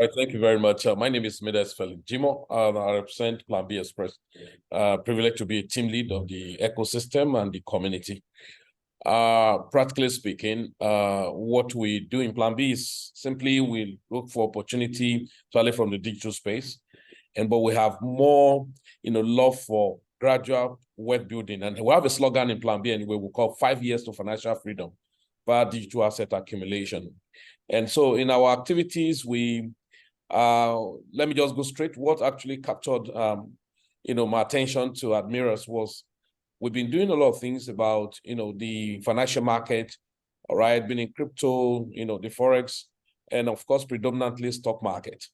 All right, thank you very much. My name is Medes Felix Jimo. I represent Plan B Express. Privileged to be a team lead of the ecosystem and the community. Practically speaking, what we do in Plan B is simply we look for opportunity, especially from the digital space, but we have more, love for gradual wealth building, and we have a slogan in Plan B anyway. We call 5 years to financial freedom via digital asset accumulation. And so, in our activities, let me just go straight. What actually captured, my attention to Admirals was we've been doing a lot of things about, the financial market, all right, being in crypto, the Forex, and of course, predominantly stock market.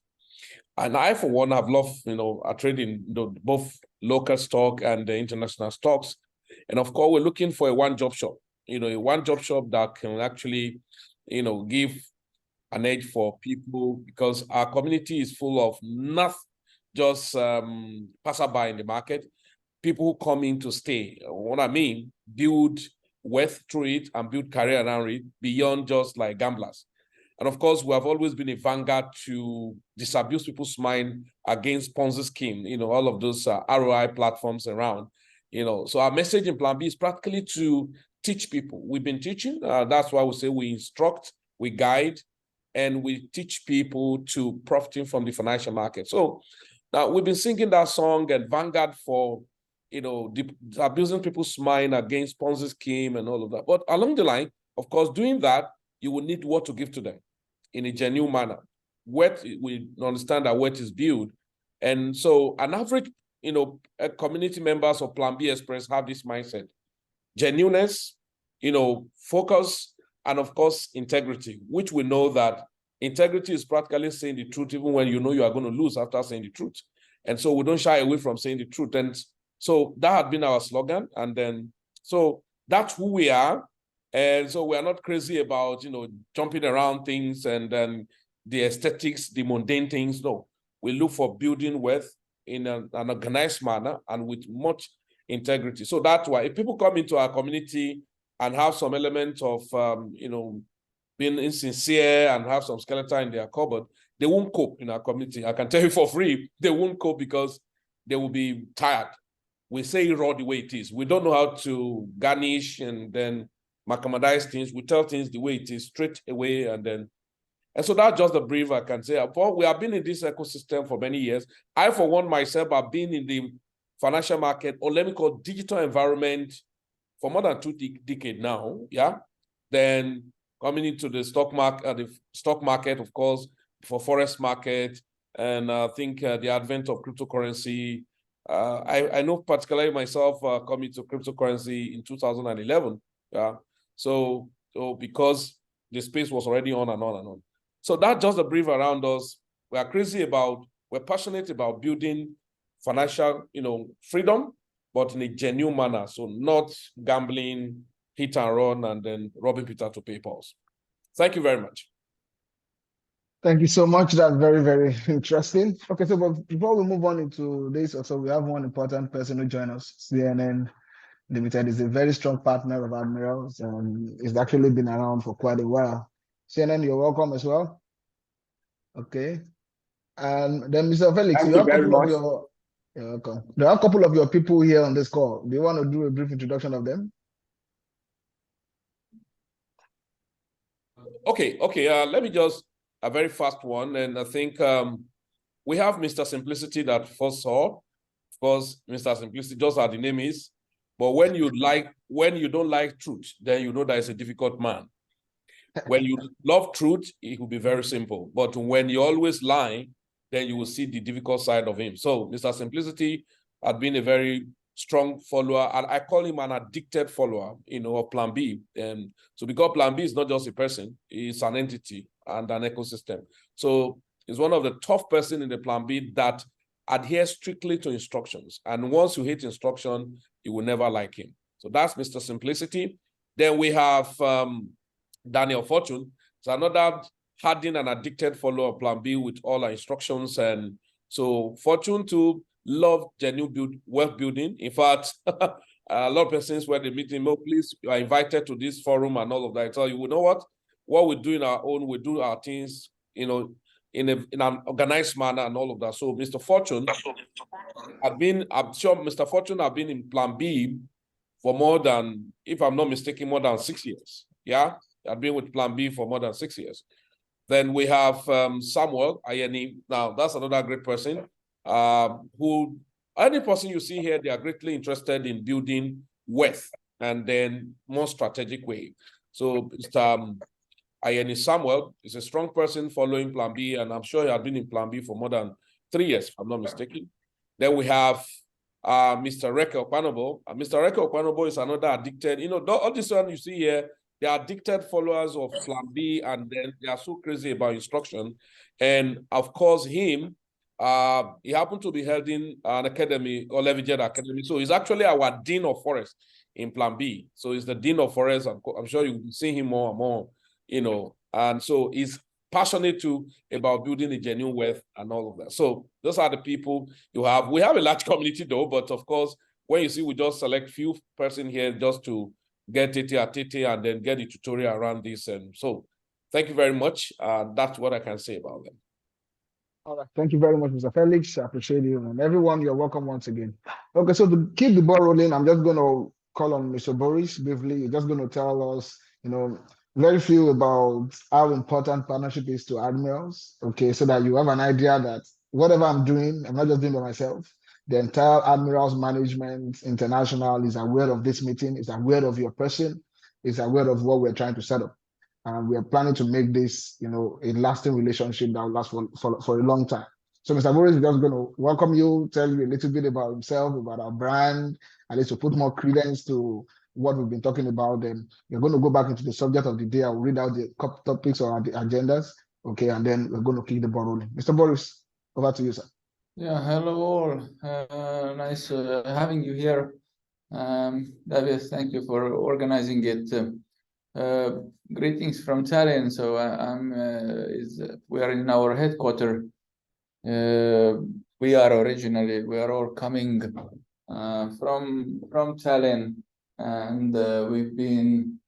And I, for one, have loved, I trade in both local stock and the international stocks. And of course, we're looking for a one-stop shop, a one-stop shop that can actually, give an edge for people, because our community is full of not just passerby in the market, people who come in to stay. What I mean, build wealth through it and build career around it beyond just like gamblers. And of course, we have always been a vanguard to disabuse people's mind against Ponzi scheme, all of those ROI platforms around, So our message in Plan B is practically to teach people. We've been teaching. That's why we say we instruct, we guide, and we teach people to profiting from the financial market. So now we've been singing that song and vanguard for, abusing people's mind against Ponzi scheme and all of that. But along the line, of course, doing that, you will need what to give to them in a genuine manner. We understand that what is built. And so an average, community members of Plan B Express have this mindset: genuineness, focus, and of course, integrity, which we know that integrity is practically saying the truth, even when you know you are going to lose after saying the truth. And so we don't shy away from saying the truth. And so that had been our slogan. And then, so that's who we are. And so we are not crazy about, jumping around things and then the aesthetics, the mundane things. No, we look for building wealth in an organized manner and with much integrity. So that's why if people come into our community and have some element of, being insincere and have some skeleton in their cupboard, they won't cope in our community. I can tell you for free, they won't cope because they will be tired. We say it raw the way it is. We don't know how to garnish and then macamadize things. We tell things the way it is, straight away, and so that's just the brief I can say. We have been in this ecosystem for many years. I, for one, myself, have been in the financial market, or let me call digital environment, for more than 2 decades now, yeah? Then coming into the stock market, of course, for Forex market, and I think the advent of cryptocurrency. I know particularly myself coming to cryptocurrency in 2011, yeah? So because the space was already on and on and on. So that's just a brief around us. We're passionate about building financial, freedom, but in a genuine manner. So not gambling, hit and run, and then robbing Peter to pay Paul. Thank you very much. Thank you so much. That's very, very interesting. Okay, so but before we move on into this, also we have one important person who joined us. CNN Limited is a very strong partner of Admirals, and it's actually been around for quite a while. CNN, you're welcome as well. Okay. And then Mr. Felix, Thank you very much. you're welcome. There are a couple of your people here on this call. Do you want to do a brief introduction of them? Okay. Let me just a very fast one. And I think we have Mr. Simplicity that first saw. Of course, Mr. Simplicity, just as the name is. But when you don't like truth, then you know that it's a difficult man. When you love truth, it will be very simple. But when you always lie, then you will see the difficult side of him. So Mr. Simplicity had been a very strong follower, and I call him an addicted follower, of Plan B. And so because Plan B is not just a person, it's an entity and an ecosystem. So he's one of the tough person in the Plan B that adheres strictly to instructions. And once you hate instruction, you will never like him. So that's Mr. Simplicity. Then we have Daniel Fortune. So another hardened and addicted follower of Plan B with all our instructions. And so Fortune too loved genuine wealth building. In fact, a lot of persons where they meet him, please, you are invited to this forum and all of that. So you know what we do in our own, we do our things, in in an organized manner and all of that. So Mr. Fortune, I'm sure Mr. Fortune have been in Plan B for more than, if I'm not mistaken, more than 6 years. Yeah, I've been with Plan B for more than 6 years. Then we have Samuel Ayeni. Now, that's another great person who, any person you see here, they are greatly interested in building wealth and then more strategic way. So Mr. Ayeni Samuel is a strong person following Plan B, and I'm sure he had been in Plan B for more than 3 years, if I'm not mistaken. Then we have Mr. Reke Okpanobo. Mr. Reke Okpanobo is another addicted. You know, all this one you see here, they are addicted followers of Plan B, and then they are so crazy about instruction. And of course, he happened to be heading an academy or Levijet Academy. So he's actually our Dean of Forest in Plan B. So he's the Dean of Forest. I'm sure you'll see him more and more, you know. And so he's passionate too about building a genuine wealth and all of that. So those are the people you have. We have a large community though, but of course, when you see we just select few person here just to get TT and then get the tutorial around this. And so thank you very much. That's what I can say about them. All right. Thank you very much, Mr. Felix. I appreciate you. And everyone, you're welcome once again. Okay, so to keep the ball rolling, I'm just going to call on Mr. Boris briefly. You're just going to tell us, you know, very few about how important partnership is to Admirals. Okay, so that you have an idea that whatever I'm doing, I'm not just doing by myself. The entire Admirals Management International is aware of this meeting, is aware of your person, is aware of what we're trying to set up. And we are planning to make this, you know, a lasting relationship that will last for a long time. So Mr. Boris is just going to welcome you, tell you a little bit about himself, about our brand, at least to put more credence to what we've been talking about. Then we're going to go back into the subject of the day. I'll read out the topics or the agendas. Okay, and then we're going to keep the ball rolling. Mr. Boris, over to you, sir. Yeah, hello all. Nice having you here. David, thank you for organizing it. Greetings from Tallinn. So we are in our headquarters. We are all coming from Tallinn, and we've been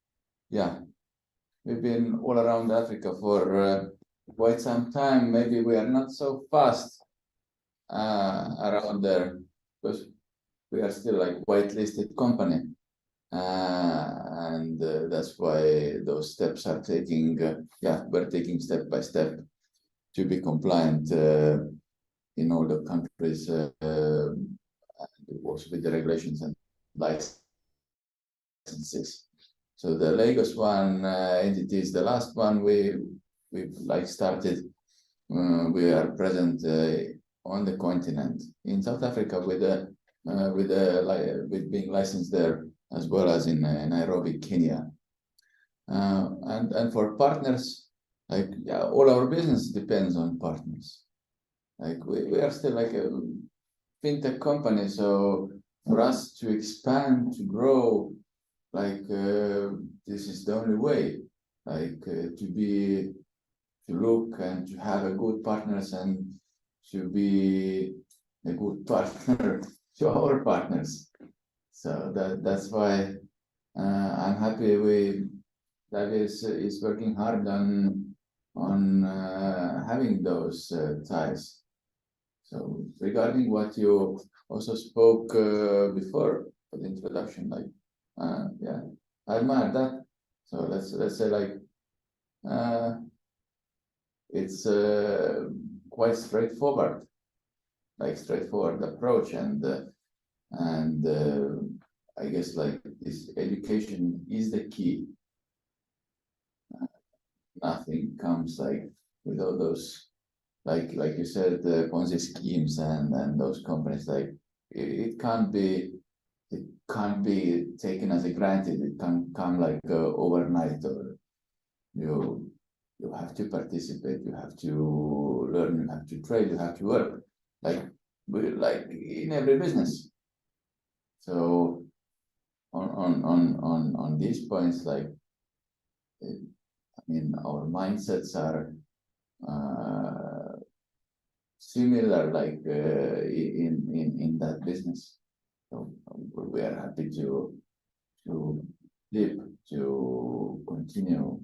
all around Africa for quite some time. Maybe we are not so fast around there because we are still like whitelisted company. And that's why those steps are taking, we're taking step by step to be compliant in all the countries, also with the regulations and licenses. So the Lagos one entity is the last one we've like started. We are present on the continent in South Africa with being licensed there, as well as in Nairobi, Kenya. And for partners, all our business depends on partners. Like we are still like a fintech company, so for us to expand, to grow, this is the only way. To look and to have a good partners and to be a good partner to our partners. So that's why I'm happy David is working hard on having those ties. So regarding what you also spoke before for the introduction, I admire that. So let's say it's quite straightforward approach, and I guess this education is the key. Nothing comes with all those like you said, the Ponzi schemes and those companies. It can't be taken as a granted. It can't come overnight, or you have to participate, you have to learn, you have to trade, you have to work like in every business. So on these points, I mean, our mindsets are similar, in that business. So we are happy to live, to continue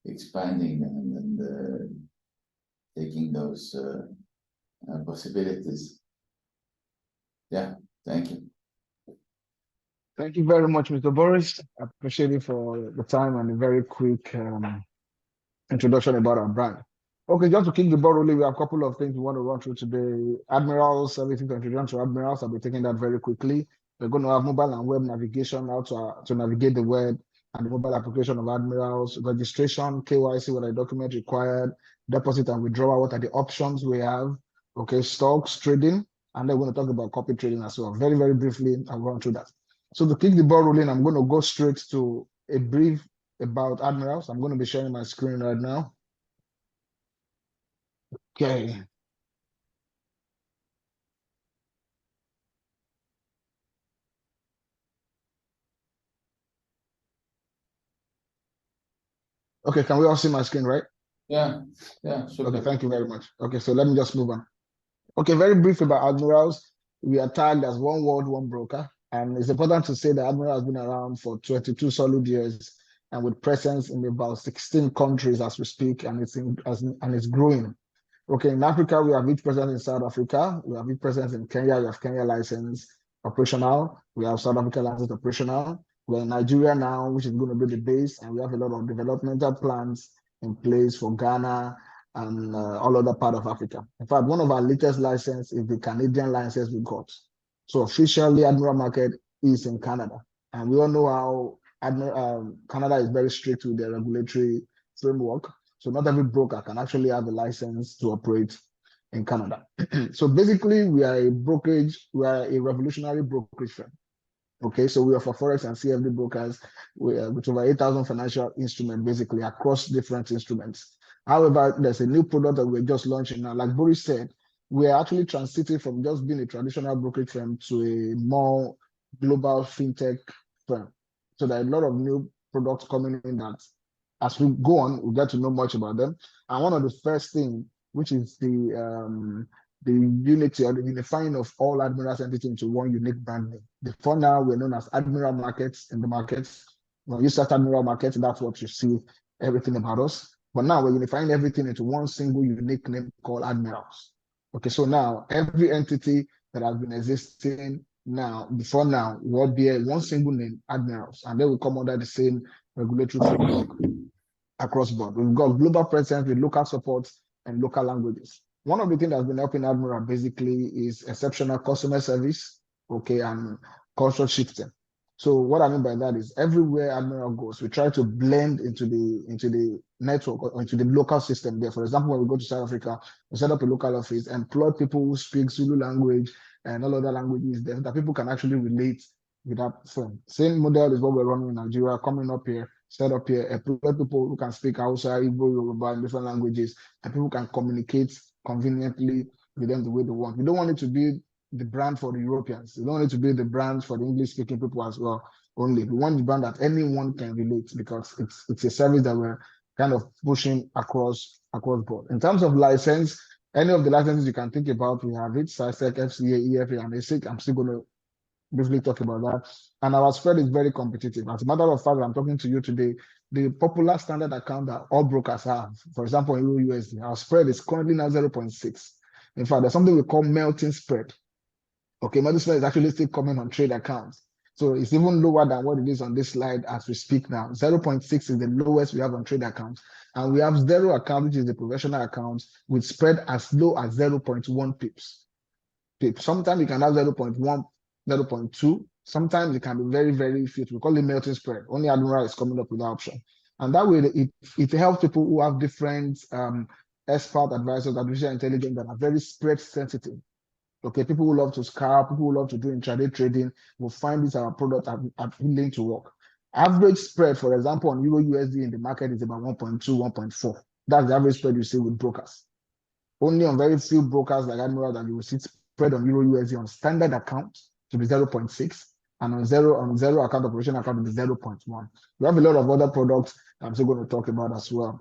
expanding and taking those possibilities. Yeah, thank you. Thank you very much, Mr. Boris. I appreciate it for the time and a very quick introduction about our brand. Okay, just to keep the ball rolling, we have a couple of things we want to run through today. Admirals, everything to introduce to Admirals. I'll be taking that very quickly. We're going to have mobile and web navigation, how to navigate the web and the mobile application of Admirals, registration, KYC, what are the documents required, deposit and withdrawal, what are the options we have, okay, stocks, trading, and then we're going to talk about copy trading as well. Very, very briefly, I'll run through that. So to keep the ball rolling, I'm going to go straight to a brief about Admirals. I'm going to be sharing my screen right now. Okay. Okay, can we all see my screen, right? Yeah, super. Okay, thank you very much. Okay, so let me just move on. Okay, very brief about Admirals. We are tagged as one world, one broker. And it's important to say that Admiral has been around for 22 solid years and with presence in about 16 countries as we speak, and it's growing. Okay, in Africa, we have each presence in South Africa. We have each presence in Kenya. We have Kenya license operational. We have South Africa license operational. We're in Nigeria now, which is going to be the base, and we have a lot of developmental plans in place for Ghana and all other part of Africa. In fact, one of our latest license is the Canadian license we got. So officially, Admiral Market is in Canada, and we all know how Canada is very strict with their regulatory framework. So not every broker can actually have a license to operate in Canada. So basically, we are a brokerage, we are a revolutionary brokerage firm. Okay, so we offer Forex and CFD brokers with over 8,000 financial instruments, basically across different instruments. However, there's a new product that we're just launching now. Like Boris said, we're actually transiting from just being a traditional brokerage firm to a more global fintech firm. So there are a lot of new products coming in that as we go on, we get to know much about them. And one of the first things, which is the unity or the unifying of all Admirals entities into one unique brand name. Before now, we're known as Admiral Markets in the markets. When you start Admiral Markets, that's what you see, everything about us. But now we're unifying everything into one single unique name called Admirals. Okay, so now every entity that has been existing before now will be one single name, Admirals, and they will come under the same regulatory framework across board. We've got global presence with local support and local languages. One of the things that's been helping Admiral basically is exceptional customer service, okay, and culture shifting. So what I mean by that is everywhere Admiral goes, we try to blend into the network or into the local system there. For example, when we go to South Africa, we set up a local office, employ people who speak Zulu language and all other languages there, that people can actually relate with that firm. Same model is what we're running in Nigeria, coming up here, set up here, employ people who can speak Hausa, Igbo, Yoruba, and different languages, and people can communicate conveniently with them the way they want. We don't want it to be the brand for the Europeans. We don't want it to be the brand for the English-speaking people as well only. We want the brand that anyone can relate because it's a service that we're kind of pushing across board. In terms of license, any of the licenses you can think about, we have it, SISEC, FCA, EFA, and ASIC. I'm still going to briefly talk about that. And our spread is very competitive. As a matter of fact, I'm talking to you today, the popular standard account that all brokers have, for example, in Euro USD, our spread is currently now 0.6. In fact, there's something we call melting spread. Okay, melting spread is actually still coming on trade accounts. So it's even lower than what it is on this slide as we speak now. 0.6 is the lowest we have on trade accounts. And we have zero account, which is the professional account, with spread as low as 0.1 pips. Sometimes you can have 0.1, 0.2. Sometimes it can be very, very few. We call it melting spread. Only Admiral is coming up with that option. And that way, it helps people who have different expert advisors, artificial intelligence that are very spread sensitive. Okay, people who love to scalp, people who love to do intraday trading will find this our product appealing to work. Average spread, for example, on Euro USD in the market is about 1.2, 1.4. That's the average spread you see with brokers. Only on very few brokers like Admiral that you will see spread on Euro USD on standard account to be 0.6, and on zero account operation account to be 0.1. We have a lot of other products I'm still going to talk about as well.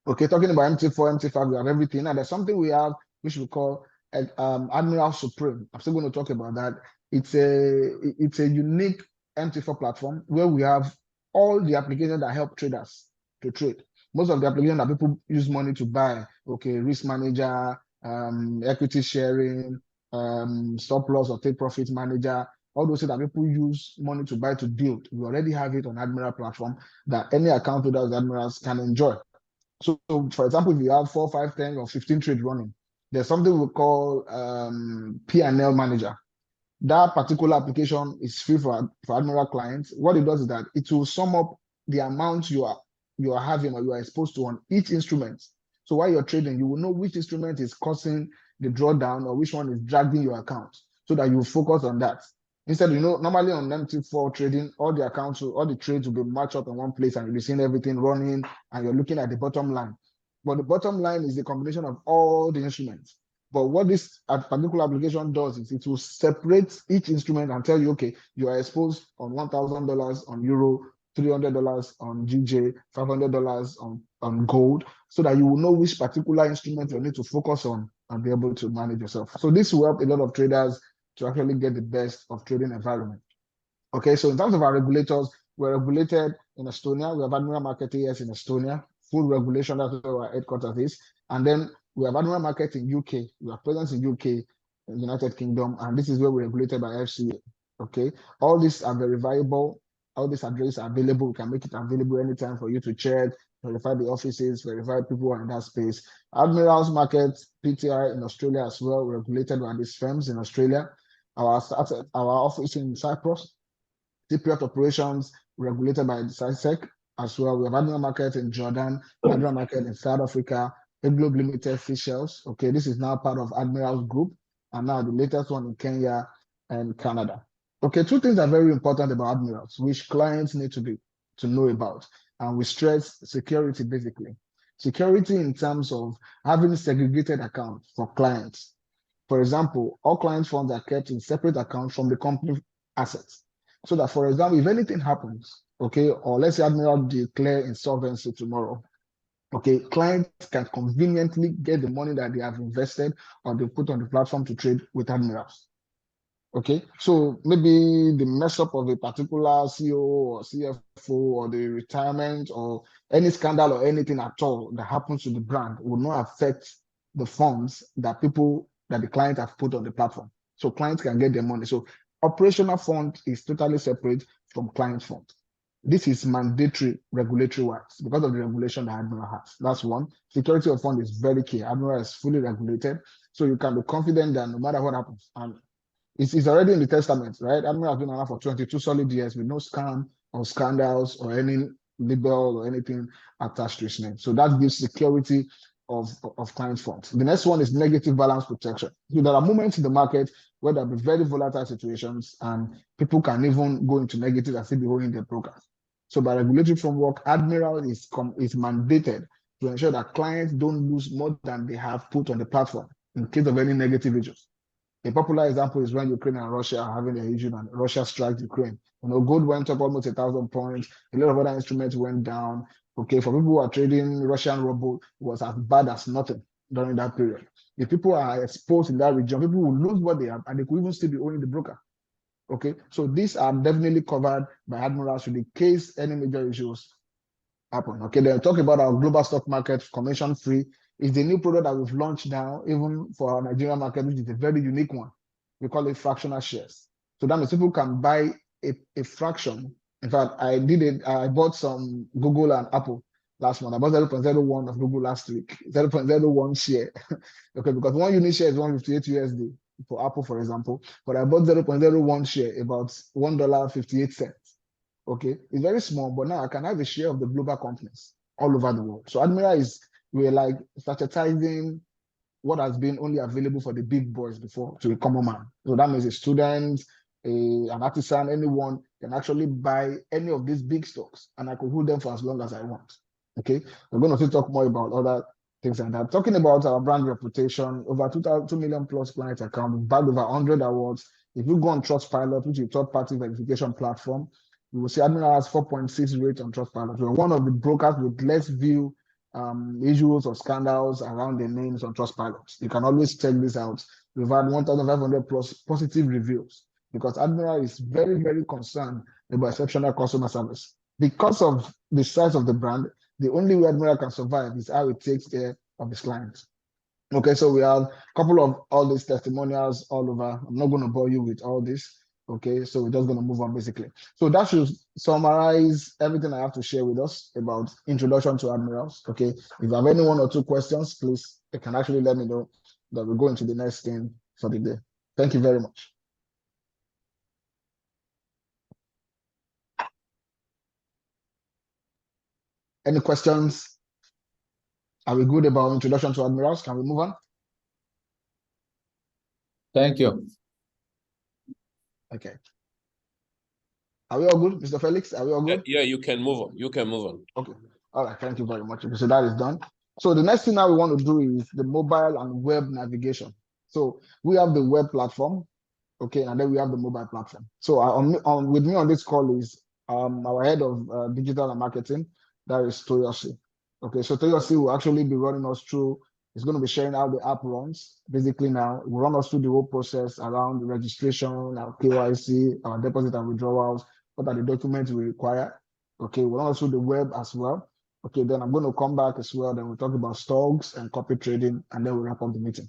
Okay, talking about MT4, MT5, we have everything. And there's something we have which we call Admiral Supreme. I'm still going to talk about that. It's a unique MT4 platform where we have all the applications that help traders to trade. Most of the applications that people use money to buy, okay, risk manager, equity sharing, stop loss or take profit manager, all those things that people use money to buy to build. We already have it on Admiral platform that any account holder of Admirals can enjoy. So, for example, if you have 4, 5, 10, or 15 trades running, there's something we call P&L manager. That particular application is free for Admiral clients. What it does is that it will sum up the amount you are having or you are exposed to on each instrument. So while you're trading, you will know which instrument is causing the drawdown or which one is dragging your account, so that you focus on that. Instead, normally on MT4 trading, all the trades will be matched up in one place and you'll be seeing everything running and you're looking at the bottom line. But the bottom line is the combination of all the instruments. But what this particular application does is it will separate each instrument and tell you, okay, you are exposed on $1,000 on euro, $300 on GJ, $500 on gold, so that you will know which particular instrument you need to focus on and be able to manage yourself. So this will help a lot of traders to actually get the best of trading environment. Okay, so in terms of our regulators, we're regulated in Estonia. We have Admiral Market AS in Estonia, full regulation, that's where our headquarters is. And then we have Admiral Market in UK. We have presence in UK, United Kingdom, and this is where we're regulated by FCA. Okay, all these are verifiable. All these addresses are available. We can make it available anytime for you to check, verify the offices, verify people in that space. Admirals Market, PTI in Australia as well, regulated by these firms in Australia. Our office in Cyprus, Cypriot operations regulated by the SISEC as well. We have Admiral Market in Jordan, Admiral Market in South Africa, Globe Limited Seychelles. Okay, this is now part of Admirals Group, and now the latest one in Kenya and Canada. Okay, two things are very important about Admirals, which clients need to know about, and we stress security basically. Security in terms of having segregated accounts for clients. For example, all client funds are kept in separate accounts from the company assets. So that, for example, if anything happens, okay, or let's say Admiral declare insolvency tomorrow, okay, clients can conveniently get the money that they have invested or they put on the platform to trade with Admirals. Okay, so maybe the mess up of a particular CEO or CFO or the retirement or any scandal or anything at all that happens to the brand will not affect the funds that the client have put on the platform. So clients can get their money. So operational fund is totally separate from client fund. This is mandatory regulatory wise because of the regulation that Admiral has. That's one. Security of fund is very key. Admiral is fully regulated, so you can be confident that no matter what happens, and it's already in the testament, right? Admiral has been around for 22 solid years with no scam or scandals or any label or anything attached to its name. So that gives security of client funds. The next one is negative balance protection. So there are moments in the market where there will be very volatile situations and people can even go into negative and still be holding their brokers. So by regulatory framework, Admiral is mandated to ensure that clients don't lose more than they have put on the platform in case of any negative issues. A popular example is when Ukraine and Russia are having an issue and Russia strikes Ukraine. Gold went up almost 1,000 points. A lot of other instruments went down. Okay, for people who are trading Russian ruble, it was as bad as nothing during that period. If people are exposed in that region, people will lose what they have and they could even still be owning the broker. Okay, so these are definitely covered by Admirals in case any major issues happen. Okay, then talk about our global stock market, commission free. It's the new product that we've launched now, even for our Nigerian market, which is a very unique one. We call it fractional shares. So that means people can buy a fraction. In fact, I bought some Google and Apple last month. I bought 0.01 of Google last week, 0.01 share. Okay, because one unit share is 158 USD for Apple, for example. But I bought 0.01 share, about $1.58. Okay, it's very small, but now I can have a share of the global companies all over the world. So Admiral we're like strategizing what has been only available for the big boys before to a common man. So that means a student, an artisan, anyone can actually buy any of these big stocks and I could hold them for as long as I want. Okay, we're going to talk more about other things like that. Talking about our brand reputation, over 2 million plus client accounts, bagged over 100 awards. If you go on Trustpilot, which is a third-party verification platform, you will see Admiral has 4.6 rate on Trustpilot. We're one of the brokers with less view issues or scandals around their names on Trustpilot. You can always check this out. We've had 1,500 plus positive reviews because Admiral is very, very concerned about exceptional customer service. Because of the size of the brand, The only way Admiral can survive is how it takes care of his clients. Okay, so we have a couple of all these testimonials all over. I'm not going to bore you with all this. Okay, so we're just going to move on basically. So that should summarize everything I have to share with us about introduction to Admirals. Okay, if you have any one or two questions, please, you can actually let me know that we'll go into the next thing for the day. Thank you very much. Any questions? Are we good about introduction to Admirals? Can we move on? Thank you. Okay. Are we all good, Mr. Felix? Are we all good? Yeah, you can move on. You can move on. Okay. All right. Thank you very much. Okay, so that is done. So the next thing that we want to do is the mobile and web navigation. So we have the web platform, okay, and then we have the mobile platform. So with me on this call is our head of digital and marketing, that is Toyosi. Okay, so Toyosi will actually be running us through. He's going to be sharing how the app runs. Basically, now we'll run us through the whole process around the registration, our KYC, our deposit and withdrawals. What are the documents we require? Okay, we'll run us through the web as well. Okay, then I'm going to come back as well. Then we'll talk about stocks and copy trading, and then we'll wrap up the meeting.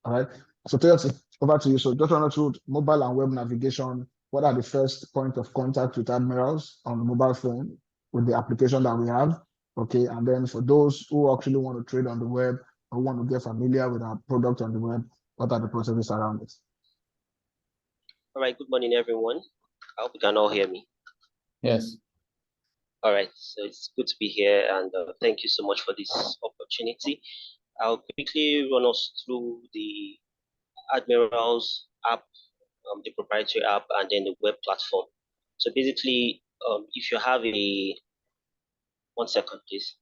All right. So Toyosi, over to you. So just run us through mobile and web navigation. What are the first point of contact with Admirals on the mobile phone with the application that we have? Okay, and then for those who actually want to trade on the web or want to get familiar with our product on the web, what are the processes around it? All right, good morning, everyone. I hope you can all hear me. Yes. All right, so it's good to be here, and thank you so much for this opportunity. I'll quickly run us through the Admirals app, the proprietary app, and then the web platform. So basically, if you have one second, please.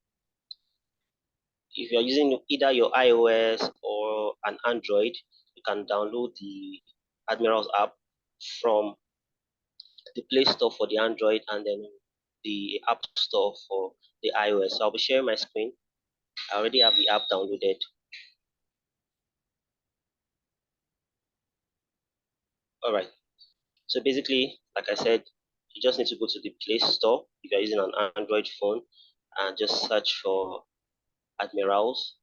If you're using either your iOS or an Android, you can download the Admirals app from the Play Store for the Android and then the App Store for the iOS. So I'll be sharing my screen. I already have the app downloaded. All right. So basically, like I said, you just need to go to the Play Store if you're using an Android phone and just search for Admirals,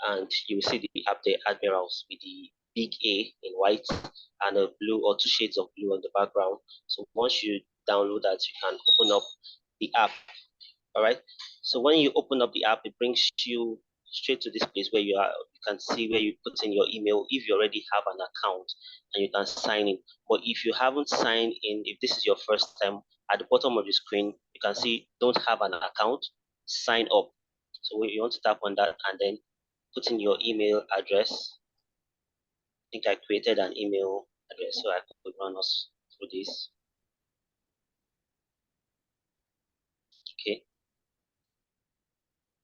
and you will see the app there, Admirals, with the big A in white and a blue or two shades of blue on the background. So once you download that, you can open up the app. All right. So when you open up the app, it brings you straight to this place where you can see where you put in your email if you already have an account, and you can sign in. But if you haven't signed in, if this is your first time, at the bottom of the screen, you can see don't have an account, sign up. So you want to tap on that and then put in your email address. I think I created an email address so I could run us through this. Okay.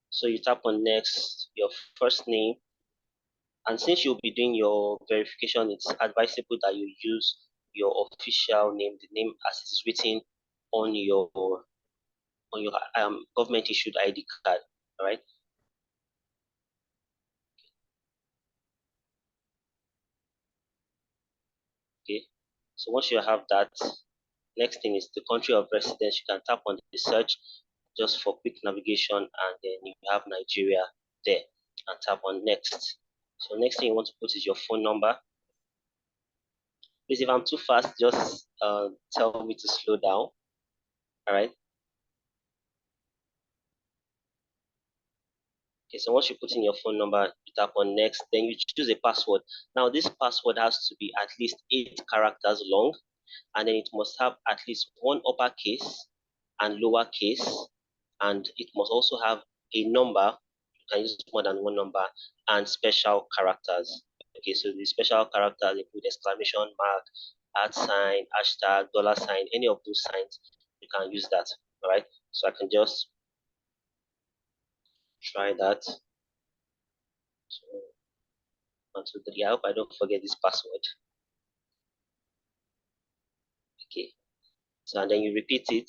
So you tap on next, your first name. And since you'll be doing your verification, it's advisable that you use your official name, the name as it is written on your government issued ID card. All right. Okay. So once you have that, next thing is the country of residence. You can tap on the search just for quick navigation, and then you have Nigeria there, and tap on next. So next thing you want to put is your phone number. Please, if I'm too fast, just tell me to slow down. All right. Okay, so once you put in your phone number, you tap on next, then you choose a password. Now, this password has to be at least 8 characters long, and then it must have at least one uppercase and lowercase, and it must also have a number. You can use more than one number, and special characters. Okay, so the special characters include exclamation mark, @ hashtag, $sign, any of those signs, you can use that. All right, so I can just try that. So 1, 2, 3. I hope I don't forget this password. Okay. So and then you repeat it.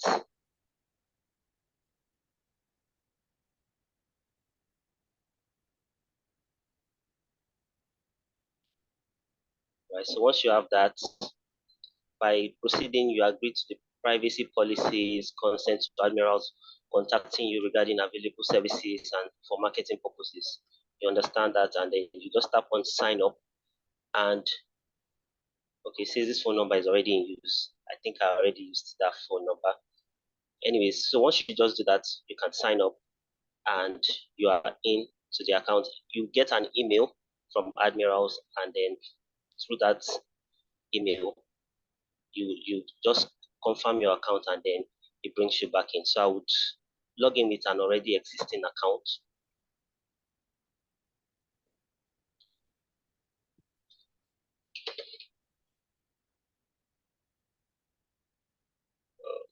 Right. So once you have that, by proceeding, you agree to the privacy policies, consent to Admirals contacting you regarding available services and for marketing purposes. You understand that, and then you just tap on sign up, and okay, says this phone number is already in use. I think I already used that phone number. Anyways, so once you just do that, you can sign up and you are in to the account. You get an email from Admirals, and then through that email, you just confirm your account, and then it brings you back in. So I would log in with an already existing account.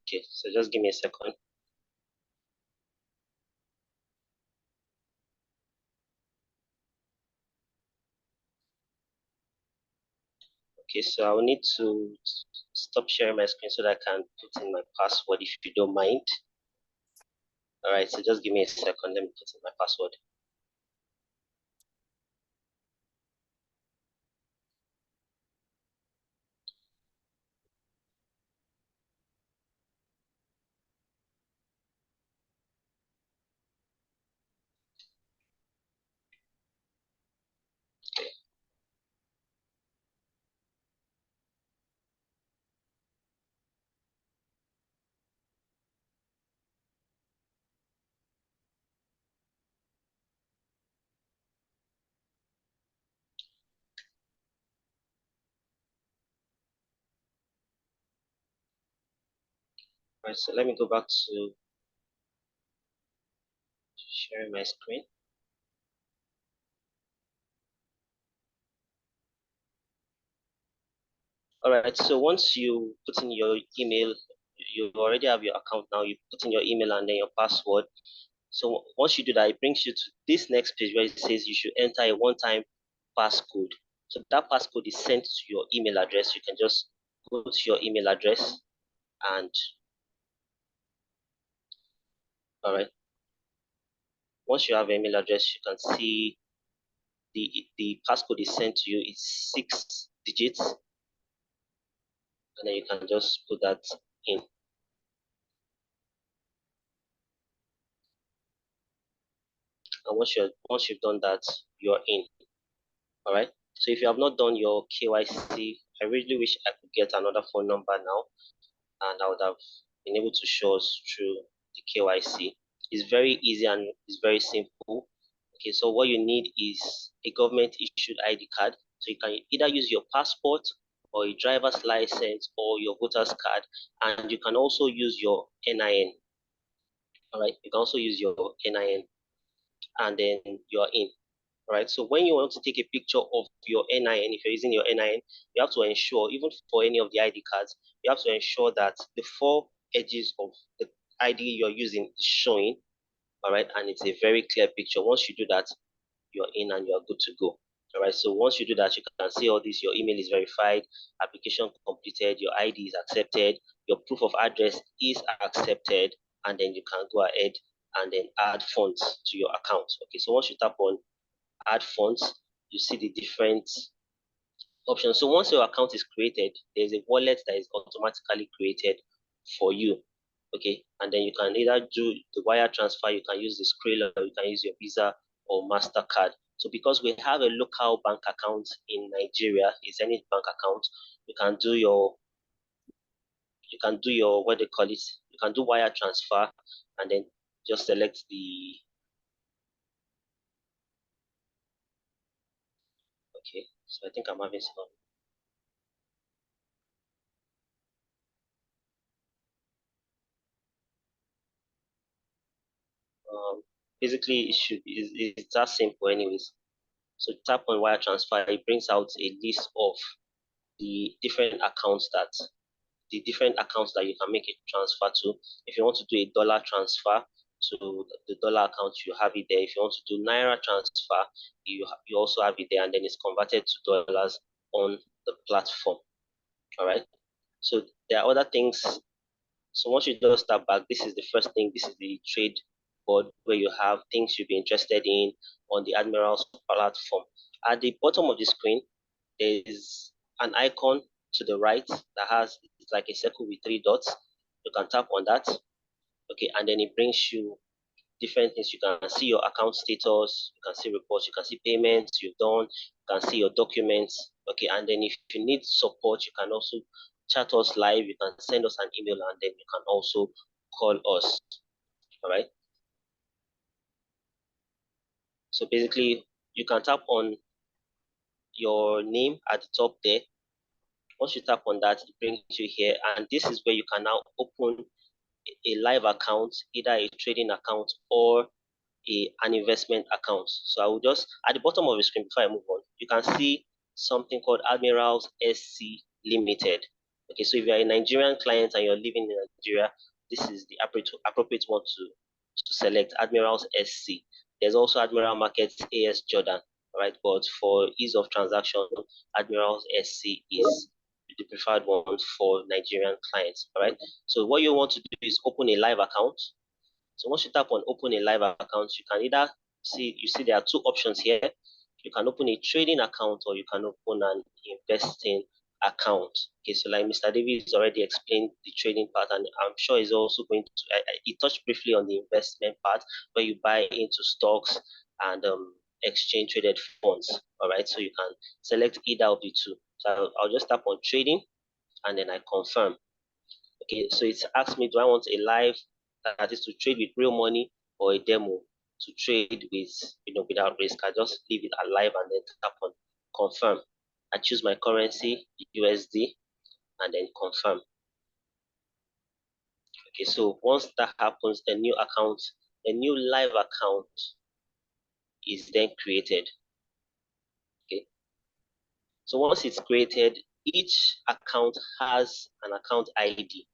Okay, so just give me a second. Okay, so I will need to stop sharing my screen so that I can put in my password if you don't mind. All right, so just give me a second. Let me put in my password. All right, so let me go back to sharing my screen. All right, so once you put in your email, you already have your account now. You put in your email and then your password. So once you do that, it brings you to this next page where it says you should enter a one-time passcode. So that passcode is sent to your email address. You can just go to your email address, and all right, once you have an email address, you can see the passcode is sent to you. It's 6 digits, and then you can just put that in. And once you've done that, you're in. All right. So if you have not done your KYC, I really wish I could get another phone number now, and I would have been able to show us through the KYC. It's very easy and it's very simple. Okay, so what you need is a government issued ID card. So you can either use your passport or a driver's license or your voter's card, and you can also use your NIN. All right, you can also use your NIN, and then you're in. Right. So when you want to take a picture of your NIN, if you're using your NIN, you have to ensure, even for any of the ID cards, you have to ensure that the 4 edges of the ID you're using is showing. All right. And it's a very clear picture. Once you do that, you're in and you're good to go. All right. So once you do that, you can see all this. Your email is verified, application completed, your ID is accepted, your proof of address is accepted, and then you can go ahead and then add funds to your account. Okay. So once you tap on add funds, you see the different options. So once your account is created, there's a wallet that is automatically created for you. Okay, and then you can either do the wire transfer, you can use the Skrill, or you can use your Visa or MasterCard. So because we have a local bank account in Nigeria, it's any bank account, you can do your what they call it, you can do wire transfer, and then just select the okay. So I think I'm having some basically it's that simple anyways. So tap on wire transfer, it brings out a list of the different accounts that you can make a transfer to. If you want to do a dollar transfer to the dollar account, you have it there. If you want to do naira transfer, you also have it there, and then it's converted to dollars on the platform. All right. So there are other things. So once you just start back, this is the first thing. This is the trade board where you have things you'll be interested in on the Admirals platform. At the bottom of the screen, there is an icon to the right that has it's like a circle with 3 dots. You can tap on that. Okay, and then it brings you different things. You can see your account status, you can see reports, you can see payments you've done, you can see your documents. Okay, and then if you need support, you can also chat us live, you can send us an email, and then you can also call us. All right. So basically, you can tap on your name at the top there. Once you tap on that, it brings you here, and this is where you can now open a live account, either a trading account or an investment account. So I will just, at the bottom of the screen, before I move on, you can see something called Admirals SC Limited. Okay, so if you're a Nigerian client and you're living in Nigeria, this is the appropriate one to select, Admirals SC. There's also Admiral Markets AS Jordan, right? But for ease of transaction, Admirals SC is the preferred one for Nigerian clients, all right? So what you want to do is open a live account. So once you tap on open a live account, you can either see there are two options here. You can open a trading account or you can open an investing account. Okay, so like Mr. Davis already explained the trading part, and I'm sure he's also going to, he touched briefly on the investment part where you buy into stocks and exchange traded funds. All right, so you can select either of the two. So I'll just tap on trading and then I confirm. Okay, so it's asked me, do I want a live, that is to trade with real money, or a demo to trade with, without risk? I just leave it alive and then tap on confirm. I choose my currency, USD, and then confirm. Okay, so once that happens, the new live account is then created. Okay, so once it's created, each account has an account ID.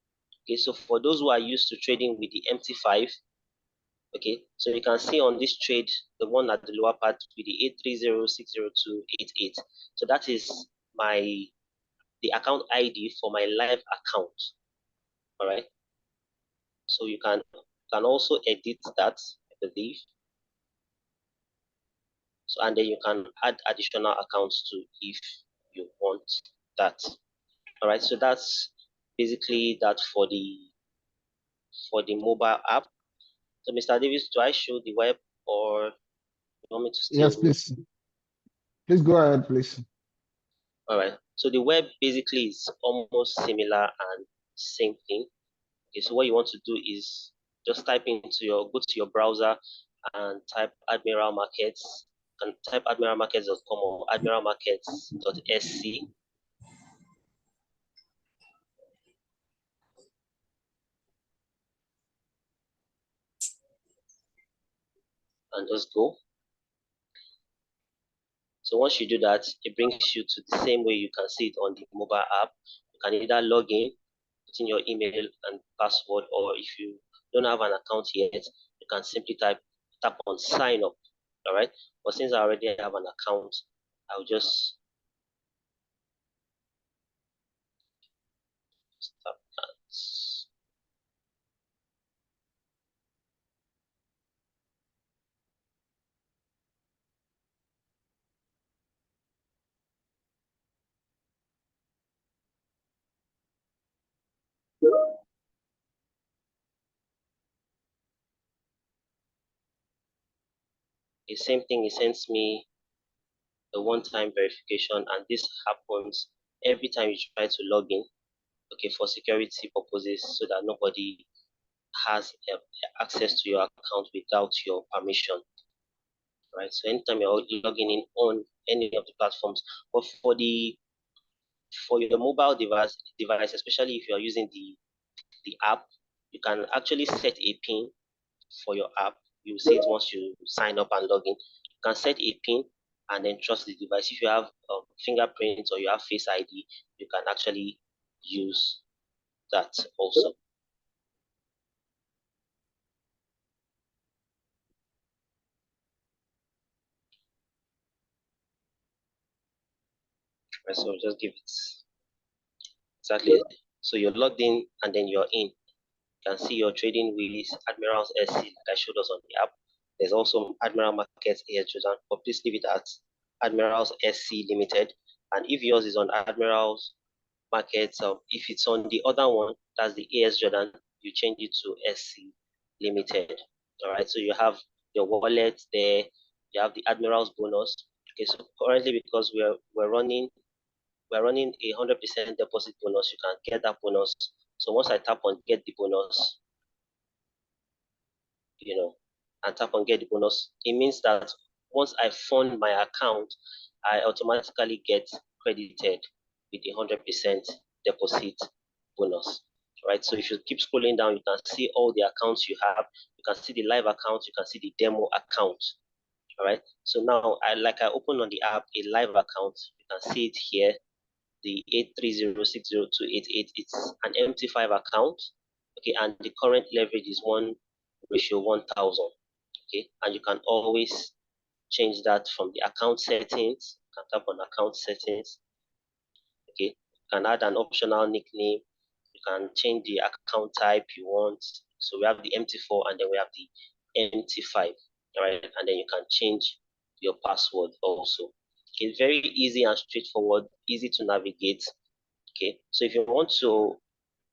Okay, so for those who are used to trading with the MT5, okay, so you can see on this trade, the one at the lower part with the 830602888. So that is the account ID for my live account. All right. So you can also edit that, I believe. So and then you can add additional accounts too if you want that. All right. So that's basically that for the mobile app. So Mr. Davis, do I show the web, or you want me to still? Yes, please. Please go ahead, please. All right. So the web basically is almost similar and same thing. Okay. So what you want to do is just go to your browser and type Admiral Markets, and type admiralmarkets.com or admiralmarkets.sc. And just go. So once you do that, it brings you to the same way you can see it on the mobile app. You can either log in, put in your email and password, or if you don't have an account yet, you can simply tap on sign up. All right. But since I already have an account, I'll just stop that. The same thing, it sends me a one-time verification, and this happens every time you try to log in, okay, for security purposes, so that nobody has access to your account without your permission, right? So anytime you're logging in on any of the platforms, but for your mobile device, especially if you are using the app, you can actually set a PIN for your app. You will see it once you sign up and log in. You can set a PIN and then trust the device. If you have fingerprints or you have Face ID, you can actually use that also. Right, so just give it exactly. So you're logged in and then you're in. You can see you're trading with Admirals SC that I showed us on the app. There's also Admiral Markets AS Jordan, but please leave it at Admirals SC Limited. And if yours is on Admirals Markets, if it's on the other one, that's the AS Jordan, you change it to SC Limited. All right, so you have your wallet there, you have the Admirals bonus. Okay, so currently, because we're running a 100% deposit bonus, you can get that bonus. So once I tap on get the bonus, and tap on get the bonus, it means that once I fund my account, I automatically get credited with a 100% deposit bonus. Right, so if you keep scrolling down, you can see all the accounts you have. You can see the live account, you can see the demo account. All right, so now I open on the app a live account. You can see it here, the 830602888. It's an MT5 account. Okay, and the current leverage is 1:1000. Okay, and you can always change that from the account settings. You can tap on account settings. Okay, you can add an optional nickname. You can change the account type you want. So we have the MT4 and then we have the MT5. All right, and then you can change your password also. Okay, very easy and straightforward, easy to navigate. Okay, so if you want to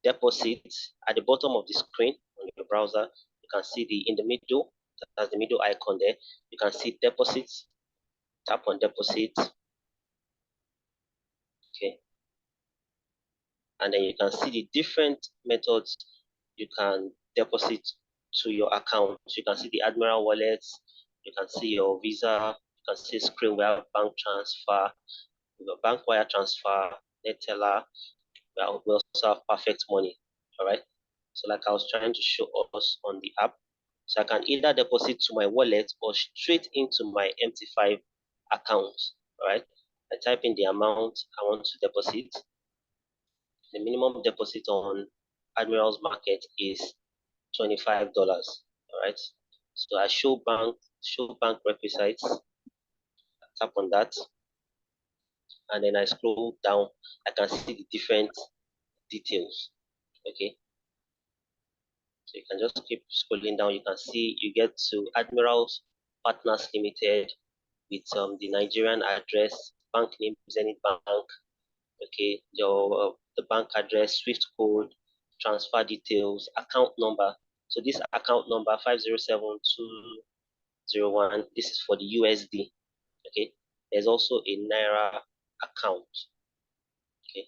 deposit, at the bottom of the screen on your browser, you can see in the middle, that's the middle icon there. You can see deposits. Tap on deposit. Okay, and then you can see the different methods you can deposit to your account. So you can see the Admiral wallets, you can see your Visa, you can see screen where bank transfer, your bank wire transfer, Neteller. We also have Perfect Money. All right. So like I was trying to show us on the app, so I can either deposit to my wallet or straight into my MT5 account. All right. I type in the amount I want to deposit. The minimum deposit on Admirals Market is $25. All right. So I show bank requisites. I tap on that, and then I scroll down. I can see the different details. Okay. So you can just keep scrolling down. You can see you get to Admirals Partners Limited with the Nigerian address, bank name Zenith Bank. Okay, the bank address, SWIFT code, transfer details, account number. So this account number 507201. This is for the USD. Okay, there's also a Naira account. Okay.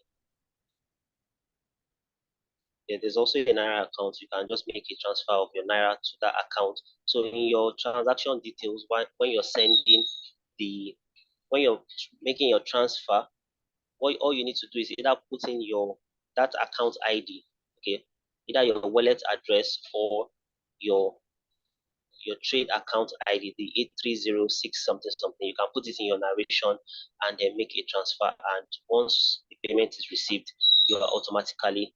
There's also a Naira account. You can just make a transfer of your Naira to that account. So in your transaction details, when you're when you're making your transfer, all you need to do is either put in that account ID, okay, either your wallet address or your trade account ID, the 8306 something something. You can put it in your narration and then make a transfer. And once the payment is received, you are automatically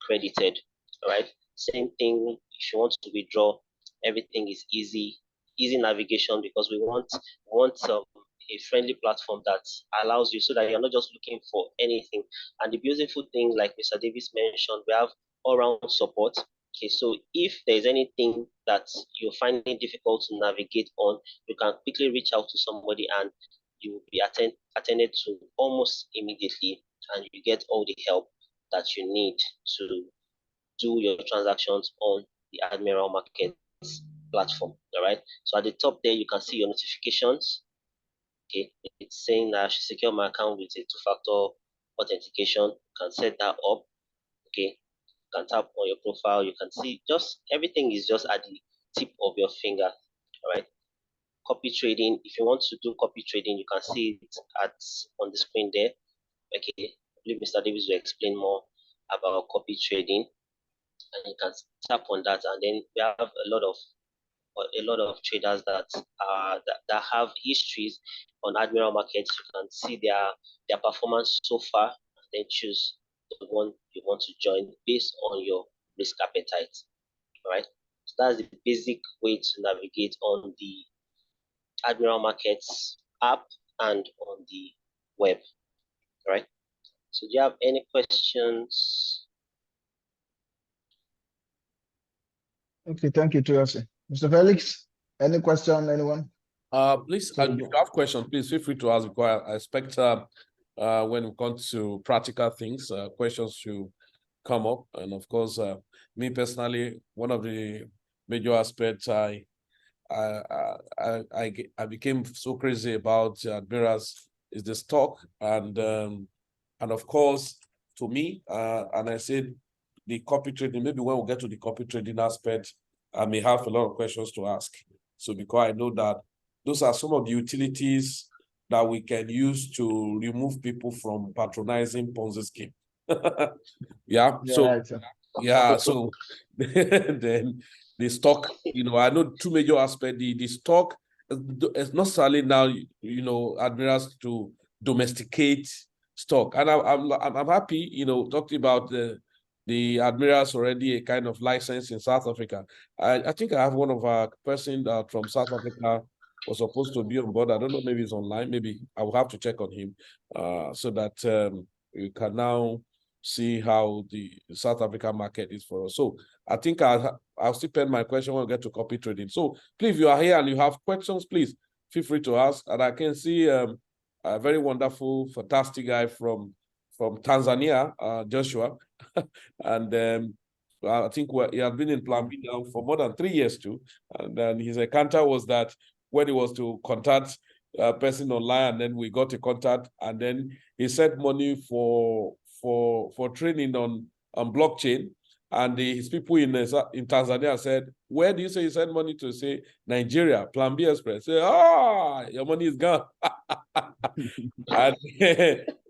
credited. All right. Same thing if you want to withdraw, everything is easy navigation, because we want a friendly platform that allows you, so that you're not just looking for anything. And the beautiful thing, like Mr. Davis mentioned, we have all-round support. Okay, so if there's anything that you're finding difficult to navigate on, you can quickly reach out to somebody and you will be attended to almost immediately, and you get all the help that you need to do your transactions on the Admiral Markets platform. All right. So at the top there, you can see your notifications. Okay, it's saying that I should secure my account with a two-factor authentication. You can set that up. Okay, you can tap on your profile. You can see just everything is just at the tip of your finger. All right. Copy trading. If you want to do copy trading, you can see it on the screen there. Okay, I believe Mr. Davis will explain more about copy trading, and you can tap on that, and then we have a lot of traders that have histories on Admiral Markets. You can see their performance so far, and then choose the one you want to join based on your risk appetite. All right. So that's the basic way to navigate on the Admiral Markets app and on the web. All right. So do you have any questions? Okay, thank you, Tuyasi. Mr. Felix, any question, anyone? Please, if you have questions, please feel free to ask, because I expect when it comes to practical things, questions to come up. And of course, me personally, one of the major aspects. I became so crazy about Admirals is the stock, and of course, to me, and I said the copy trading. Maybe when we get to the copy trading aspect, I may have a lot of questions to ask. So because I know that those are some of the utilities that we can use to remove people from patronizing Ponzi scheme. Yeah. So right, sir. yeah. So then the stock, I know two major aspects. The stock is not necessarily now, Admirals to domesticate stock, and I'm happy, talking about the Admirals already a kind of license in South Africa. I think I have one of our person from South Africa was supposed to be on board. I don't know, maybe he's online. Maybe I will have to check on him, so that you can now see how the South African market is for us. So I think I'll still pen my question when we get to copy trading. So please, if you are here and you have questions, please feel free to ask. And I can see a very wonderful, fantastic guy from Tanzania, Joshua. And I think he has been in Plan B now for more than 3 years too. And then his encounter was that when he was to contact a person online, and then we got a contact, and then he sent money for training on blockchain, and his people in Tanzania said, "Where do you say you send money to?" Say, "Nigeria, Plan B Express." Say, your money is gone. And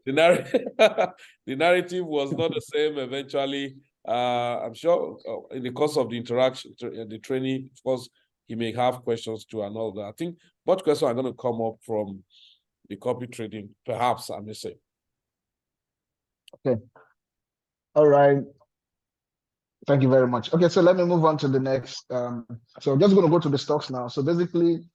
the narrative was not the same eventually. I'm sure in the course of the interaction, the training, of course, he may have questions too and all that. I think what questions are going to come up from the copy trading, perhaps, I may say. Okay. All right. Thank you very much. Okay, so let me move on to the next. So I'm just going to go to the stocks now. So basically,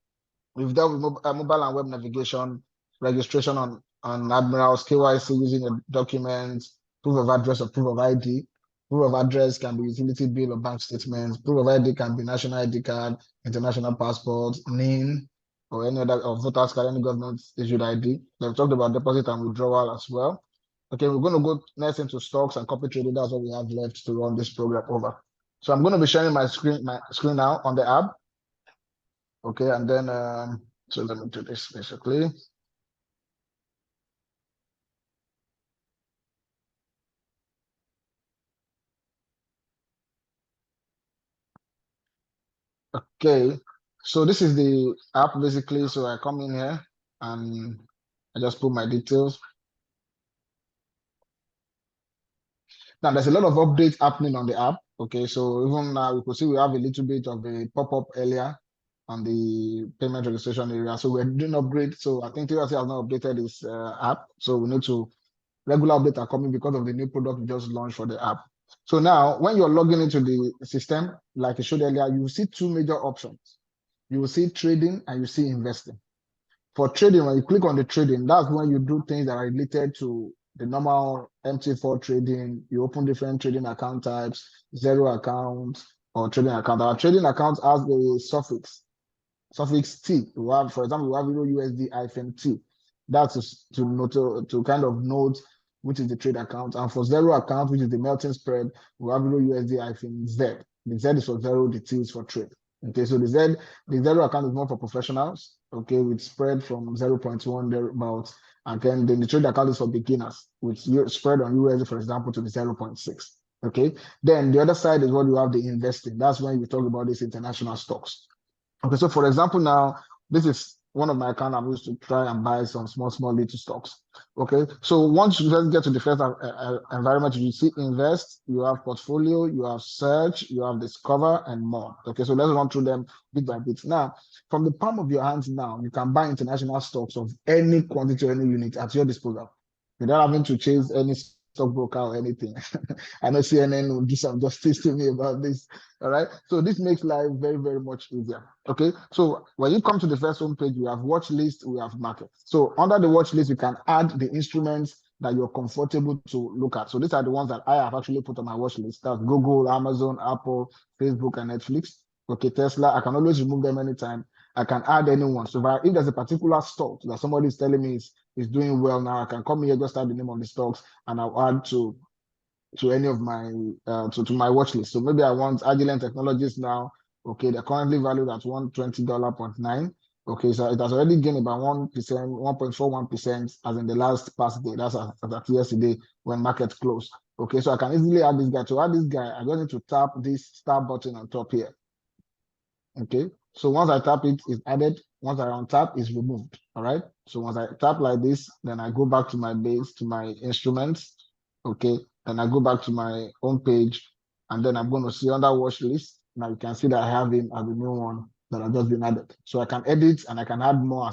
we've dealt with mobile and web navigation, registration on Admirals, KYC using a document, proof of address or proof of ID. Proof of address can be utility bill or bank statements. Proof of ID can be national ID card, international passport, NIN, or any other, or voters card, any government issued ID. We've talked about deposit and withdrawal as well. Okay, we're going to go next into stocks and copy trading. That's what we have left to run this program over. So I'm going to be sharing my screen now on the app. Okay, and then so let me do this basically. Okay, so this is the app basically. So I come in here and I just put my details. Now there's a lot of updates happening on the app. Okay, so even now you can see we have a little bit of a pop-up earlier on the payment registration area. So we're doing upgrade. So I think TRC has not updated this app. So we need to, regular updates are coming because of the new product we just launched for the app. So now when you're logging into the system, like I showed earlier, you will see two major options. You will see trading and you see investing. For trading, when you click on the trading, that's when you do things that are related to the normal MT4 trading. You open different trading account types, zero accounts or trading account. Our trading accounts has the suffix T. We have, for example, we have USD-T. That's to kind of note which is the trade account. And for zero account, which is the melting spread, we have USD-Z. The Z is for zero, the T is for trade. Okay, so the zero account is more for professionals, okay, with spread from 0.1 thereabouts. And then the trade account is for beginners, with spread on USD, for example, to the 0.6. Okay, then the other side is what you have the investing. That's when we talk about these international stocks. Okay, so for example, now this is one of my accounts I'm used to try and buy some small little stocks. Okay, so once you just get to the first environment, you see invest, you have portfolio, you have search, you have discover, and more. Okay, so let's run through them bit by bit. Now, from the palm of your hands now, you can buy international stocks of any quantity or any unit at your disposal without having to chase any stockbroker or anything. I know CNN will do some justice to me about this. All right. So this makes life very, very much easier. Okay. So when you come to the first home page, we have watch list, we have market. So under the watch list, you can add the instruments that you're comfortable to look at. So these are the ones that I have actually put on my watch list. That's Google, Amazon, Apple, Facebook, and Netflix. Okay, Tesla. I can always remove them anytime. I can add anyone. So if there's a particular stock that somebody is telling me is doing well now, I can come here, just add the name of the stocks, and I'll add to any of my to my watch list. So maybe I want Agilent Technologies now. Okay, they're currently valued at $120.9. Okay, so it has already gained about 1%, 1.41% as in the last past day. That's as at yesterday when market closed. Okay, so I can easily add this guy. To add this guy, I'm going to tap this start button on top here. Okay, so once I tap it, it's added. Once I untap, it's removed. All right, so once I tap like this, then I go back to my base, to my instruments. Okay, then I go back to my home page, and then I'm going to see under watch list. Now you can see that I have him as the new one that has just been added. So I can edit and I can add more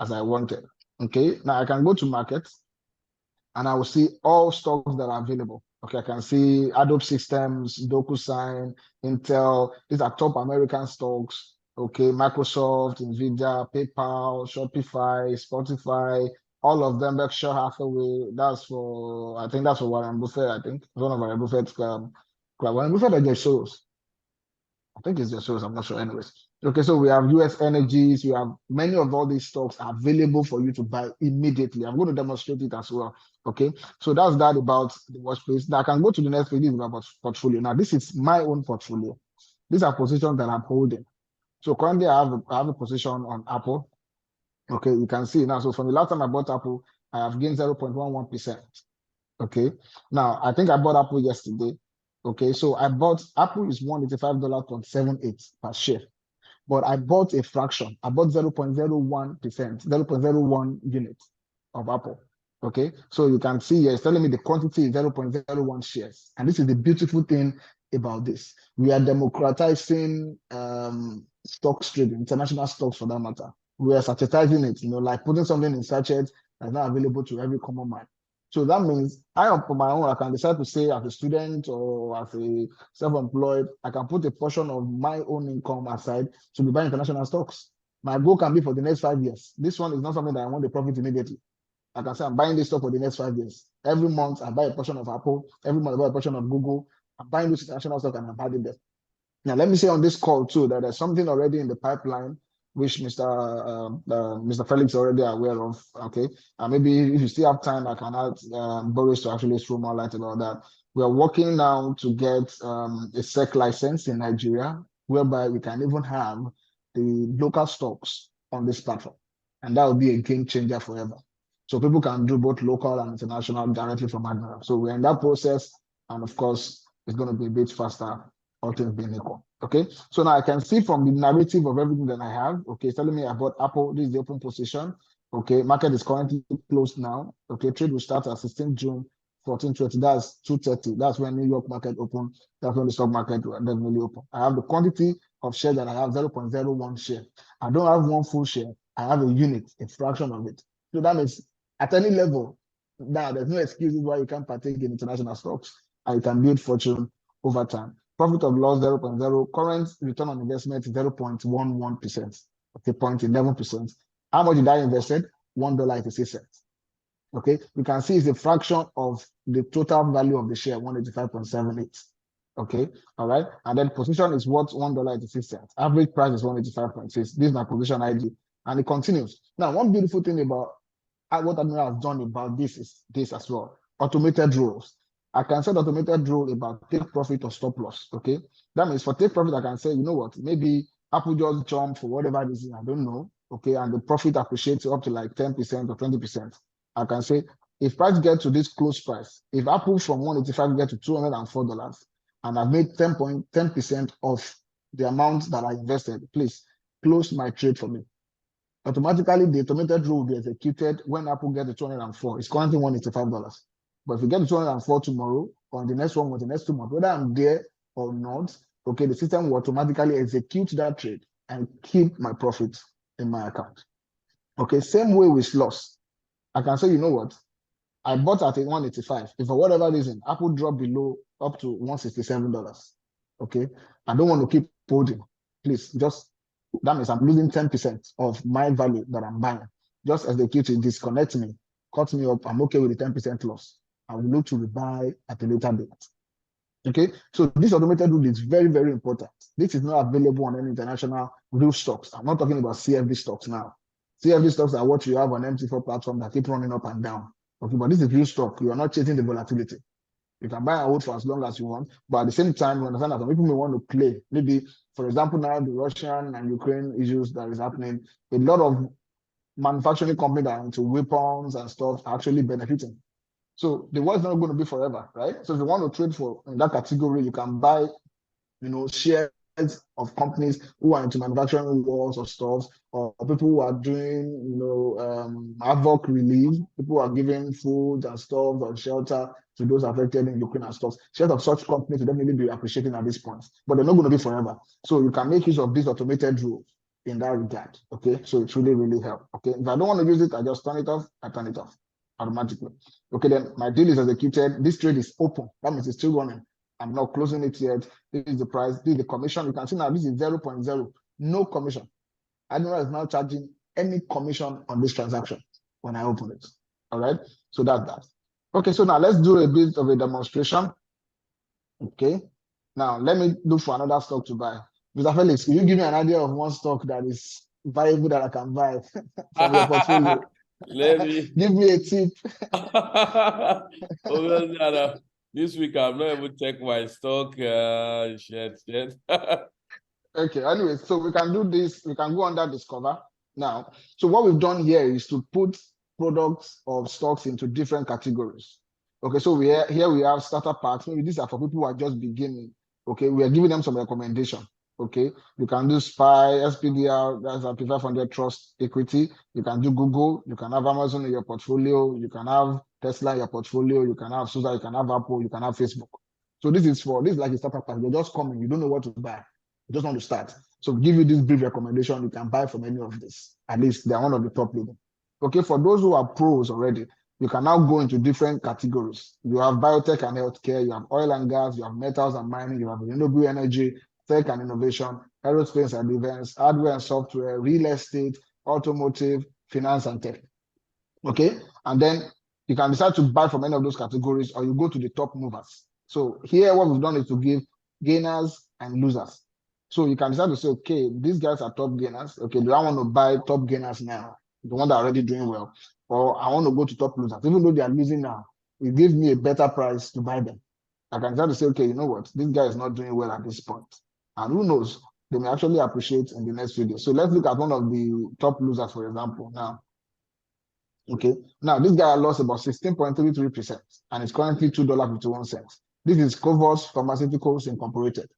as I wanted. Okay, now I can go to markets and I will see all stocks that are available. Okay, I can see Adobe Systems, DocuSign, Intel. These are top American stocks. Okay, Microsoft, Nvidia, PayPal, Shopify, Spotify, all of them. Berkshire Hathaway. I think that's for Warren Buffett. I think one of Warren Buffett's Warren Buffett or Jeff Soros. I think it's Jeff Soros. I'm not sure. Anyways, okay. So we have US Energies. We have many of all these stocks available for you to buy immediately. I'm going to demonstrate it as well. Okay, so that's that about the watch page. Now I can go to the next page. This is about portfolio. Now this is my own portfolio. These are positions that I'm holding. So currently I have a position on Apple. Okay, you can see now. So from the last time I bought Apple, I have gained 0.11%. Okay, now I think I bought Apple yesterday. Okay, so I bought Apple is $185.78 per share. But I bought a fraction. I bought 0.01%, 0.01 units of Apple. Okay, so you can see here, it's telling me the quantity is 0.01 shares. And this is the beautiful thing about this. We are democratizing stocks trading, international stocks for that matter. We are sachetizing it, like putting something in sachet that's not available to every common man. So that means I, on my own, I can decide to say as a student or as a self-employed, I can put a portion of my own income aside to be buying international stocks. My goal can be for the next 5 years. This one is not something that I want the profit immediately. I can say I'm buying this stock for the next 5 years. Every month I buy a portion of Apple. Every month I buy a portion of Google. I'm buying this international stock and I'm adding them. Now let me say on this call too that there's something already in the pipeline which Mr. Felix already aware of. Okay, maybe if you still have time, I can add Boris to actually throw more light about that. We are working now to get a SEC license in Nigeria, whereby we can even have the local stocks on this platform, and that will be a game changer forever. So people can do both local and international directly from Admirals. So we're in that process, and of course, it's going to be a bit faster, all things being equal. Okay, so now I can see from the narrative of everything that I have. Okay, it's telling me about Apple. This is the open position. Okay, market is currently closed now. Okay, trade will start at 16 June 1420. That's 2:30. That's when New York market open. That's when the stock market will definitely open. I have the quantity of share that I have, 0.01 share. I don't have one full share. I have a unit, a fraction of it. So that means at any level, now there's no excuses why you can't partake in international stocks and you can build fortune over time. Profit of loss 0.0. Current return on investment 0.11%. Okay, 0.11%. How much did I invested? $1.86. Okay, you can see it's a fraction of the total value of the share, 185.78. Okay, all right. And then position is what? $1.86. Average price is 185.6. This is my position ID. And it continues. Now, one beautiful thing about what Admiral has done about this is this as well. Automated rules. I can set automated rule about take profit or stop loss. Okay, that means for take profit, I can say, you know what, maybe Apple just jump for whatever reason, I don't know. Okay, and the profit appreciates up to like 10% or 20%. I can say if price gets to this close price, if Apple from 185 get to $204 and I've made 10% of the amount that I invested, please close my trade for me. Automatically, the automated rule will be executed when Apple gets to 204. It's currently $185. But if you get to 204 tomorrow, or the next one or the next 2 months, whether I'm there or not, okay, the system will automatically execute that trade and keep my profit in my account. Okay, same way with loss. I can say, you know what? I bought at 185. If for whatever reason, Apple dropped below up to $167, okay, I don't want to keep holding. Please, just, that means I'm losing 10% of my value that I'm buying. Just execute it, disconnect me, cut me up. I'm okay with the 10% loss. I will look to rebuy at a later date. Okay, so this automated rule is very, very important. This is not available on any international real stocks. I'm not talking about CFD stocks now. CFD stocks are what you have on MT4 platform that keep running up and down. Okay, but this is real stock. You are not chasing the volatility. You can buy and hold for as long as you want, but at the same time, you understand that some people may want to play. Maybe, for example, now the Russian and Ukraine issues that is happening, a lot of manufacturing companies that are into weapons and stuff are actually benefiting. So the world's not going to be forever, right? So if you want to trade for in that category, you can buy, shares of companies who are into manufacturing wars or stuff, or people who are doing, havoc relief, people who are giving food and stuff or shelter to those affected in Ukraine and stuff. Shares of such companies will definitely be appreciating at this point, but they're not going to be forever. So you can make use of this automated rule in that regard. Okay, so it really, really helps. Okay, if I don't want to use it, I just turn it off. I turn it off automatically. Okay, then my deal is executed. This trade is open. That means it's still running. I'm not closing it yet. This is the price. This is the commission. You can see now this is 0.0. No commission. Admiral is now charging any commission on this transaction when I open it. All right. So that's that. Okay. So now let's do a bit of a demonstration. Okay. Now let me look for another stock to buy. Mr. Felix, can you give me an idea of one stock that is viable that I can buy from your portfolio? Let me give me a tip. This week I'm not able to check my stock. Shit. Okay, anyway, so we can do this. We can go under Discover now. So what we've done here is to put products or stocks into different categories. Okay, so here we have starter packs. Maybe these are for people who are just beginning. Okay, we are giving them some recommendation. Okay, you can do SPY, SPDR, that's a P500 Trust Equity. You can do Google. You can have Amazon in your portfolio. You can have Tesla in your portfolio. You can have SUSE. You can have Apple. You can have Facebook. So this is like a starter pack. You're just coming. You don't know what to buy. You just want to start. So give you this brief recommendation. You can buy from any of this. At least they're one of the top leading. Okay, for those who are pros already, you can now go into different categories. You have biotech and healthcare. You have oil and gas. You have metals and mining. You have renewable energy, tech and innovation, aerospace and defense, hardware and software, real estate, automotive, finance and tech. Okay, and then you can decide to buy from any of those categories, or you go to the top movers. So here what we've done is to give gainers and losers. So you can decide to say, okay, these guys are top gainers. Okay, do I want to buy top gainers now, the one that are already doing well, or I want to go to top losers, even though they are losing now, it gives me a better price to buy them. I can decide to say, okay, you know what, this guy is not doing well at this point. And who knows, they may actually appreciate in the next video. So let's look at one of the top losers, for example, now. Okay, now this guy lost about 16.33%, and it's currently $2.51. This is Covos Pharmaceuticals Incorporated.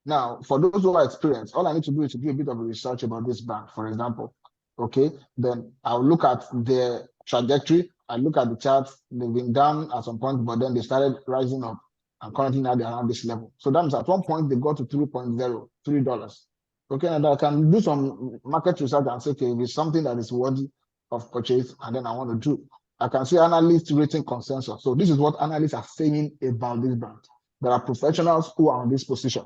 Now, for those who are experienced, all I need to do is to do a bit of research about this bank, for example. Okay, then I'll look at their trajectory. I look at the charts. They've been down at some point, but then they started rising up. And currently now they're around this level. So that means at one point they got to $3.03. Okay, and I can do some market research and say, okay, if it's something that is worthy of purchase, and then I want to do. I can see analyst rating consensus. So this is what analysts are saying about this brand. There are professionals who are on this position.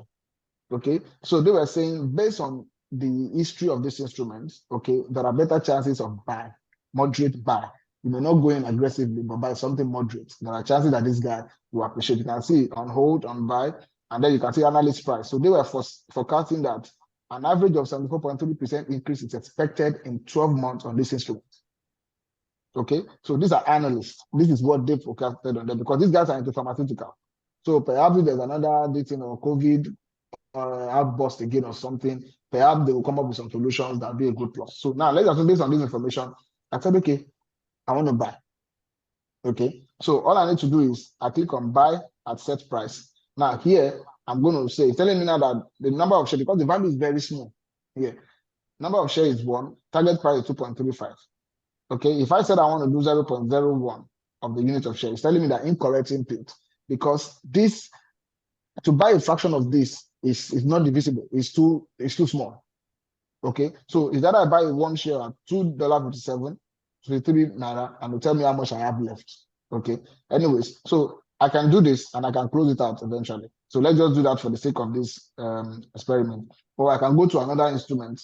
Okay, so they were saying based on the history of this instrument, okay, there are better chances of buy, moderate buy. You may not go in aggressively, but buy something moderate. There are chances that this guy will appreciate. You can see on hold, on buy, and then you can see analyst price. So they were forecasting that an average of 74.3% increase is expected in 12 months on this instrument. Okay, so these are analysts. This is what they forecasted on them because these guys are into pharmaceutical. So perhaps if there's another dating or COVID outburst again or something, perhaps they will come up with some solutions that will be a good plus. So now let's assume based on this information, I said, okay, I want to buy. Okay, so all I need to do is I click on buy at set price. Now here, I'm going to say, it's telling me now that the number of shares, because the value is very small here, number of shares is 1, target price is 2.35. Okay, if I said I want to do 0.01 of the unit of share, it's telling me that incorrect input, because this, to buy a fraction of this is not divisible, it's too small. Okay, so is that I buy one share at $2.57, 23 naira, and will tell me how much I have left. Okay, anyways, so I can do this and I can close it out eventually. So let's just do that for the sake of this experiment. Or I can go to another instrument.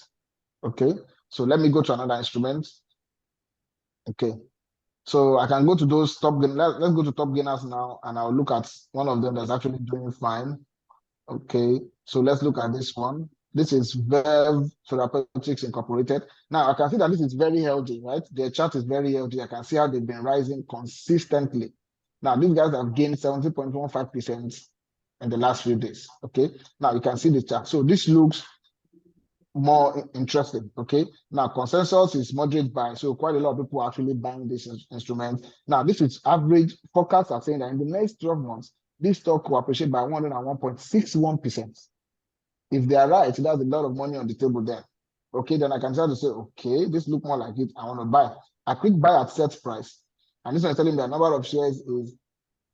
Okay, so let me go to another instrument. Okay, so I can go to those top gainers. Let's go to top gainers now, and I'll look at one of them that's actually doing fine. Okay, so let's look at this one. This is Verve Therapeutics Incorporated. Now I can see that this is very healthy, right? Their chart is very healthy. I can see how they've been rising consistently. Now, these guys have gained 70.15% in the last few days. Okay. Now you can see the chart. So this looks more interesting. Okay. Now consensus is moderate buy. So quite a lot of people are actually buying this instrument. Now, this is average. Forecasts are saying that in the next 12 months, this stock will appreciate by 101.61%. If they are right, that's a lot of money on the table then. Okay, then I can try to say, okay, this look more like it. I want to buy. I click buy at set price. And this one is telling me the number of shares is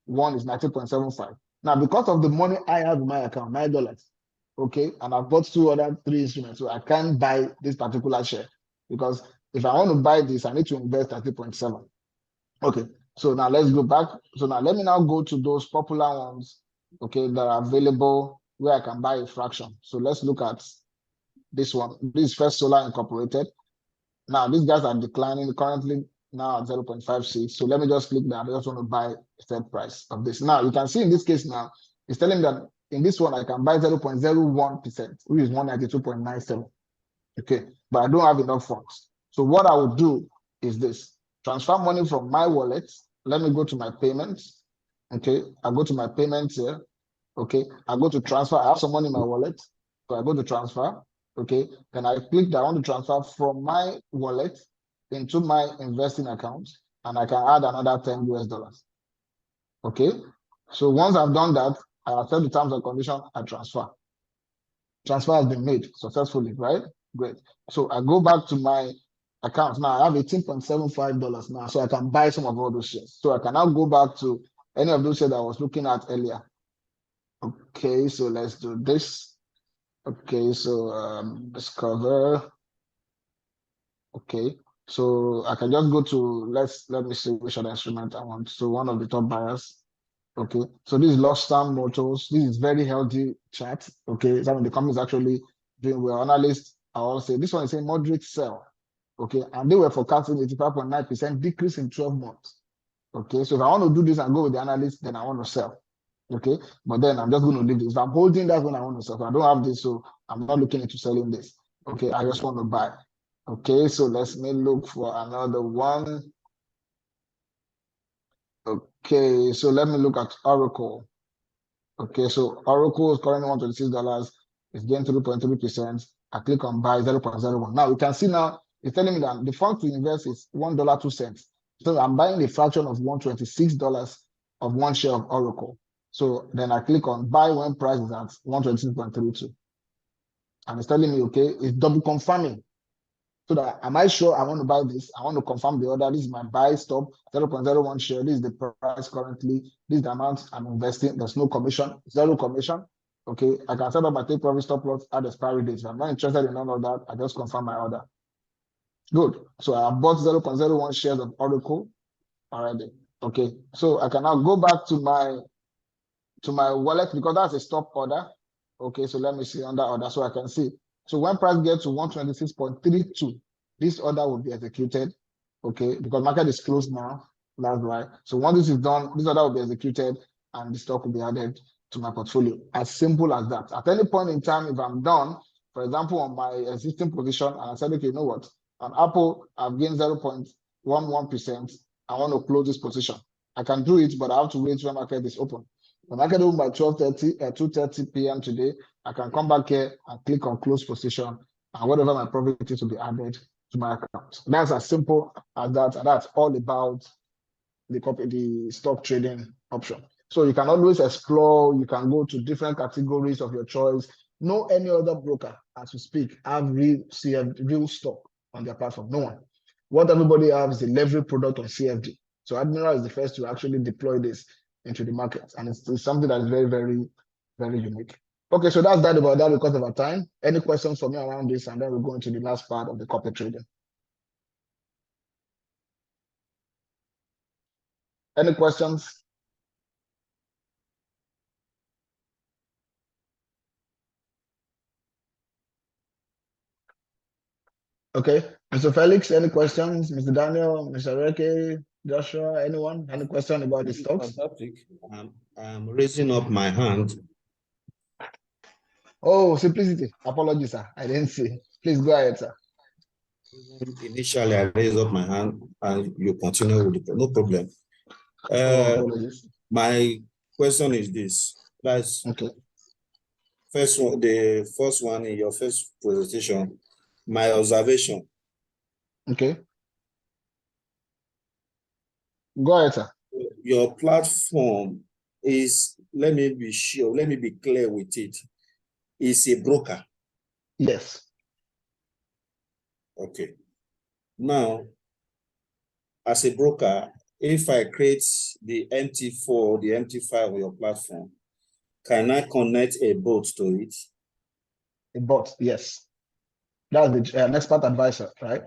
90.75. Now, because of the money I have in my account, $9, okay, and I've bought 3 instruments, so I can't buy this particular share because if I want to buy this, I need to invest 30.7. Okay, so now let's go back. So now let me now go to those popular ones, okay, that are available where I can buy a fraction. So let's look at this one. This is First Solar Incorporated. Now these guys are declining currently now at 0.56. So let me just click that. I just want to buy a set price of this. Now you can see in this case now, it's telling me that in this one I can buy 0.01%, which is 192.97. Okay, but I don't have enough funds. So what I will do is this: transfer money from my wallet. Let me go to my payments. Okay, I go to my payments here. Okay, I go to transfer. I have some money in my wallet, so I go to transfer. Okay, then I click that I want to transfer from my wallet into my investing account, and I can add another $10 US. Okay, so once I've done that, I accept the terms and conditions. I transfer. Transfer has been made successfully, right? Great. So I go back to my account now. I have $18.75 now, so I can buy some of all those shares. So I can now go back to any of those shares that I was looking at earlier. Okay, so let's do this. Okay, so discover. Okay, so I can just go to let me see which other instrument I want. So one of the top buyers. Okay, so this is Lost Time Motors. This is very healthy chart. Okay, some of the companies actually doing well. Analysts are all saying this one is saying moderate sell. Okay, and they were forecasting 85.9% decrease in 12 months. Okay, so if I want to do this and go with the analysts, then I want to sell. Okay, but then I'm just going to leave this. If I'm holding that when I want to sell, I don't have this, so I'm not looking into selling this. Okay, I just want to buy. Okay, so let's look for another one. Okay, so let me look at Oracle. Okay, so Oracle is currently $126. It's gained 3.3%. I click on buy 0.01. Now you can see now it's telling me that the fund to invest is $1.02. So I'm buying a fraction of $126 of one share of Oracle. So then I click on buy when price is at 126.32. And it's telling me, okay, it's double confirming. So that am I sure I want to buy this? I want to confirm the order. This is my buy stop, 0.01 share. This is the price currently. This is the amount I'm investing. There's no commission, 0 commission. Okay, I can set up my take profit stop loss at expiry date. If I'm not interested in none of that, I just confirm my order. Good. So I bought 0.01 shares of Oracle already. Okay, so I can now go back to my wallet because that's a stop order. Okay, so let me see on that order so I can see. So when price gets to 126.32, this order will be executed. Okay, because market is closed now. That's right. So once this is done, this order will be executed and the stock will be added to my portfolio. As simple as that. At any point in time, if I'm done, for example, on my existing position, and I said, okay, you know what? On Apple, I've gained 0.11%. I want to close this position. I can do it, but I have to wait when market is open. When market open by 2:30 p.m. today, I can come back here and click on close position, and whatever my profit is will be added to my account. That's as simple as that, and that's all about the stock trading option. So you can always explore. You can go to different categories of your choice. No any other broker, as we speak, have real stock on their platform. No one. What everybody has is a leverage product on CFD. So Admiral is the first to actually deploy this into the market, and it's something that is very, very, very unique. Okay, so that's that about that because of our time. Any questions for me around this, and then we'll go into the last part of the corporate trading. Any questions? Okay, Mr. Felix, any questions? Mr. Daniel, Mr. Reke, Joshua, anyone? Any question about the stocks? Fantastic. I'm raising up my hand. Oh, Simplicity. Apologies, sir. I didn't see. Please go ahead, sir. Initially, I raised up my hand and you continue with it. No problem. Apologies. My question is this. That's Okay. first one, the first one in your first presentation, my observation. Okay. Go ahead, sir. Your platform is, let me be sure, let me be clear with it, is a broker. Yes. Okay. Now, as a broker, if I create the MT4 or the MT5 on your platform, can I connect a bot to it? A bot, yes. That's the an expert advisor, right?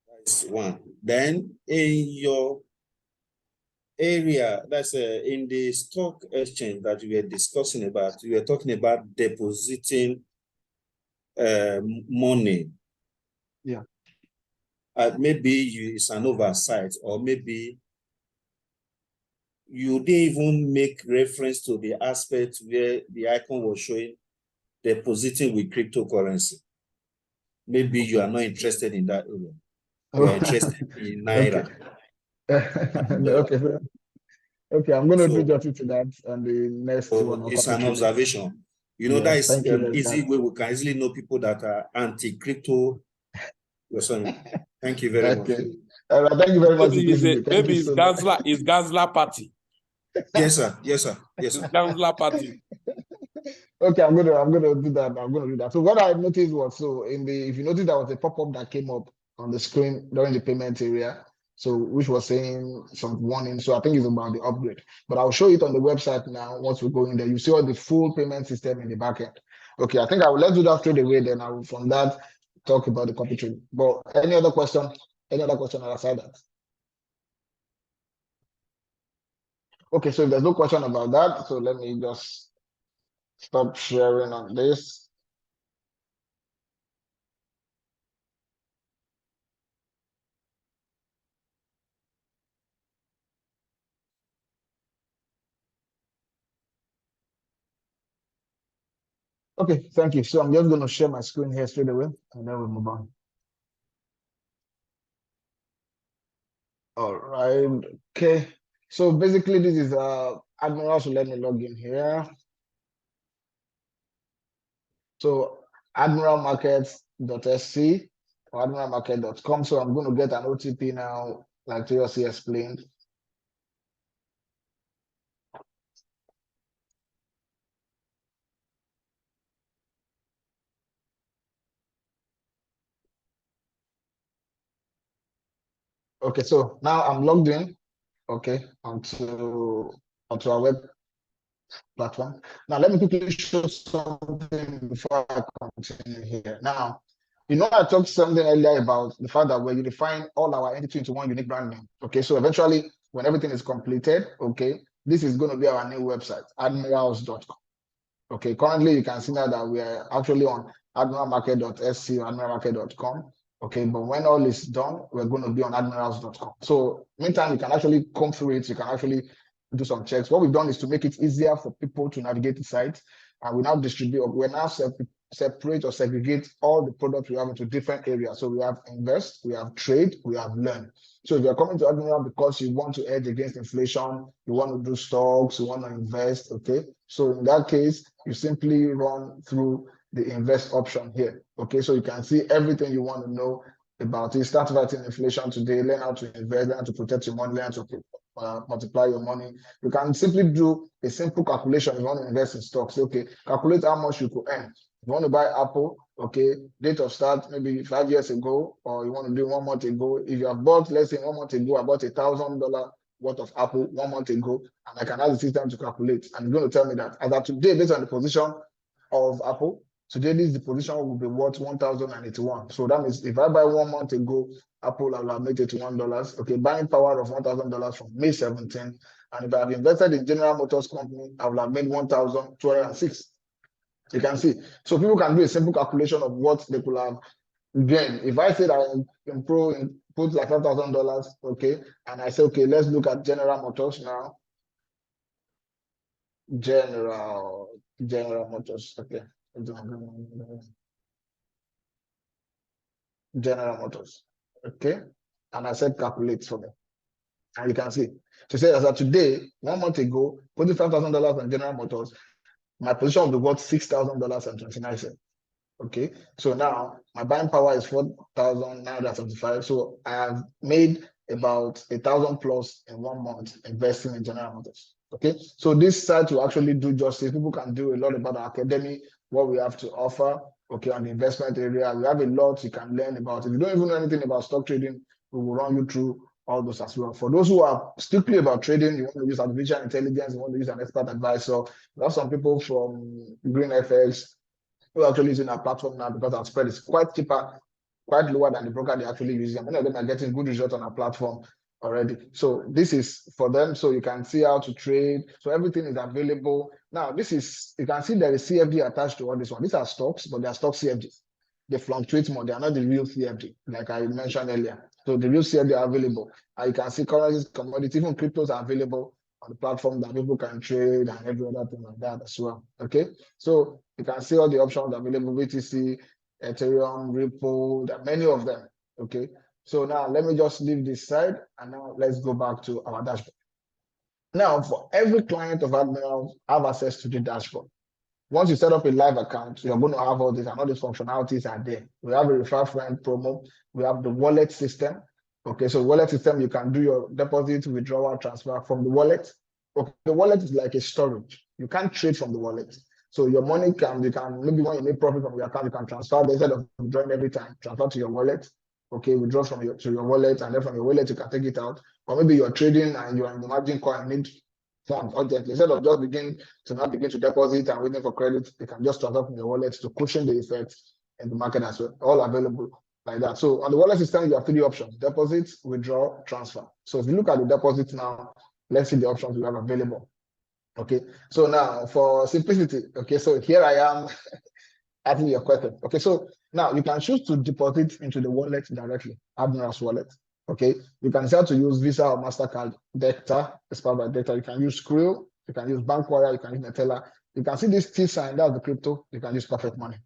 That's one. Then in your area, that's in the stock exchange that we were discussing about, we were talking about depositing money. Yeah. Maybe it's an oversight, or maybe you didn't even make reference to the aspect where the icon was showing depositing with cryptocurrency. Maybe you are not interested in that area. You are interested in Naira. Okay. Okay, I'm going to do justice to that on the next one. It's an observation. You know, that Yes, is thank you very easy much. way we can easily know people that are anti-crypto. Thank you very much. Okay. Thank you very much. Maybe it's Gazla party. Yes, sir. Yes, sir. Yes, sir. Gazla party. Okay, I'm gonna do that. I'm gonna do that. So what I noticed was, so if you notice, there was a pop-up that came up on the screen during the payment area, so which was saying some warning. So I think it's about the upgrade, but I'll show it on the website now. Once we go in there, you see all the full payment system in the back end. Okay, I think I will, let's do that straight away. Then I will from that talk about the copy trade. But any other question? Any other question aside that? Okay, so if there's no question about that, so let me just stop sharing on this. Okay, thank you. So I'm just going to share my screen here straight away, and then we'll move on. All right. Okay. So basically, this is Admirals. So let me log in here. So admiralmarkets.sc or admiralmarket.com. So I'm going to get an OTP now, like Toyosi explained. Okay, so now I'm logged in, okay, onto our web platform. Now, let me quickly show something before I continue here. Now, you know, I talked something earlier about the fact that we're unifying all our entity into one unique brand name. Okay, so eventually, when everything is completed, okay, this is going to be our new website, admirals.com. Okay, currently you can see now that we are actually on admiralmarket.sc or admiralmarket.com. Okay, but when all is done, we're going to be on admirals.com. So meantime, you can actually come through it. You can actually do some checks. What we've done is to make it easier for people to navigate the site. And we now separate or segregate all the products we have into different areas. So we have invest, we have trade, we have learn. So if you're coming to Admiral because you want to hedge against inflation, you want to do stocks, you want to invest, okay? So in that case, you simply run through the invest option here, okay? So you can see everything you want to know about it. Start fighting inflation today, learn how to invest, learn how to protect your money, learn how to multiply your money. You can simply do a simple calculation. You want to invest in stocks, okay? Calculate how much you could earn. If you want to buy Apple, okay, date of start maybe 5 years ago, or you want to do 1 month ago. If you have bought, let's say 1 month ago, I bought $1,000 worth of Apple 1 month ago, and I can ask the system to calculate. And it's going to tell me that as of today, based on the position of Apple, today this the position will be worth 1,081. So that means if I buy 1 month ago, Apple, I will have made $81. Okay, buying power of $1,000 from May 17. And if I have invested in General Motors Company, I will have made 1,206. You can see. So people can do a simple calculation of what they could have gained. If I said I put like $5,000, okay, and I say, okay, let's look at General Motors now. General Motors, okay. General Motors, okay. And I said calculate for me. And you can see. So say as of today, 1 month ago, putting $5,000 on General Motors, my position will be worth $6,000.29. Okay, so now my buying power is 4,975. So I have made about 1,000 plus in 1 month investing in General Motors. Okay, so this site will actually do justice. People can do a lot about our academy, what we have to offer. Okay, on the investment area, we have a lot you can learn about. If you don't even know anything about stock trading, we will run you through all those as well. For those who are strictly about trading, you want to use artificial intelligence, you want to use an expert advisor. We have some people from Green FX who are actually using our platform now because our spread is quite cheaper, quite lower than the broker they're actually using. Many of them are getting good results on our platform already. So this is for them, so you can see how to trade. So everything is available. Now, this is, you can see there is CFD attached to all this one. These are stocks, but they are stock CFDs. They fluctuate more. They are not the real CFD, like I mentioned earlier. So the real CFD are available. And you can see currencies, commodities, even cryptos are available on the platform that people can trade and every other thing like that as well. Okay, so you can see all the options available: BTC, Ethereum, Ripple, there are many of them. Okay, so now let me just leave this side and now let's go back to our dashboard. Now, for every client of Admirals, have access to the dashboard. Once you set up a live account, you're going to have all this, and all these functionalities are there. We have a refer friend promo. We have the wallet system. Okay, so wallet system, you can do your deposit, withdrawal, transfer from the wallet. Okay, the wallet is like a storage. You can't trade from the wallet. So your money you can maybe when you make profit from your account, you can transfer instead of withdrawing every time, transfer to your wallet. Okay, withdraw to your wallet, and then from your wallet, you can take it out. Or maybe you're trading and you're in the margin call and need funds urgently. Instead of just begin to deposit and waiting for credit, you can just transfer from your wallet to cushion the effects in the market as well. All available like that. So on the wallet system, you have 3 options: deposit, withdraw, transfer. So if you look at the deposit now, let's see the options we have available. Okay, so now for simplicity, okay, so here I am asking your question. Okay, so now you can choose to deposit into the wallet directly, Admirals wallet. Okay, you can decide to use Visa or MasterCard, Data, as part of Data. You can use Skrill, you can use Bankwire, you can use Neteller. You can see this T sign, that's the crypto. You can use Perfect Money.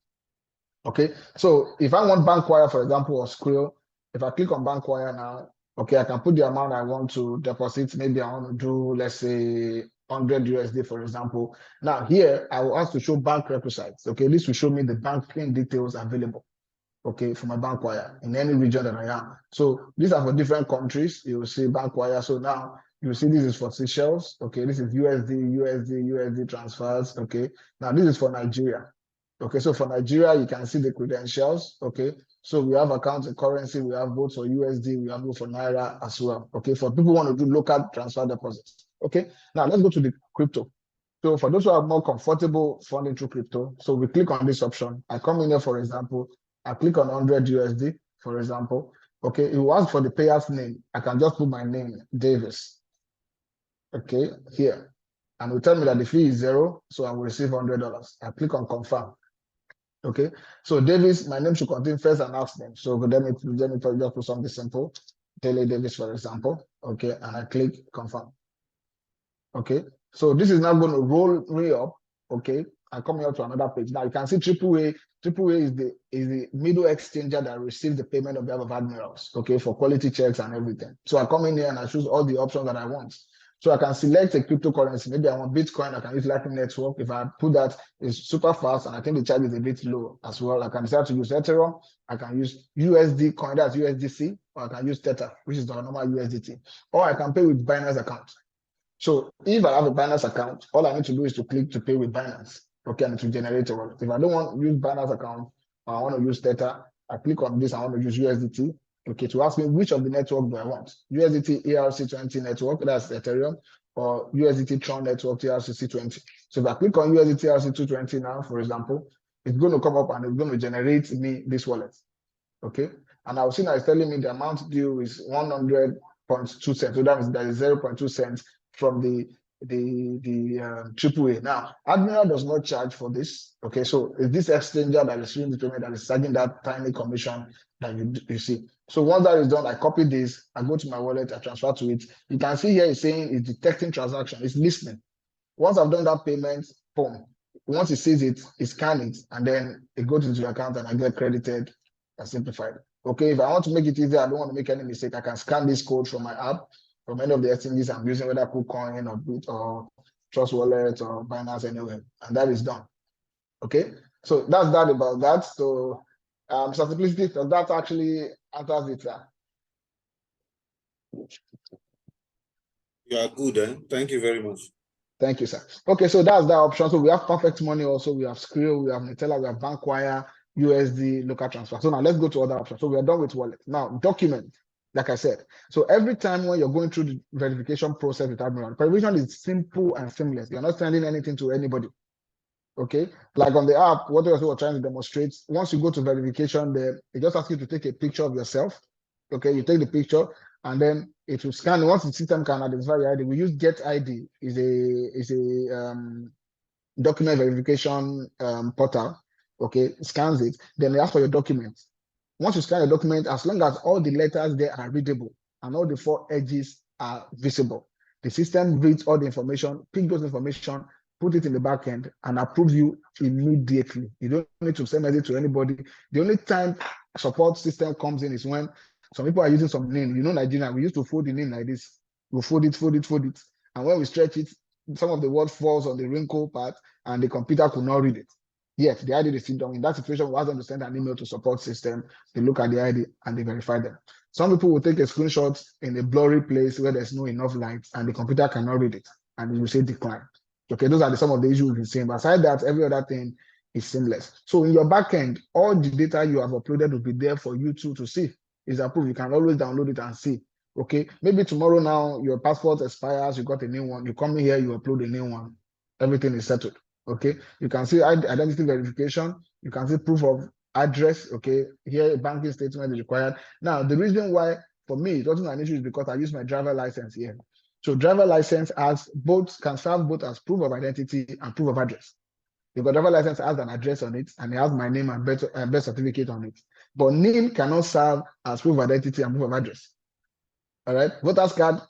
Okay, so if I want Bankwire, for example, or Skrill, if I click on Bankwire now, okay, I can put the amount I want to deposit. Maybe I want to do, let's say, 100 USD, for example. Now here, I will ask to show bank requisites. Okay, this will show me the banking details available. Okay, for my Bankwire in any region that I am. So these are for different countries. You will see Bankwire. So now you see this is for Seychelles. Okay, this is USD transfers. Okay, now this is for Nigeria. Okay, so for Nigeria, you can see the credentials. Okay, so we have accounts in currency. We have both for USD. We have both for Naira as well. Okay, for people who want to do local transfer deposits. Okay, now let's go to the crypto. So for those who are more comfortable funding through crypto, so we click on this option. I come in here, for example, I click on 100 USD, for example. Okay, it will ask for the payer's name. I can just put my name, Davis. Okay, here. And it will tell me that the fee is 0, so I will receive $100. I click on confirm. Okay, so Davis, my name should contain first and last name. So let me just put something simple. Taylor Davis, for example. Okay, and I click confirm. Okay, so this is now going to roll me up. Okay, and coming up to another page. Now you can see AAA. AAA is the middle exchanger that receives the payment on behalf of Admirals. Okay, for quality checks and everything. So I come in here and I choose all the options that I want. So I can select a cryptocurrency. Maybe I want Bitcoin. I can use Lightning Network. If I put that, it's super fast, and I think the charge is a bit low as well. I can decide to use Ethereum. I can use USD coin, that's USDC, or I can use Tether, which is the normal USDT. Or I can pay with Binance account. So if I have a Binance account, all I need to do is to click to pay with Binance. Okay, and it will generate a wallet. If I don't want to use Binance account, or I want to use Tether, I click on this. I want to use USDT. Okay, to ask me which of the network do I want? USDT ERC20 network, that's Ethereum, or USDT Tron network ERC20. So if I click on USDT ERC220 now, for example, it's going to come up and it's going to generate me this wallet. Okay, and I'll see now it's telling me the amount due is 100.2 cents. So that means there is 0.2 cents from the AAA. Now, Admiral does not charge for this. Okay, so it's this exchanger that is doing the payment that is charging that tiny commission that you see. So once that is done, I copy this, I go to my wallet, I transfer to it. You can see here it's saying it's detecting transaction, it's listening. Once I've done that payment, boom. Once it sees it, it scans it, and then it goes into the account and I get credited and simplified. Okay, if I want to make it easier, I don't want to make any mistake, I can scan this code from my app from any of the exchanges I'm using, whether KuCoin or Bit or Trust Wallet or Binance anywhere, and that is done. Okay, so that's that about that. So, simplicity, does that actually answers it? You are good, eh? Thank you very much. Thank you, sir. Okay, so that's that option. So we have Perfect Money also, we have Skrill, we have Nutella, we have Bankwire, USD, local transfer. So now let's go to other options. So we are done with wallet. Now, document, like I said. So every time when you're going through the verification process with Admiral, verification is simple and seamless. You're not sending anything to anybody. Okay, like on the app, what we're trying to demonstrate, once you go to verification there, it just asks you to take a picture of yourself. Okay, you take the picture and then it will scan. Once the system can identify your ID, we use Get ID, is a document verification portal. Okay, scans it, then they ask for your documents. Once you scan your document, as long as all the letters there are readable and all the 4 edges are visible, the system reads all the information, pick those information, put it in the back end, and approve you immediately. You don't need to send message to anybody. The only time support system comes in is when some people are using some name. You know, Nigeria, we used to fold the name like this. We fold it. And when we stretch it, some of the word falls on the wrinkle part and the computer could not read it. Yes, the ID is still done. In that situation, we ask them to send an email to support system. They look at the ID and they verify them. Some people will take a screenshot in a blurry place where there's no enough light and the computer cannot read it and it will say decline. Okay, those are some of the issues we've been seeing. But aside that, every other thing is seamless. So in your backend, all the data you have uploaded will be there for you to see. It's approved. You can always download it and see. Okay, maybe tomorrow now your passport expires, you got a new one. You come in here, you upload a new one. Everything is settled. Okay, you can see identity verification. You can see proof of address. Okay, here a banking statement is required. Now the reason why for me it wasn't an issue is because I use my driver license here. So driver license can serve both as proof of identity and proof of address. Because driver license has an address on it and it has my name and birth certificate on it. But NIN cannot serve as proof of identity and proof of address. All right, voters card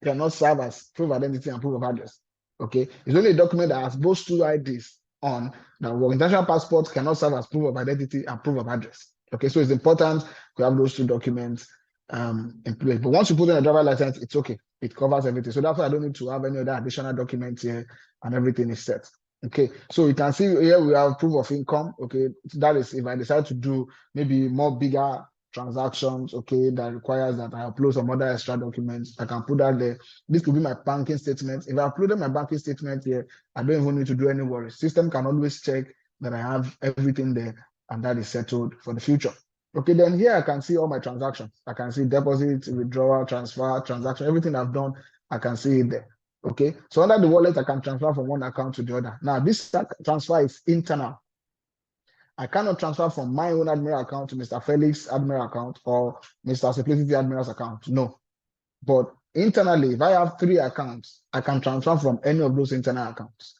cannot serve as proof of identity and proof of address. Okay, it's only a document that has both 2 IDs on. Now, international passport cannot serve as proof of identity and proof of address. Okay, so it's important to have those 2 documents in place. But once you put in a driver license, it's okay. It covers everything. So that's why I don't need to have any other additional documents here and everything is set. Okay, so you can see here we have proof of income. Okay, that is if I decide to do maybe more bigger transactions, okay, that requires that I upload some other extra documents, I can put that there. This could be my banking statement. If I uploaded my banking statement here, I don't even need to do any worry. System can always check that I have everything there and that is settled for the future. Okay, then here I can see all my transactions. I can see deposit, withdrawal, transfer, transaction, everything I've done, I can see it there. Okay, so under the wallet, I can transfer from one account to the other. Now, this transfer is internal. I cannot transfer from my own Admiral account to Mr. Felix Admiral account or Mr. Simplicity Admiral's account. No. But internally, if I have 3 accounts, I can transfer from any of those internal accounts.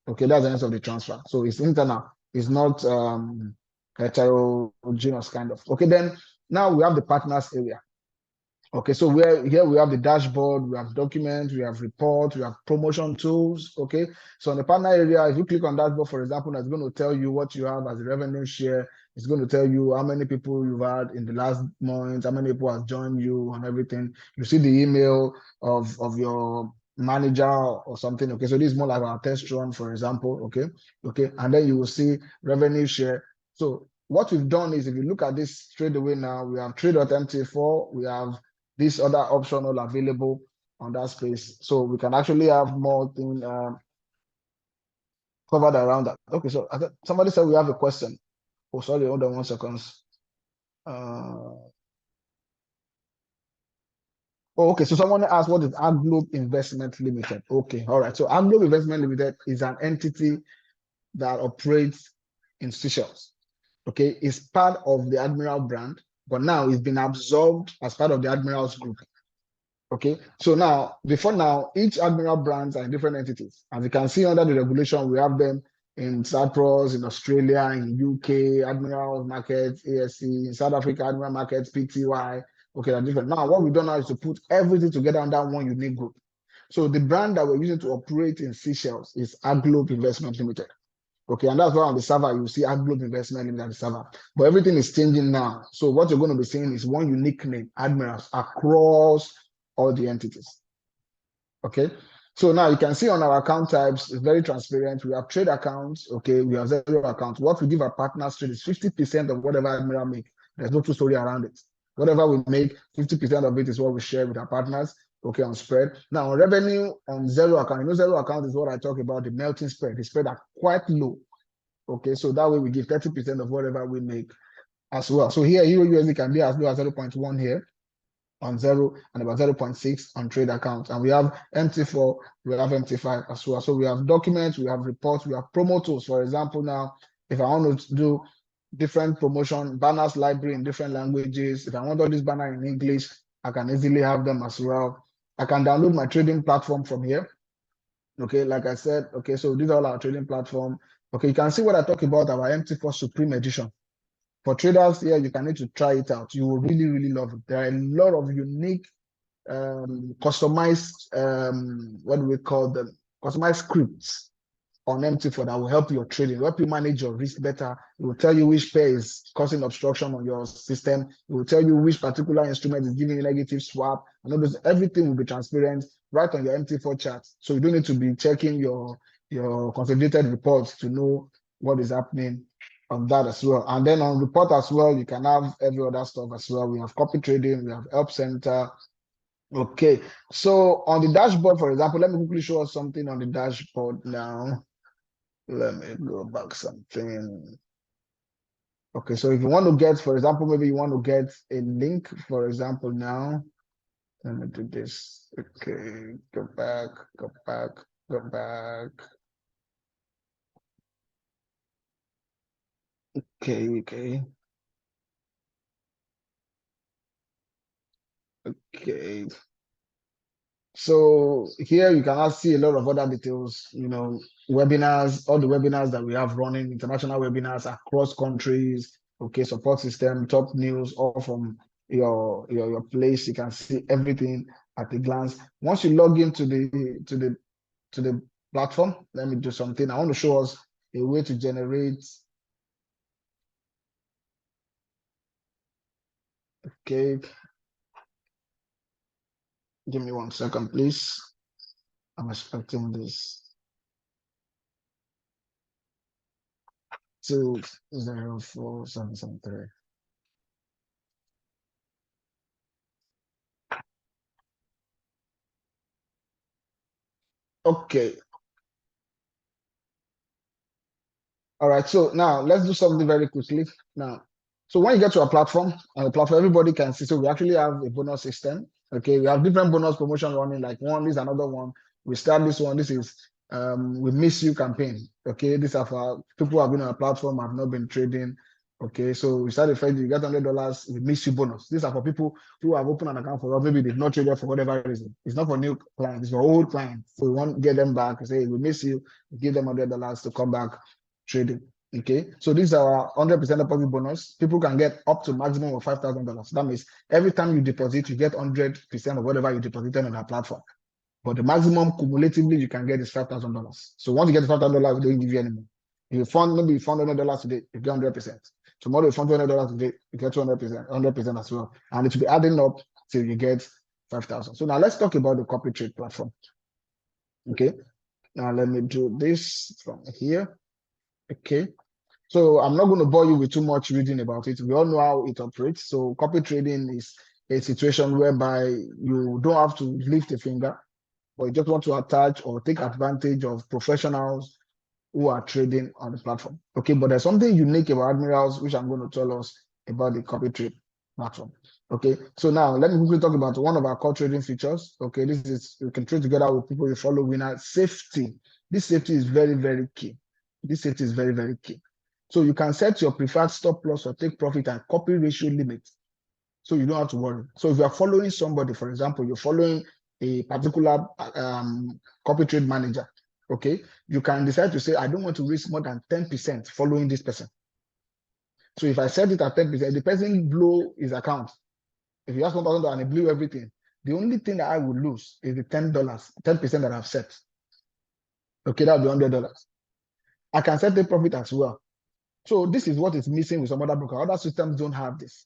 Okay, that's the end of the transfer. So it's internal. It's not heterogeneous kind of. Okay, then now we have the partners area. Okay, so here we have the dashboard, we have documents, we have reports, we have promotion tools. Okay, so in the partner area, if you click on dashboard, for example, it's going to tell you what you have as a revenue share. It's going to tell you how many people you've had in the last month, how many people have joined you and everything. You see the email of your manager or something. Okay, so this is more like our test run, for example. Okay, and then you will see revenue share. So what we've done is if you look at this straight away now, we have trade.mt4, we have this other option all available on that space. So we can actually have more things covered around that. Okay, so somebody said we have a question. Oh, sorry, hold on 1 second. Okay, so someone asked what is AppGlobe Investment Limited? Okay, all right. So AppGlobe Investment Limited is an entity that operates in Seychelles. Okay, it's part of the Admiral brand, but now it's been absorbed as part of the Admirals group. Okay, so now, before now, each Admiral brands are in different entities. As you can see under the regulation, we have them in Cyprus, in Australia, in UK, Admiral Markets, ASC, in South Africa, Admiral Markets, PTY. Okay, they're different. Now, what we've done now is to put everything together under one unique group. So the brand that we're using to operate in Seychelles is AppGlobe Investment Limited. Okay, and that's why on the server you see AppGlobe Investment Limited on the server. But everything is changing now. So what you're going to be seeing is one unique name, Admirals, across all the entities. Okay, so now you can see on our account types, it's very transparent. We have trade accounts, okay, we have zero accounts. What we give our partners to is 50% of whatever Admiral make. There's no true story around it. Whatever we make, 50% of it is what we share with our partners, okay, on spread. Now, on revenue on zero account, you know, zero account is what I talk about, the melting spread. The spread are quite low, okay, so that way we give 30% of whatever we make as well. So here, Euro USD can be as low as 0.1 here on 0 and about 0.6 on trade accounts. And we have MT4, we have MT5 as well. So we have documents, we have reports, we have promo tools. For example, now, if I want to do different promotion, banners library in different languages, if I want all this banner in English, I can easily have them as well. I can download my trading platform from here. Okay, like I said, okay, so these are all our trading platform. Okay, you can see what I talk about, our MT4 Supreme Edition. For traders here, you can need to try it out. You will really, really love it. There are a lot of unique, customized, what do we call them? Customized scripts on MT4 that will help your trading, help you manage your risk better. It will tell you which pair is causing obstruction on your system. It will tell you which particular instrument is giving you negative swap. And everything will be transparent right on your MT4 chart. So you don't need to be checking your consolidated reports to know what is happening on that as well. And then on report as well, you can have every other stuff as well. We have copy trading, we have help center. Okay, so on the dashboard, for example, let me quickly show us something on the dashboard now. Let me go back something. Okay, so if you want to get, for example, maybe you want to get a link, for example, now. Let me do this. Okay, go back, go back, go back. Okay. So here you can also see a lot of other details, you know, webinars, all the webinars that we have running, international webinars across countries, okay, support system, top news, all from your place. You can see everything at a glance. Once you log into the platform, let me do something. I want to show us a way to generate. Okay. Give me 1 second, please. I'm expecting this. 204773. Okay. All right. So now let's do something very quickly. Now, so when you get to a platform, on the platform, everybody can see. So we actually have a bonus system. Okay, we have different bonus promotion running. Like one is another one. We start this one. This is we miss you campaign. Okay, these are for people who have been on a platform, have not been trading. Okay, so we started Friday, you get $100, we miss you bonus. These are for people who have opened an account for us, maybe they've not traded for whatever reason. It's not for new clients, it's for old clients. So we want to get them back. We say we miss you, we give them $100 to come back trading. Okay, so these are 100% deposit bonus. People can get up to maximum of $5,000. That means every time you deposit, you get 100% of whatever you deposited on our platform. But the maximum cumulatively you can get is $5,000. So once you get $5,000, we don't give you anymore. If you fund maybe $100 today, you get 100%. Tomorrow you fund $200 today, you get 100% as well. And it will be adding up till you get 5,000. So now let's talk about the copy trade platform. Okay, now let me do this from here. Okay, so I'm not going to bore you with too much reading about it. We all know how it operates. So copy trading is a situation whereby you don't have to lift a finger, but you just want to attach or take advantage of professionals who are trading on the platform. Okay, but there's something unique about Admirals, which I'm going to tell us about the copy trade platform. Okay, so now let me quickly talk about one of our core trading features. Okay, this is, you can trade together with people you follow. Winner safety. This safety is very, very key. This safety is very, very key. So you can set your preferred stop loss or take profit and copy ratio limit. So you don't have to worry. So if you are following somebody, for example, you're following a particular copy trade manager, okay, you can decide to say, I don't want to risk more than 10% following this person. So if I set it at 10%, the person blew his account. If you ask $1,000 and he blew everything, the only thing that I would lose is the $10% that I've set. Okay, that would be $100. I can set the profit as well. So this is what is missing with some other brokers. Other systems don't have this.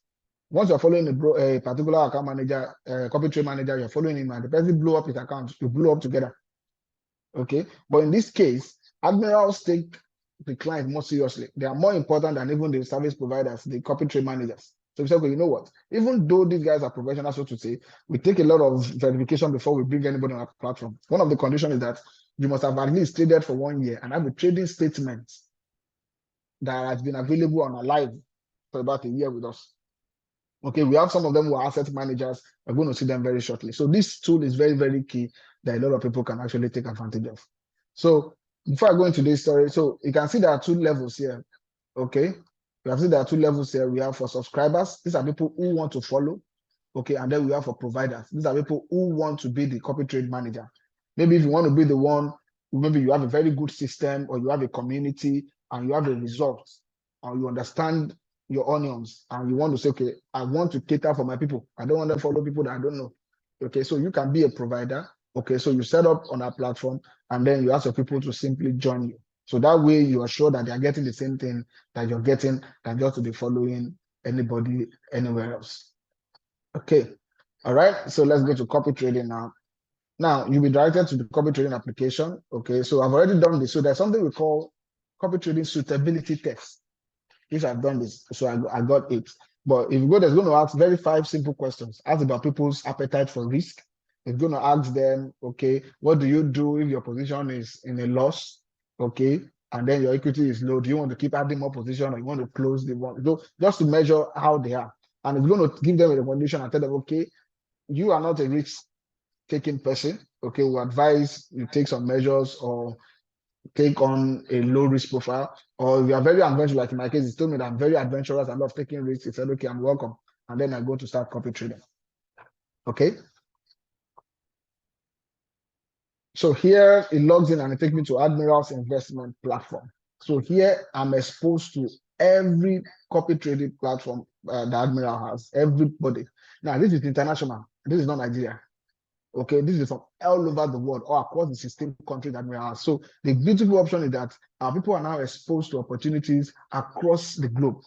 once you're following a particular account manager, copy trade manager, you're following him, and the person blew up his account, you blew up together. Okay, but in this case, admirals take the client more seriously. They are more important than even the service providers, the copy trade managers. So we say, okay, you know what? Even though these guys are professional, so to say, we take a lot of verification before we bring anybody on our platform. One of the conditions is that you must have at least traded for 1 year and have a trading statement that has been available on a live for about a year with us. Okay, we have some of them who are asset managers. We're going to see them very shortly. So this tool is very, very key that a lot of people can actually take advantage of. So before I go into this story, so you can see there are 2 levels here. Okay, you can see there are 2 levels here. We have for subscribers. These are people who want to follow. Okay, and then we have for providers. These are people who want to be the copy trade manager. Maybe if you want to be the one, maybe you have a very good system, or you have a community and you have a result, or you understand your onions and you want to say, okay, I want to cater for my people. I don't want to follow people that I don't know. Okay, so you can be a provider. Okay, so you set up on our platform and then you ask your people to simply join you. So that way you are sure that they are getting the same thing that you're getting than just to be following anybody anywhere else. Okay, all right, so let's go to copy trading now. Now you'll be directed to the copy trading application. Okay, so I've already done this. So there's something we call copy trading suitability test. If I've done this, so I got 8. But if you go, there's going to ask very 5 simple questions. Ask about people's appetite for risk. It's going to ask them, okay, what do you do if your position is in a loss? Okay, and then your equity is low. Do you want to keep adding more position, or you want to close the one? So just to measure how they are. And it's going to give them a recommendation and tell them, okay, you are not a risk-taking person. Okay, we advise you take some measures or take on a low risk profile, or if you are very adventurous, like in my case, he told me that I'm very adventurous, I love taking risks. He said, okay, I'm welcome. And then I go to start copy trading. Okay. So here it logs in and it takes me to Admirals investment platform. So here I'm exposed to every copy trading platform that Admiral has, everybody. Now this is international. This is not Nigeria. Okay, this is from all over the world or across the 16 countries that we are. So the beautiful option is that our people are now exposed to opportunities across the globe.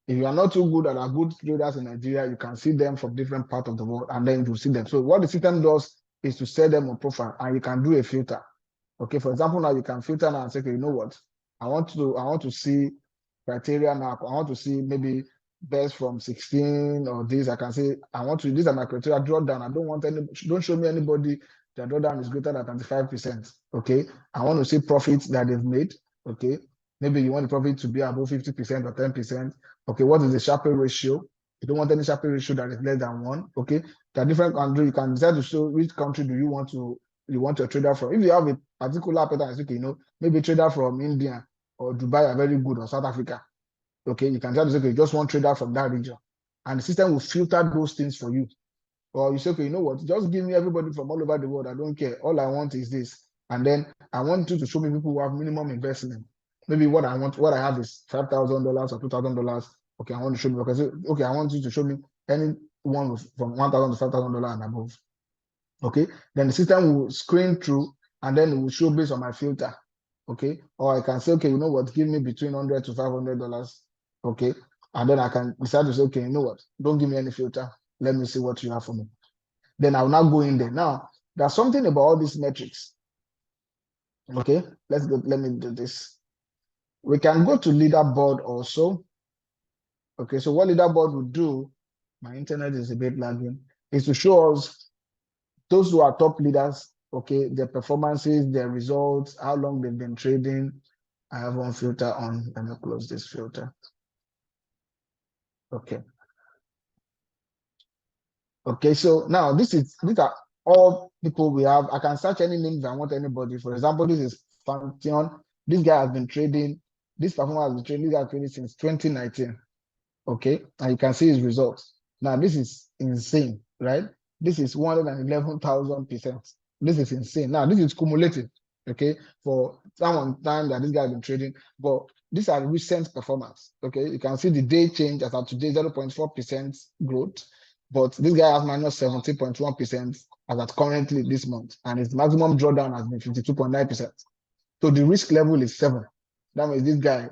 If you are not too good and are good traders in Nigeria, you can see them from different parts of the world and then you see them. So what the system does is to set them on profile and you can do a filter. Okay, for example, now you can filter now and say, okay, you know what? I want to see criteria now. I want to see maybe best from 16 or this. I can say these are my criteria, draw down. I don't want don't show me anybody that drawdown is greater than 25%. Okay, I want to see profits that they've made. Okay, maybe you want the profit to be above 50% or 10%. Okay, what is the Sharpe ratio? You don't want any Sharpe ratio that is less than 1. Okay, there are different countries. You can decide to show which country do you want your trader from. If you have a particular appetite, okay, maybe trader from India or Dubai are very good, or South Africa. Okay, you can tell us, okay, just one trader from that region, and the system will filter those things for you. Or you say, okay, you know what? Just give me everybody from all over the world. I don't care. All I want is this, and then I want you to show me people who have minimum investment. Maybe what I have is $5,000 or $2,000. Okay, I want to show me. Okay, I want you to show me anyone from $1,000 to $5,000 and above. Okay, then the system will screen through, and then it will show based on my filter. Okay, or I can say, okay, you know what? Give me between $100 to $500. Okay, and then I can decide to say, okay, you know what? Don't give me any filter. Let me see what you have for me. Then I'll now go in there. Now, there's something about all these metrics. Okay, let's go. Let me do this. We can go to leaderboard also. Okay, so what leaderboard will do, my internet is a bit lagging, is to show us those who are top leaders, okay, their performances, their results, how long they've been trading. I have one filter on. Let me close this filter. Okay. Okay, so now these are all people we have. I can search any name if I want anybody. For example, this is Function. This guy has been trading. This performer has been trading. This guy has trading since 2019. Okay, and you can see his results. Now this is insane, right? This is 111,000%. This is insane. Now this is cumulative. Okay, for some time that this guy has been trading, but these are recent performance. Okay, you can see the day change as of today, 0.4% growth. But this guy has minus 17.1% as at currently this month, and his maximum drawdown has been 52.9%. So the risk level is 7. That means this guy,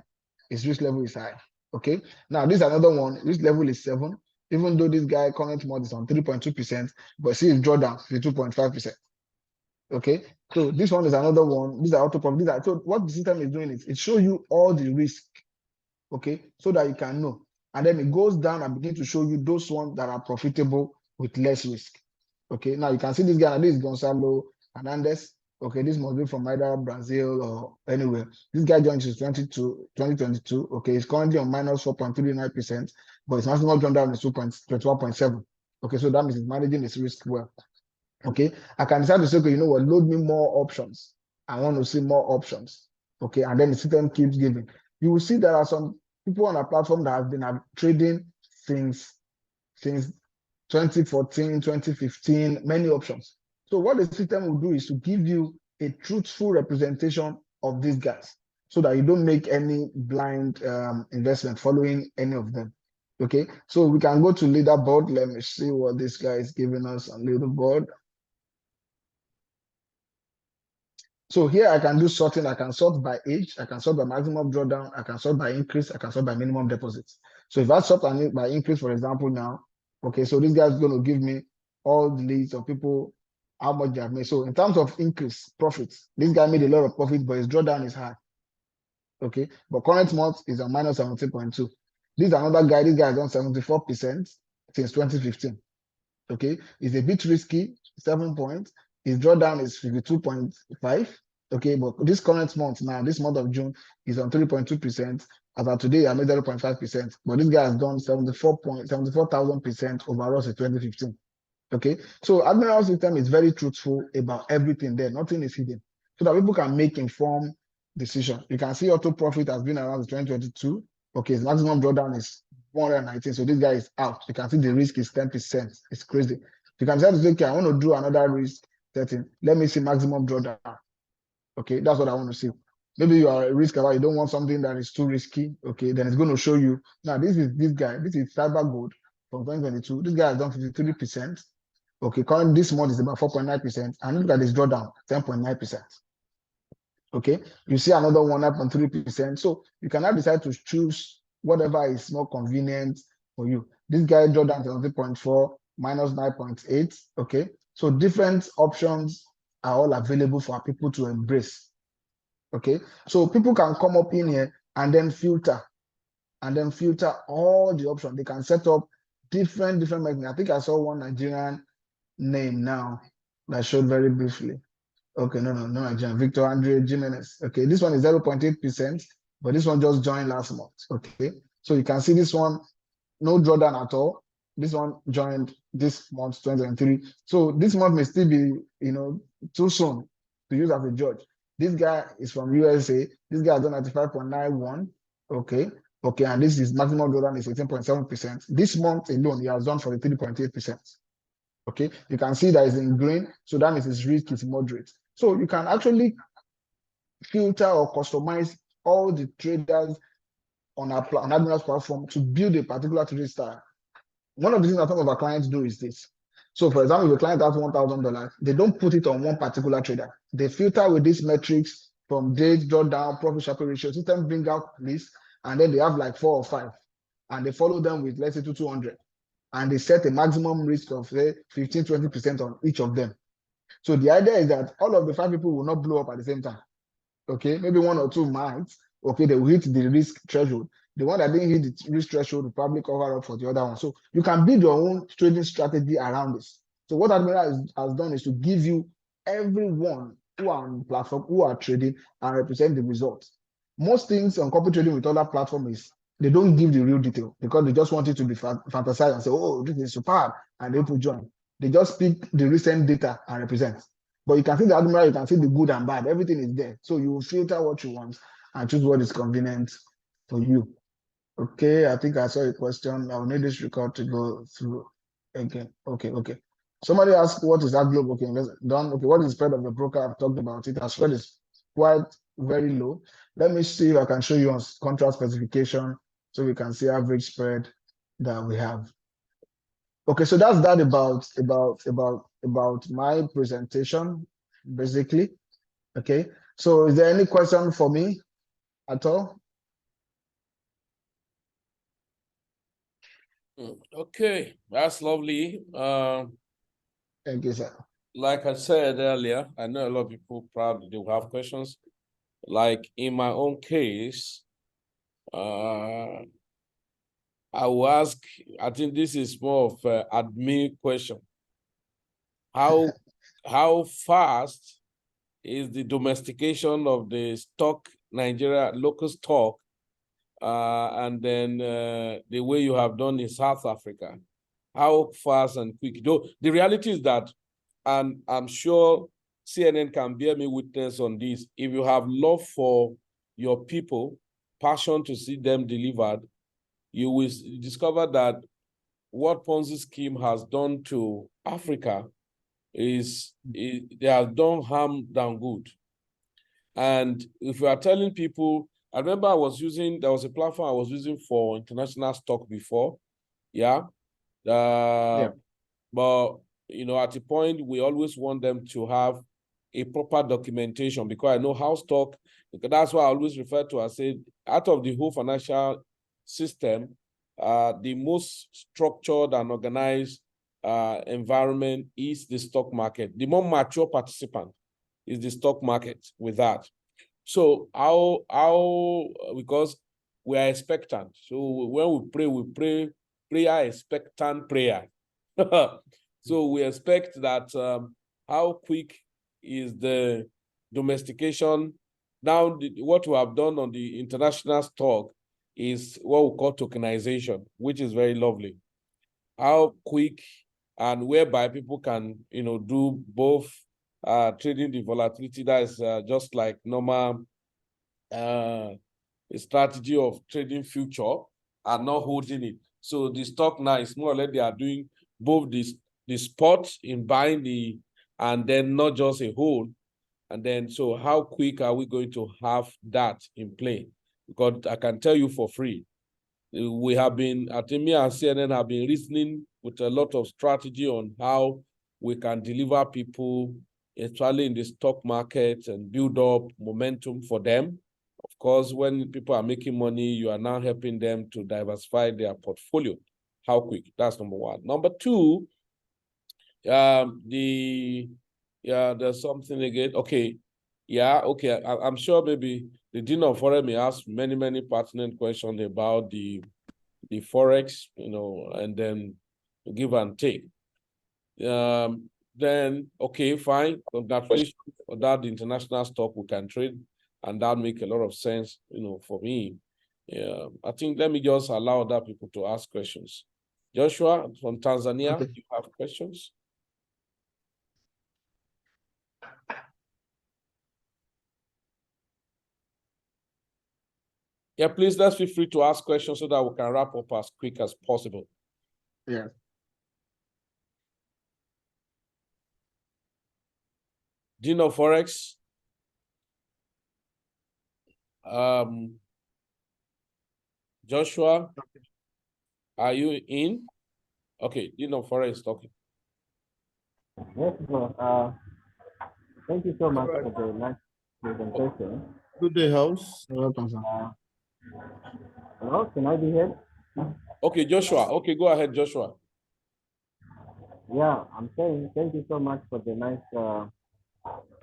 his risk level is high. Okay. Now this is another one. Risk level is 7. even though this guy current mod is on 3.2%, but see his drawdown 2.5%. Okay, so this one is another one. These are auto profit. So what the system is doing is it shows you all the risk, okay, so that you can know. And then it goes down and begin to show you those ones that are profitable with less risk. Okay, now you can see this guy, this is Gonzalo Hernandez. Okay, this must be from either Brazil or anywhere. This guy joined in 2022. Okay, he's currently on minus 4.39%, but his maximum drawdown is 21.7. Okay, so that means he's managing his risk well. Okay, I can decide to say, okay, you know what, load me more options. I want to see more options. Okay, and then the system keeps giving. You will see there are some people on our platform that have been trading since 2014, 2015, many options. So what the system will do is to give you a truthful representation of these guys so that you don't make any blind investment following any of them. Okay, so we can go to leaderboard. Let me see what this guy is giving us on leaderboard. So here I can do sorting. I can sort by age. I can sort by maximum drawdown. I can sort by increase. I can sort by minimum deposits. So if I sort by increase, for example, now, okay, so this guy is going to give me all the leads of people, how much they have made. So in terms of increase profits, this guy made a lot of profit, but his drawdown is high. Okay, but current month is a minus 17.2. This is another guy. This guy has done 74% since 2015. Okay, it's a bit risky, 7 points. His drawdown is 52.5. Okay, but this current month now, this month of June, is on 3.2%. As of today, I made 0.5%. But this guy has done 74,000% overall since 2015. Okay, so Admirals system is very truthful about everything there. Nothing is hidden, so that people can make informed decision. You can see auto profit has been around 2022. Okay, his maximum drawdown is 119. So this guy is out. You can see the risk is 10%. It's crazy. You can decide to say, okay, I want to do another risk setting. Let me see maximum drawdown. Okay, that's what I want to see. Maybe you are a risk averse, you don't want something that is too risky. Okay, then it's going to show you. Now, this is this guy. This is Cyber Gold from 2022. This guy has done 53%. Okay, current this month is about 4.9%. And look at this drawdown, 10.9%. Okay, you see another one up on 3%. So you can now decide to choose whatever is more convenient for you. This guy draw down to 3.4 minus 9.8. Okay, so different options are all available for people to embrace. Okay, so people can come up in here and then filter all the options. They can set up different mechanisms. I think I saw one Nigerian name now that showed very briefly. Okay, no, Nigerian, Victor Andre Jimenez. Okay, this one is 0.8%, but this one just joined last month. Okay, so you can see this one, no drawdown at all. This one joined this month, 2023. So this month may still be, too soon to use as a judge. This guy is from USA. This guy has done 95.91. Okay, and this is maximum drawdown is 18.7%. This month alone, he has done 43.8%. Okay, you can see that it's in green, so that means his risk is moderate. So you can actually filter or customize all the traders on Admirals platform to build a particular trading style. One of the things that some of our clients do is this. So for example, if a client has $1,000, they don't put it on one particular trader. They filter with these metrics from date, drawdown, profit sharping ratio. System bring out lists, and then they have like 4 or 5, and they follow them with, let's say, 200. And they set a maximum risk of, say, 15-20% on each of them. So the idea is that all of the 5 people will not blow up at the same time. Okay, maybe 1 or 2 might. Okay, they will hit the risk threshold. The one that didn't hit the risk threshold will probably cover up for the other one. So you can build your own trading strategy around this. So what Admiral has done is to give you everyone who are on the platform, who are trading, and represent the results. Most things on copy trading with other platforms is they don't give the real detail because they just want it to be fantasized and say, oh, this is superb, and they put join. They just pick the recent data and represent. But you can see the Admiral, you can see the good and bad. Everything is there. So you will filter what you want and choose what is convenient for you. Okay, I think I saw a question. I'll need this record to go through again. Okay. Somebody asked, what is that globe? Okay, done. Okay, what is the spread of the broker? I've talked about it. Our spread is quite very low. Let me see if I can show you on contract specification so we can see average spread that we have. Okay, so that's that about my presentation, basically. Okay, so is there any question for me at all? Okay, that's lovely. Thank you, sir. Like I said earlier, I know a lot of people probably do have questions. Like in my own case, I will ask, I think this is more of an admin question. How fast is the domestication of the stock, Nigeria local stock, and then the way you have done in South Africa? How fast and quick? Though the reality is that, and I'm sure CNN can bear me witness on this, if you have love for your people, passion to see them delivered, you will discover that what Ponzi scheme has done to Africa is they have done harm than good. And if you are telling people, I remember there was a platform I was using for international stock before. Yeah. Yeah. But, at a point, we always want them to have a proper documentation because I know how stock, that's why I always refer to, I said, out of the whole financial system, the most structured and organized environment is the stock market. The more mature participant is the stock market with that. So because we are expectant. So when we pray prayer expectant prayer. So we expect that how quick is the domestication. Now, what we have done on the international stock is what we call tokenization, which is very lovely. How quick and whereby people can, do both trading the volatility, that is just like normal strategy of trading future and not holding it. So the stock now is more or less they are doing both the spot in buying and then not just a hold. And then, so how quick are we going to have that in play? Because I can tell you for free, we have been, I think me and CNN have been reasoning with a lot of strategy on how we can deliver people, especially in the stock market, and build up momentum for them. Of course, when people are making money, you are now helping them to diversify their portfolio. How quick? That's number one. Number two, there's something again. Okay. Yeah, okay. I'm sure maybe the Dean of Foreign may ask many, many pertinent questions about the Forex, and then give and take. Then, okay, fine. Congratulations for that. The international stock we can trade, and that make a lot of sense, for me. Yeah, I think let me just allow other people to ask questions. Joshua from Tanzania, Okay. you have questions? Yeah, please, let's feel free to ask questions so that we can wrap up as quick as possible. Yeah. Dean of Forex. Joshua, are you in? Okay, Dean of Forex talking. Yes, bro. Thank you so much for the nice presentation. Good day, house. You're welcome, sir. Hello, can I be heard? Okay, Joshua. Okay, go ahead, Joshua. Yeah, I'm saying thank you so much for the nice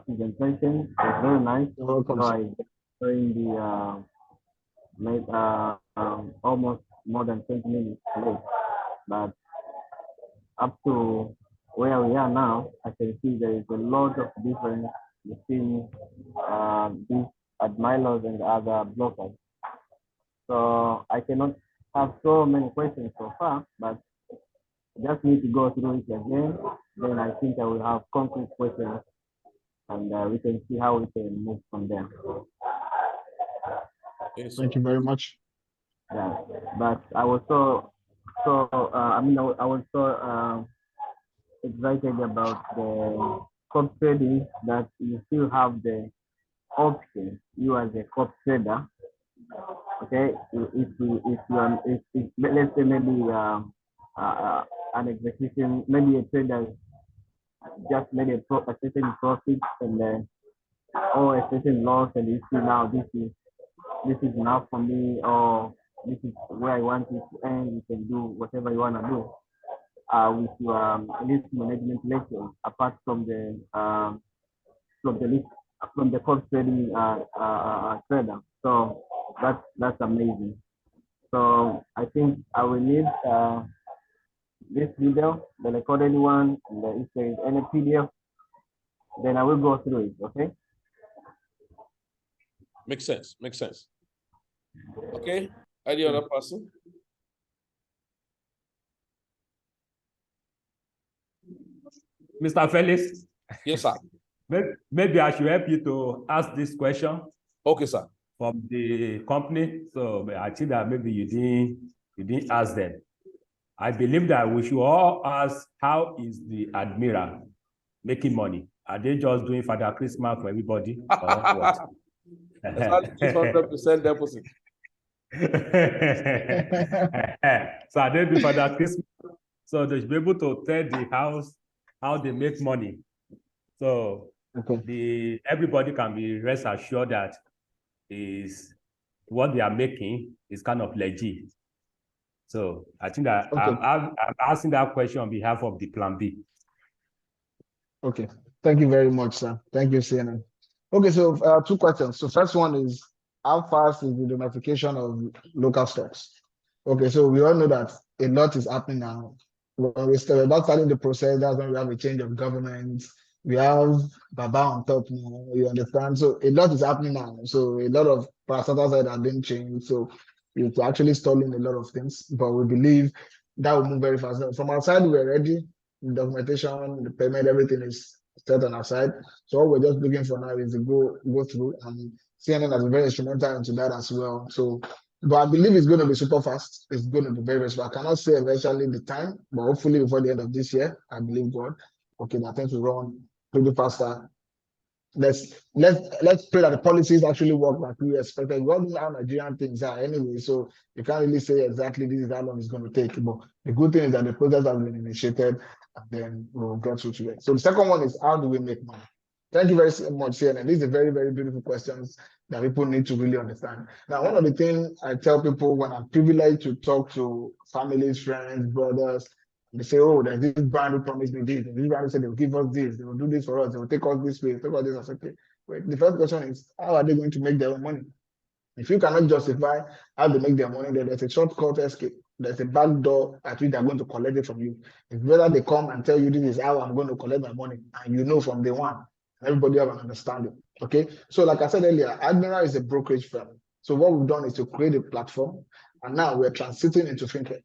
presentation. It's very nice. You're welcome, So sir. I joined the almost more than 20 minutes late, but up to where we are now, I can see there is a lot of difference between these admirers and other blockers. So I cannot have so many questions so far, but just need to go through it again. Then I think I will have concrete questions, and we can see how we can move from there. Yes, Thank you very much. Yeah, but I was I was so excited about the cop trading that you still have the option. You as a cop trader, okay, if let's say maybe an execution, maybe a trader just made a certain profit and or a certain loss, and you see now this is enough for me, or this is where I want it to end. You can do whatever you want to do with your risk management lesson, apart from the risk, from the cost trading trader. So that's amazing. So I think I will need this video, the recorded one, and if there is any PDF, then I will go through it. Okay. Makes sense. Makes sense. Okay. Any other person? Mr. Felix, Yes, sir. maybe I should help you to ask this question Okay, sir. from the company. So I think that maybe you didn't ask them. I believe that we should all ask, how is the Admiral making money? Are they just doing Father Christmas for everybody, or what? It's 100% deposit. So are they doing Father Christmas? So they should be able to tell the house how they make money. So everybody can be rest assured that is what they are making is kind of legit. So I think that I'm asking that question on behalf of the Plan B. Okay, thank you very much, sir. Thank you, CNN. Okay, so 2 questions. So first one is, how fast is the notification of local stocks? Okay, so we all know that a lot is happening now. When we start about starting the process, that's when we have a change of government. We have Baba on top now, you understand? So a lot is happening now. So a lot of parastatals are being changed. So it's actually stalling a lot of things, but we believe that will move very fast. From our side, we're ready. The documentation, the payment, everything is set on our side. So all we're just looking for now is to go through, and CNN has been very instrumental into that as well. So, but I believe it's going to be super fast. It's going to be very, very fast. I cannot say eventually the time, but hopefully before the end of this year, I believe God. Okay, I think we run pretty faster. Let's pray that the policies actually work like we expected. We all know how Nigerian things are anyway, so you can't really say exactly this is how long it's going to take. But the good thing is that the process has been initiated, and then we'll get through to it. So the second one is, how do we make money? Thank you very much, CNN. These are very, very beautiful questions that people need to really understand. Now, one of the things I tell people when I'm privileged to talk to families, friends, brothers, they say, oh, there's this brand who promised me this. This brand said they'll give us this, they will do this for us, they will take us this way, take us this. I said, okay. Wait, the first question is, how are they going to make their own money? If you cannot justify how they make their money, then there's a shortcut escape. There's a back door at which they're going to collect it from you. It's better they come and tell you this is how I'm going to collect my money, and you know from day one. Everybody have an understanding. Okay. So, like I said earlier, Admiral is a brokerage firm. So what we've done is to create a platform, and now we're transiting into fintech.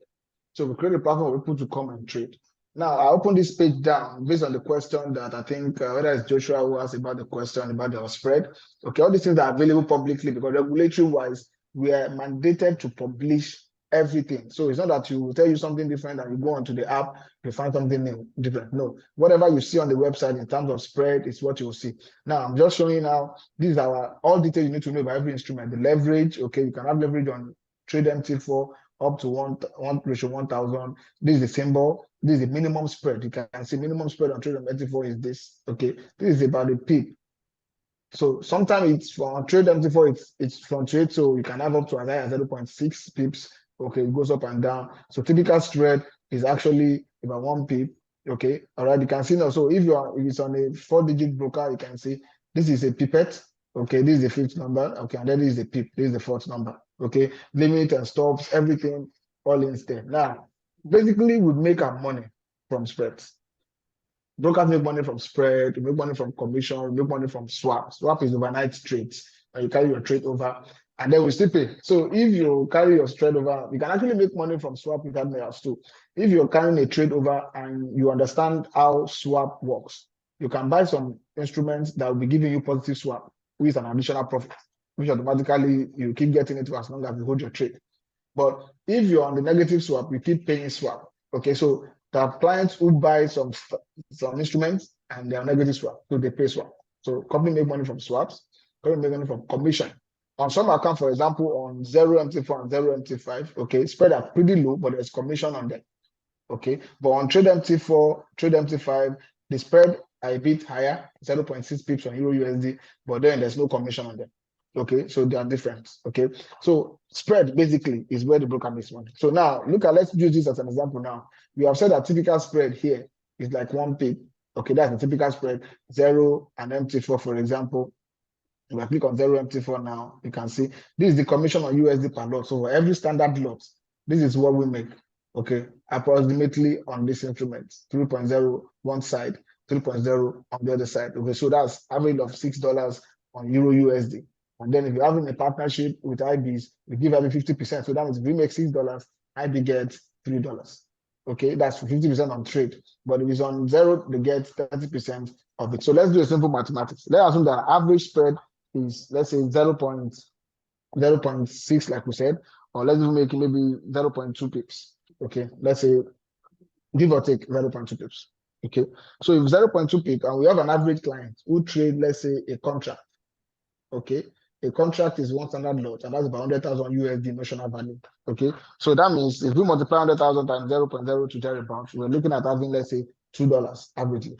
So we create a platform for people to come and trade. Now, I open this page down based on the question that I think, whether it's Joshua who asked about the question about the spread. Okay, all these things are available publicly because regulatory-wise, we are mandated to publish everything. So it's not that you tell you something different and you go onto the app, you find something new, different. No, whatever you see on the website in terms of spread is what you will see. Now, I'm just showing you now, these are all details you need to know about every instrument. The leverage, okay, you can have leverage on trade MT4, up to 1:1,000. This is the symbol. This is the minimum spread. You can see minimum spread on trade MT4 is this. Okay, this is about the pip. So sometimes it's from trade MT4, it's from trade, so you can have up to as high as 0.6 pips. Okay, it goes up and down. So typical spread is actually about 1 pip. Okay, all right. You can see now. So if it's on a 4-digit broker, you can see this is a pipette. Okay, this is the 5th number. Okay, and then this is the pip. This is the 4th number. Okay, limit and stops, everything all in there. Now, basically, we make our money from spreads. Brokers make money from spread, we make money from commission, we make money from swap. Swap is overnight trades, and you carry your trade over, and then we still pay. So if you carry your trade over, you can actually make money from swap with Admirals too. If you're carrying a trade over and you understand how swap works, you can buy some instruments that will be giving you positive swap with an additional profit, which automatically you keep getting it for as long as you hold your trade. But if you're on the negative swap, you keep paying swap. Okay, so there are clients who buy some instruments and they are negative swap, so they pay swap. So company make money from swaps, company make money from commission. On some account, for example, on 0MT4 and 0MT5, okay, spread are pretty low, but there's commission on them. Okay, but on trade MT4, trade MT5, the spread are a bit higher, 0.6 pips on Euro USD, but then there's no commission on them. Okay, so they are different. Okay, so spread basically is where the broker makes money. So now let's use this as an example. Now we have said that typical spread here is like 1 pip. Okay, that's a typical spread, 0 and MT4, for example. If I click on 0 MT4 now, you can see this is the commission on USD per lot. So for every standard lot, this is what we make. Okay, approximately on this instrument, 3.0 one side, 3.0 on the other side. Okay, so that's average of $6 on Euro USD. And then if you're having a partnership with IBs, we give every 50%. So that means if we make $6, IB gets $3. Okay, that's 50% on trade. But if it's on 0, they get 30% of it. So let's do a simple mathematics. Let's assume that average spread is, let's say, 0.6, like we said, or let's make it maybe 0.2 pips. Okay, let's say, give or take 0.2 pips. Okay, so if 0.2 pip and we have an average client who trade, let's say, a contract. Okay, a contract is one standard lot, and that's about 100,000 USD notional value. Okay, so that means if we multiply 100,000 times 0.0 to thereabouts, we're looking at having, let's say, $2 averagely.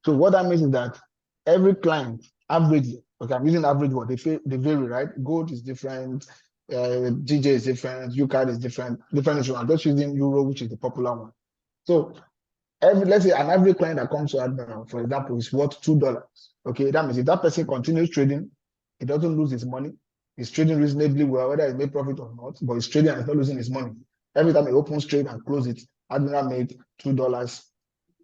So what that means is that every client averagely, okay, I'm using average word, they vary, right? Gold is different, GJ is different, UCAD is different instruments. I'm just using Euro, which is the popular one. So let's say an average client that comes to Admiral, for example, is worth $2. Okay, that means if that person continues trading, he doesn't lose his money. He's trading reasonably well, whether he made profit or not, but he's trading and he's not losing his money. Every time he opens trade and closes it, Admiral made $2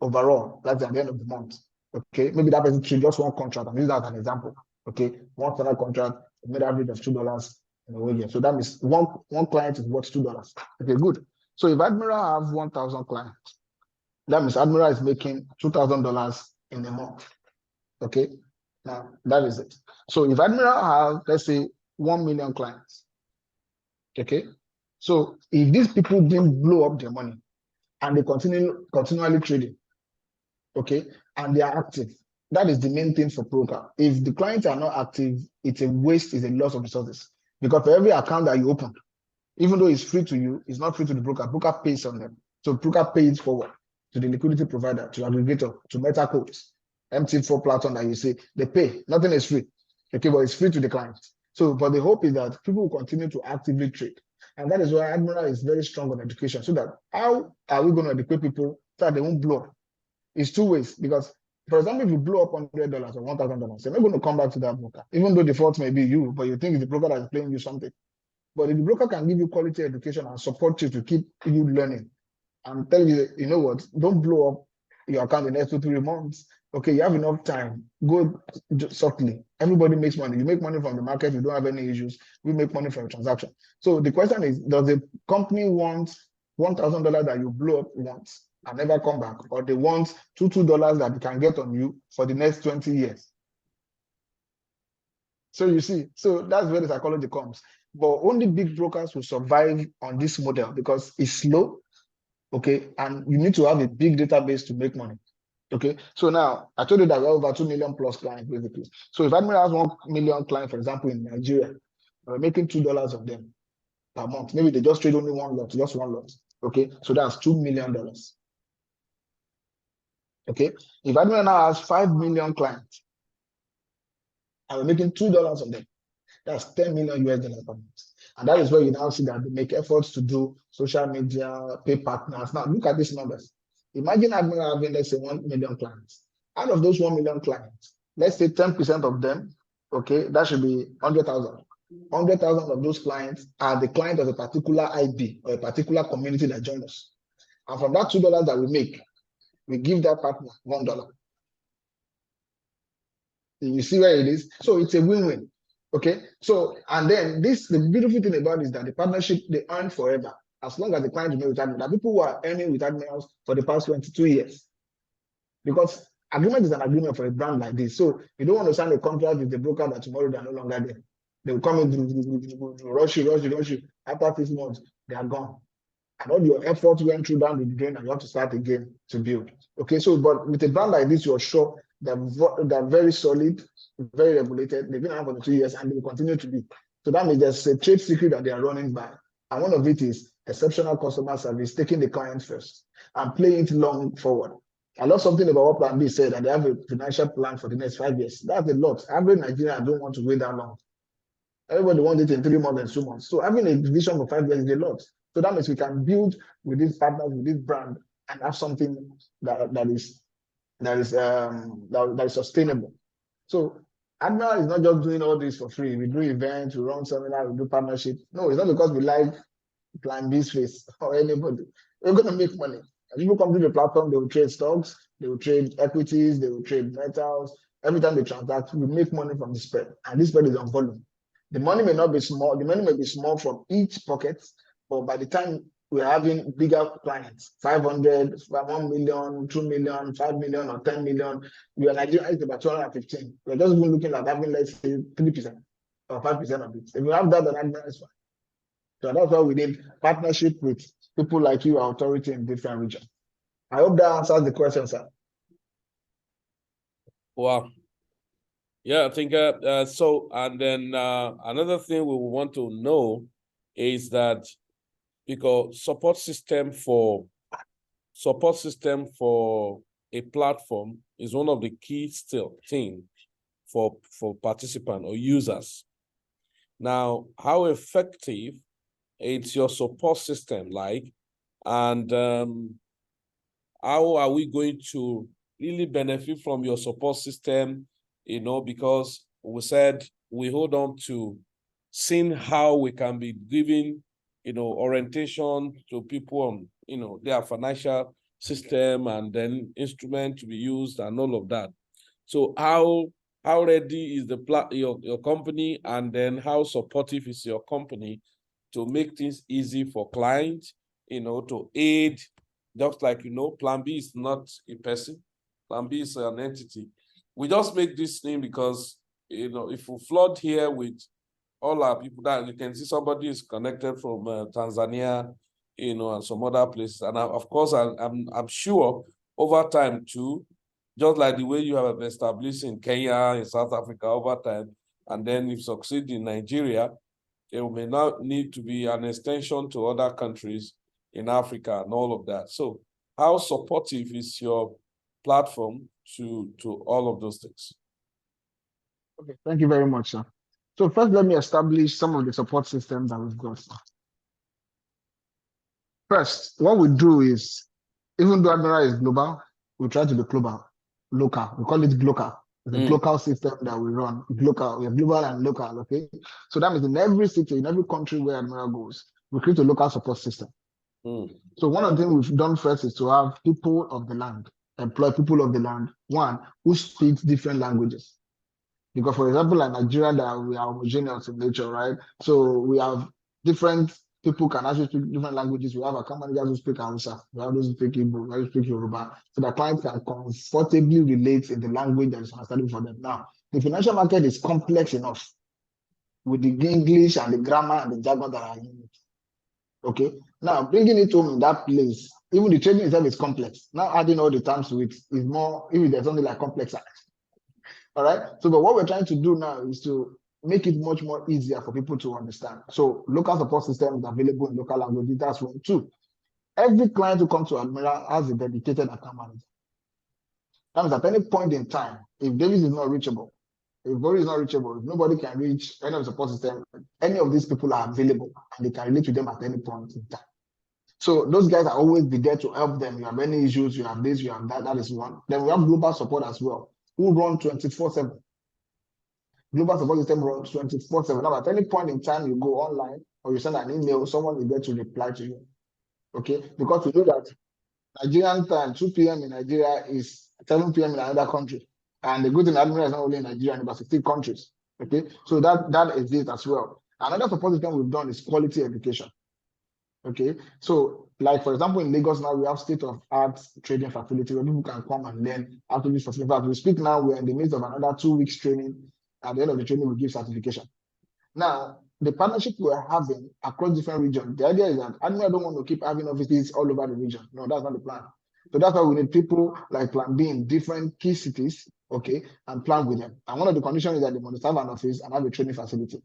overall. That's at the end of the month. Okay, maybe that person traded just one contract. I'm using that as an example. Okay, one standard contract made average of $2 in a whole year. So that means one client is worth $2. Okay, good. So if Admiral have 1,000 clients, that means Admiral is making $2,000 in a month. Okay, now that is it. So if Admiral have, let's say, 1 million clients, okay, so if these people didn't blow up their money and they continually trading, okay, and they are active, that is the main thing for broker. If the clients are not active, it's a waste, it's a loss of resources. Because for every account that you open, even though it's free to you, it's not free to the broker. Broker pays on them. So broker pays forward to the liquidity provider, to aggregator, to meta quotes, MT4 platform that you see, they pay. Nothing is free. Okay, but it's free to the client. So, but the hope is that people will continue to actively trade. And that is why Admiral is very strong on education. So that how are we going to educate people so that they won't blow up? It's two ways. Because, for example, if you blow up $100 or $1,000, you're not going to come back to that broker, even though the fault may be you, but you think it's the broker that is paying you something. But if the broker can give you quality education and support you to keep you learning, and tell you, you know what, don't blow up your account in the next 2-3 months. Okay, you have enough time. Go softly. Everybody makes money. You make money from the market. You don't have any issues. We make money from a transaction. So the question is, does the company want $1,000 that you blow up once and never come back, or they want $2 that they can get on you for the next 20 years? So you see, so that's where the psychology comes. But only big brokers will survive on this model because it's slow. Okay, and you need to have a big database to make money. Okay, so now I told you that we have over 2 million plus clients basically. So if Admiral has 1 million clients, for example, in Nigeria, we're making $2 of them per month. Maybe they just trade only one lot, just one lot. Okay, so that's $2 million. Okay, if Admiral now has 5 million clients, and we're making $2 of them, that's $10 million US per month. And that is where you now see that they make efforts to do social media, pay partners. Now, look at these numbers. Imagine Admiral having, let's say, 1 million clients. Out of those 1 million clients, let's say 10% of them, okay, that should be 100,000. 100,000 of those clients are the client of a particular IB or a particular community that join us. And from that $2 that we make, we give that partner $1. You see where it is? So it's a win-win. Okay, so and then the beautiful thing about it is that the partnership, they earn forever as long as the client remains with Admiral. There are people who are earning with Admirals for the past 22 years because agreement is an agreement for a brand like this. So you don't want to sign a contract with the broker that tomorrow they are no longer there. They will come in, rush you. After 6 months, they are gone. And all your efforts went through down the drain and you have to start again to build. Okay, so but with a brand like this, you're sure they're very solid, very regulated. They've been around for 2 years and they will continue to be. So that means there's a trade secret that they are running by. And one of it is exceptional customer service, taking the client first and playing it long forward. I love something about what Plan B said, that they have a financial plan for the next 5 years. That's a lot. Average Nigerian don't want to wait that long. Everybody wants it in 3 months and 2 months. So having a vision for 5 years is a lot. So that means we can build with these partners, with this brand, and have something that is sustainable. So Admiral is not just doing all this for free. We do events, we run seminars, we do partnership. No, it's not because we like Plan B's face or anybody. We're going to make money. And people come to the platform, they will trade stocks, they will trade equities, they will trade metals. Every time they transact, we make money from the spread. And this spread is on volume. The money may not be small. The money may be small from each pocket, but by the time we're having bigger clients, 500, 1 million, 2 million, 5 million, or 10 million, we are Nigeria is about 215. We're just looking at having, let's say, 3% or 5% of it. If you have that, then Admiral is fine. So that's why we need partnership with people like you, our authority in different regions. I hope that answers the question, sir. Wow. Yeah, I think so. And then another thing we want to know is that because support system for a platform is one of the key thing for participants or users. Now, how effective is your support system like, and how are we going to really benefit from your support system? You know, because we said we hold on to seeing how we can be giving, you know, orientation to people on, you know, their financial system and then instrument to be used and all of that. So how ready is your company, and then how supportive is your company to make things easy for clients, you know, to aid, just like, you know, Plan B is not a person, Plan B is an entity. We just make this thing because, you know, if we flood here with all our people, that you can see somebody is connected from Tanzania, you know, and some other places. And of course, I'm sure over time too, just like the way you have established in Kenya, in South Africa over time, and then you succeed in Nigeria, it may now need to be an extension to other countries in Africa and all of that. So how supportive is your platform to all of those things? Okay, thank you very much, sir. So first, let me establish some of the support systems that we've got. First, what we do is, even though Admiral is global, we try to be local. We call it global. It's a local system that we run. Local, we have global and local, okay? So that means in every city, in every country where Admiral goes, we create a local support system. So one of the things we've done first is to have people of the land, employ people of the land, one, who speaks different languages. Because, for example, like Nigeria, that we are homogeneous in nature, right? So we have different people can actually speak different languages. We have account managers who speak Hausa, we have those who speak Igbo, we have those who speak Yoruba, so the clients can comfortably relate in the language that is understandable for them. Now, the financial market is complex enough with the English and the grammar and the jargon that are in it. Okay, now bringing it home in that place, even the trading itself is complex. Now adding all the terms to it is more, even there's something like complex. All right, so but what we're trying to do now is to make it much more easier for people to understand. So local support system is available in local languages. That's one. Two, every client who comes to Admiral has a dedicated account manager. That means at any point in time, if Davis is not reachable, if Boris is not reachable, if nobody can reach any of the support system, any of these people are available and they can relate to them at any point in time. So those guys are always be there to help them. You have any issues, you have this, you have that. That is one. Then we have global support as well, who run 24/7. Global support system runs 24/7. Now, at any point in time, you go online or you send an email, someone is there to reply to you. Okay, because we know that Nigerian time, 2 p.m. in Nigeria is 7 p.m. in another country. And the good thing, Admiral is not only in Nigeria, in about 16 countries. Okay, so that exists as well. Another support system we've done is quality education. Okay, so like for example, in Lagos now we have state-of-art trading facility where people can come and learn how to use facility. As we speak now, we're in the midst of another 2 weeks training. At the end of the training, we give certification. Now, the partnership we're having across different regions, the idea is that Admiral don't want to keep having offices all over the region. No, that's not the plan. So that's why we need people like Plan B in different key cities, okay, and plan with them. And one of the conditions is that they must have an office and have a training facility.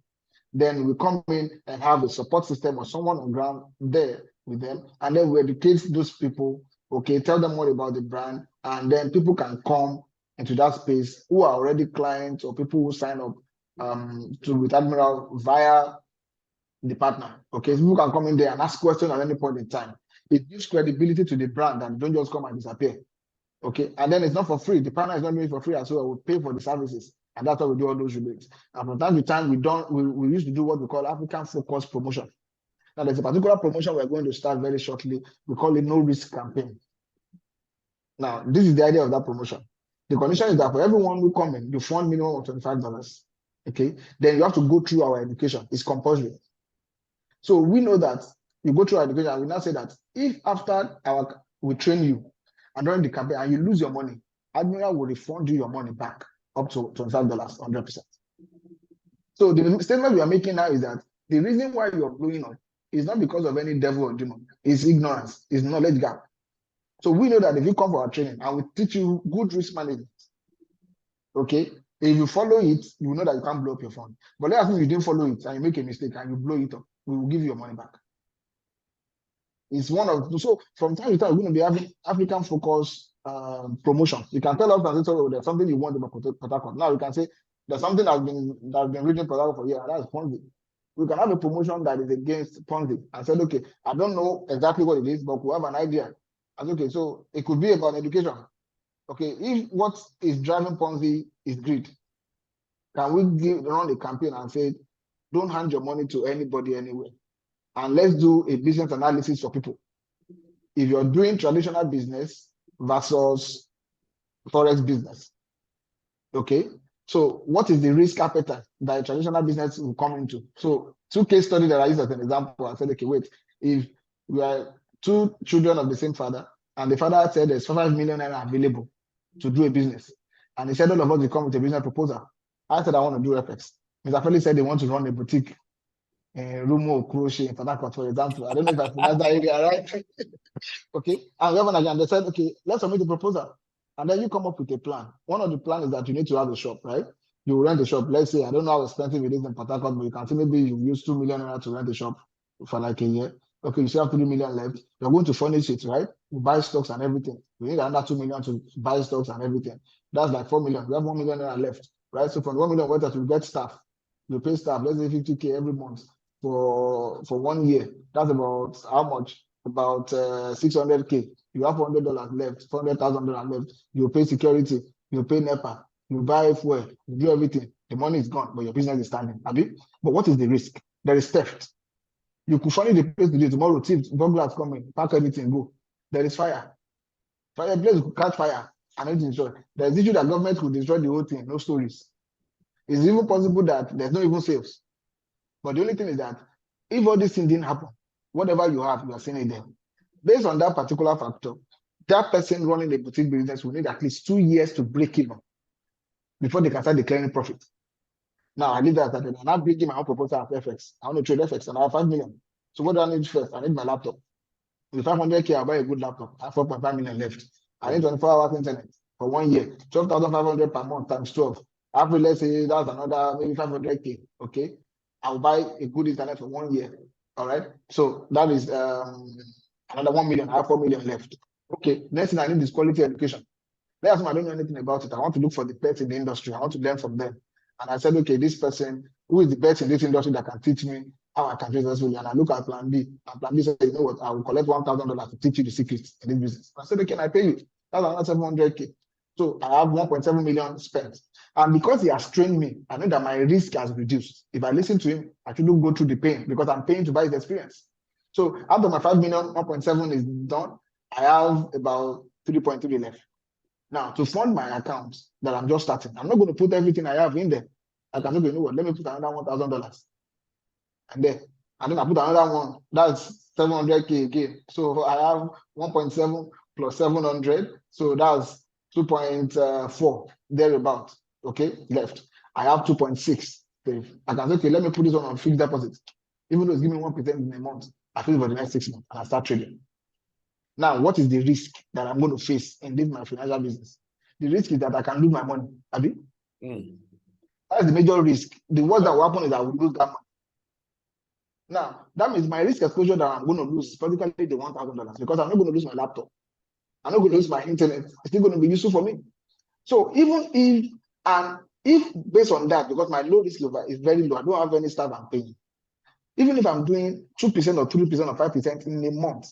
Then we come in and have a support system or someone on ground there with them, and then we educate those people, okay, tell them more about the brand, and then people can come into that space who are already clients or people who sign up with Admiral via the partner. Okay, so people can come in there and ask questions at any point in time. It gives credibility to the brand and don't just come and disappear. Okay, and then it's not for free. The partner is not doing it for free as well. We pay for the services, and that's how we do all those rebates. And from time to time, we used to do what we call African focus promotion. Now, there's a particular promotion we're going to start very shortly. We call it no risk campaign. Now, this is the idea of that promotion. The condition is that for everyone who come in, you fund minimum of $25. Okay, then you have to go through our education. It's compulsory. So we know that you go through our education, and we now say that if after we train you and during the campaign and you lose your money, Admiral will refund you your money back up to $25, 100%. So the statement we are making now is that the reason why you're blowing up is not because of any devil or demon. It's ignorance. It's knowledge gap. So we know that if you come for our training and we teach you good risk management, okay, if you follow it, you will know that you can't blow up your fund. But let's assume you didn't follow it and you make a mistake and you blow it up, we will give you your money back. It's one of, so from time to time, we're going to be having African focus promotion. You can tell us that there's something you want about Port Harcourt. Now you can say there's something that's been reading Port Harcourt for years, and that's Ponzi. We can have a promotion that is against Ponzi and said, okay, I don't know exactly what it is, but we have an idea. And okay, so it could be about education. Okay, if what is driving Ponzi is greed, can we run a campaign and say, don't hand your money to anybody anywhere? And let's do a business analysis for people. If you're doing traditional business versus forex business, okay? So what is the risk appetite that a traditional business will come into? So 2 case studies that I used as an example, I said, okay, wait, if we are 2 children of the same father, and the father said there's 5 million available to do a business, and he said all of us will come with a business proposal. I said I want to do FX. Mr. Felix said they want to run a boutique, Rumo crochet in Port Harcourt, for example. I don't know if I pronounced that area right. Okay, and we have an agenda. They said, okay, let's submit the proposal, and then you come up with a plan. One of the plans is that you need to have a shop, right? You rent the shop. Let's say, I don't know how expensive it is in Port Harcourt, but you can see maybe you use 2 million to rent the shop for like a year. Okay, you still have 3 million left. You're going to furnish it, right? You buy stocks and everything. You need another 2 million to buy stocks and everything. That's like 4 million. You have 1 million left, right? So from 1 million, what you get staff. You pay staff, let's say 50K every month for 1 year. That's about how much? About 600K. You have $100 left, $400,000 left. You pay security, you pay NEPA, you buy fuel, you do everything. The money is gone, but your business is standing. But what is the risk? There is theft. You could furnish the place today, tomorrow, thieves, burglars come in, pack everything, go. There is fire. Fireplace could catch fire and everything is destroyed. There is issue that government could destroy the whole thing, no stories. It's even possible that there's no even sales. But the only thing is that if all these things didn't happen, whatever you have, you are seeing it there. Based on that particular factor, that person running a boutique business will need at least 2 years to break even before they can start declaring profit. Now, I did that. I'm not bringing my own proposal of FX. I want to trade FX and I have 5 million. So what do I need first? I need my laptop. With 500K, I'll buy a good laptop. I have 4.5 million left. I need 24 hours internet for 1 year. 12,500 per month times 12. After, let's say that's another maybe 500K. Okay. I'll buy a good internet for 1 year. All right. So that is another 1 million. I have 4 million left. Okay. Next thing I need is quality education. Let's assume I don't know anything about it. I want to look for the best in the industry. I want to learn from them. And I said, okay, this person who is the best in this industry that can teach me how I can trade successfully. And I look at plan B. And plan B said, you know what, I will collect $1,000 to teach you the secrets in this business. I said, okay, I pay you. That's another 700K. So I have 1.7 million spent. And because he has trained me, I know that my risk has reduced. If I listen to him, I shouldn't go through the pain because I'm paying to buy his experience. So after my 5 million, 1.7 is done, I have about 3.3 left. Now, to fund my account that I'm just starting, I'm not going to put everything I have in there. I can say, you know what, let me put another $1,000. And then I put another one. That's 700K again. So I have 1.7 plus 700. So that's 2.4 thereabout. Okay, left. I have 2.6. I can say, okay, let me put this one on fixed deposit. Even though it's giving me 1% in a month, I feel for the next 6 months and I start trading. Now, what is the risk that I'm going to face in this my financial business? The risk is that I can lose my money. Abi? That's the major risk. The worst that will happen is I will lose that money. Now, that means my risk exposure that I'm going to lose is practically the $1,000 because I'm not going to lose my laptop. I'm not going to lose my internet. It's still going to be useful for me. So even if, and If based on that, because my low risk level is very low, I don't have any staff I'm paying. Even if I'm doing 2% or 3% or 5% in a month,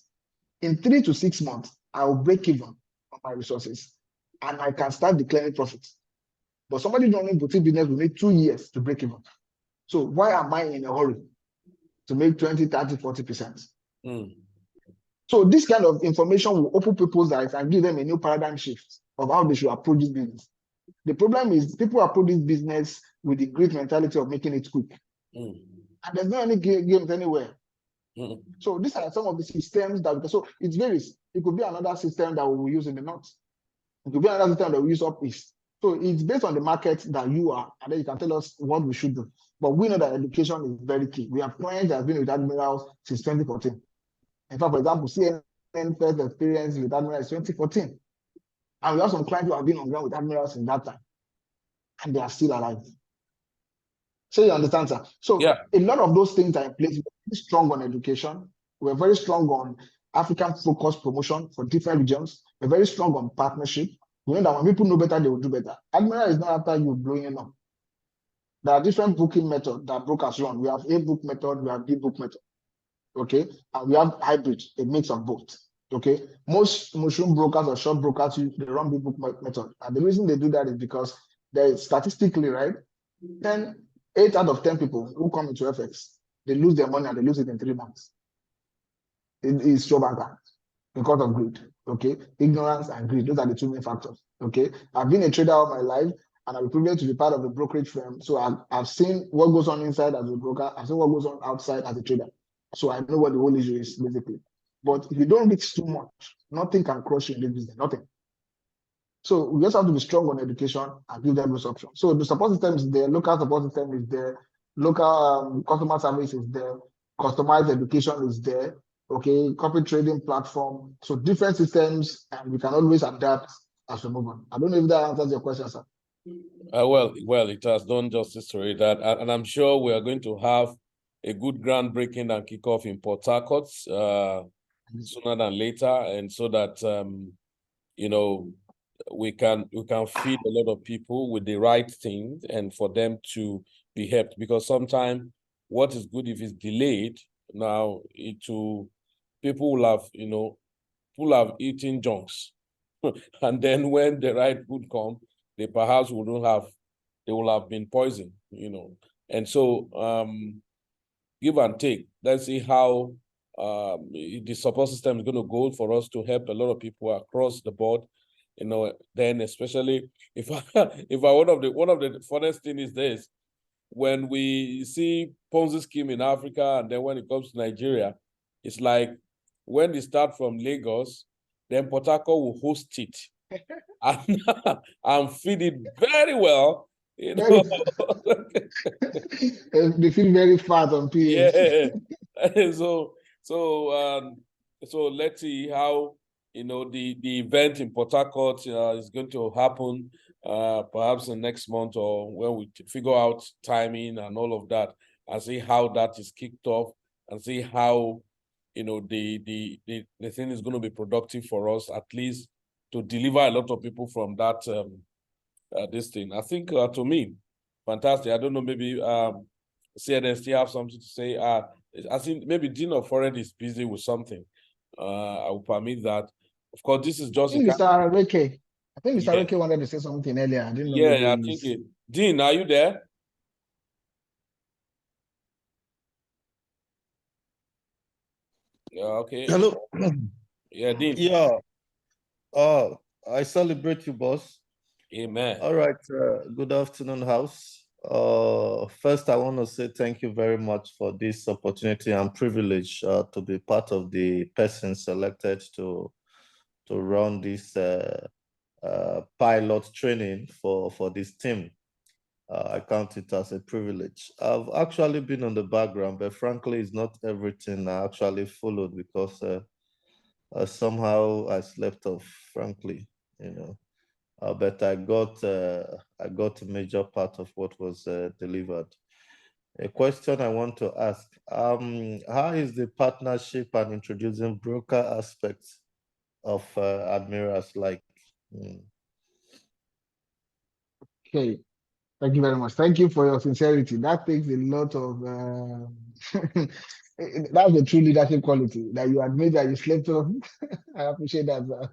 in 3 to 6 months, I will break even on my resources and I can start declaring profits. But somebody running boutique business will need 2 years to break even. So why am I in a hurry to make 20, 30, 40%? So this kind of information will open people's eyes and give them a new paradigm shift of how they should approach this business. The problem is people approach this business with the great mentality of making it quick. And there's not any games anywhere. So these are some of the systems that, so it varies. It could be another system that we will use in the north. It could be another system that we use up east. So it's based on the market that you are, and then you can tell us what we should do. But we know that education is very key. We have clients that have been with Admirals since 2014. In fact, for example, CNN first experience with Admirals is 2014. And we have some clients who have been on ground with Admirals in that time. And they are still alive. So you understand, sir? So Yeah. a lot of those things are in place. We're very strong on education. We're very strong on African focused promotion for different regions. We're very strong on partnership. We know that when people know better, they will do better. Admiral is not after you blowing it up. There are different booking methods that brokers run. We have A book method, we have B book method. Okay, and we have hybrid, a mix of both. Okay, most mushroom brokers or short brokers, they run B book method. And the reason they do that is because they statistically, right, 8 out of 10 people who come into FX, they lose their money and they lose it in 3 months. It is show banker because of greed. Okay, ignorance and greed. Those are the 2 main factors. Okay, I've been a trader all my life, and I'm privileged to be part of a brokerage firm. So I've seen what goes on inside as a broker. I've seen what goes on outside as a trader. So I know what the whole issue is basically. But if you don't reach too much, nothing can crush you in this business. Nothing. So we just have to be strong on education and give them those options. So the support system is there, local support system is there, local customer service is there, customized education is there, okay, copy trading platform. So different systems, and we can always adapt as we move on. I don't know if that answers your question, sir. Well, it has done justice to it, and I'm sure we are going to have a good groundbreaking and kickoff in Port Harcourt sooner than later, and so that you know, we can feed a lot of people with the right thing and for them to be helped, because sometimes what is good if it's delayed, now people will have eaten junks and then when the right food come, they perhaps they will have been poisoned, and so give and take. Let's see how the support system is going to go for us to help a lot of people across the board. Then especially if one of the funniest thing is this: when we see Ponzi scheme in Africa, and then when it comes to Nigeria, it's like when they start from Lagos, then Port Harcourt will host it and feed it very well. They feel very fat on PH. Yeah. So let's see how the event in Port Harcourt is going to happen, perhaps in next month, or when we figure out timing and all of that, and see how that is kicked off, and see how the thing is going to be productive for us, at least to deliver a lot of people from that this thing. I think to me, fantastic. I don't know, maybe CNN still have something to say. I think maybe Dean of Foreign is busy with something. I will permit that. Of course, this is just. I think Mr. Reke wanted to say something earlier. I didn't know. Yeah, I think Dean, are you there? Yeah, okay. Hello. Yeah, Dean. Yeah. I celebrate you, boss. Amen. All right. Good afternoon, house. First, I want to say thank you very much for this opportunity and privilege to be part of the person selected to run this pilot training for this team. I count it as a privilege. I've actually been on the background, but frankly, it's not everything I actually followed because somehow I slept off, frankly, but I got a major part of what was delivered. A question I want to ask: how is the partnership and introducing broker aspects of Admirals like? Okay, Thank you very much. Thank you for your sincerity. That takes a lot of that's a true leadership quality that you admit that you slept off. I appreciate that, sir.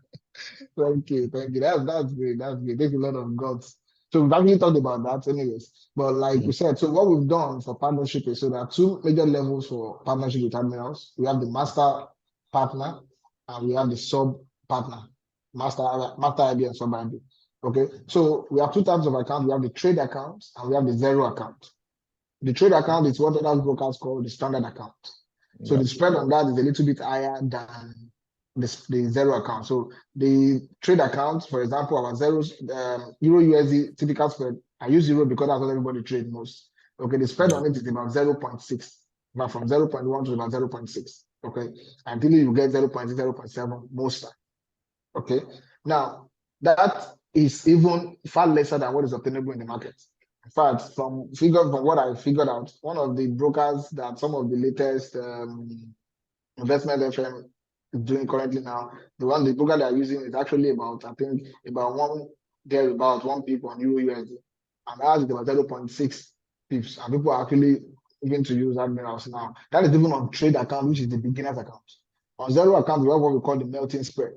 Thank you, thank you. That's great. That's great. Takes a lot of guts. So we've actually talked about that anyways. But like we said, so what we've done for partnership is, so there are two major levels for partnership with Admirals. We have the master partner and we have the sub partner, master IB and sub IB. Okay, so we have two types of accounts. We have the trade account and we have the zero account. The trade account is what other brokers call the standard account. So the spread on that is a little bit higher than the zero account. So the trade account, for example, our zeros, Euro USD typical spread, I use Euro because that's what everybody trade most. Okay, the spread on it is about 0.6, but from 0.1 to about 0.6. Okay, until you get 0.6, 0.7 most time. Okay, now that is even far lesser than what is obtainable in the market. In fact, from what I figured out, one of the brokers that some of the latest investment FM is doing currently now, the broker they are using is actually about, I think, about one pip on Euro USD, and ours is about 0.6 pips, and people are actually even to use Admirals now. That is even on trade account, which is the beginner's account. On zero account, we have what we call the melting spread.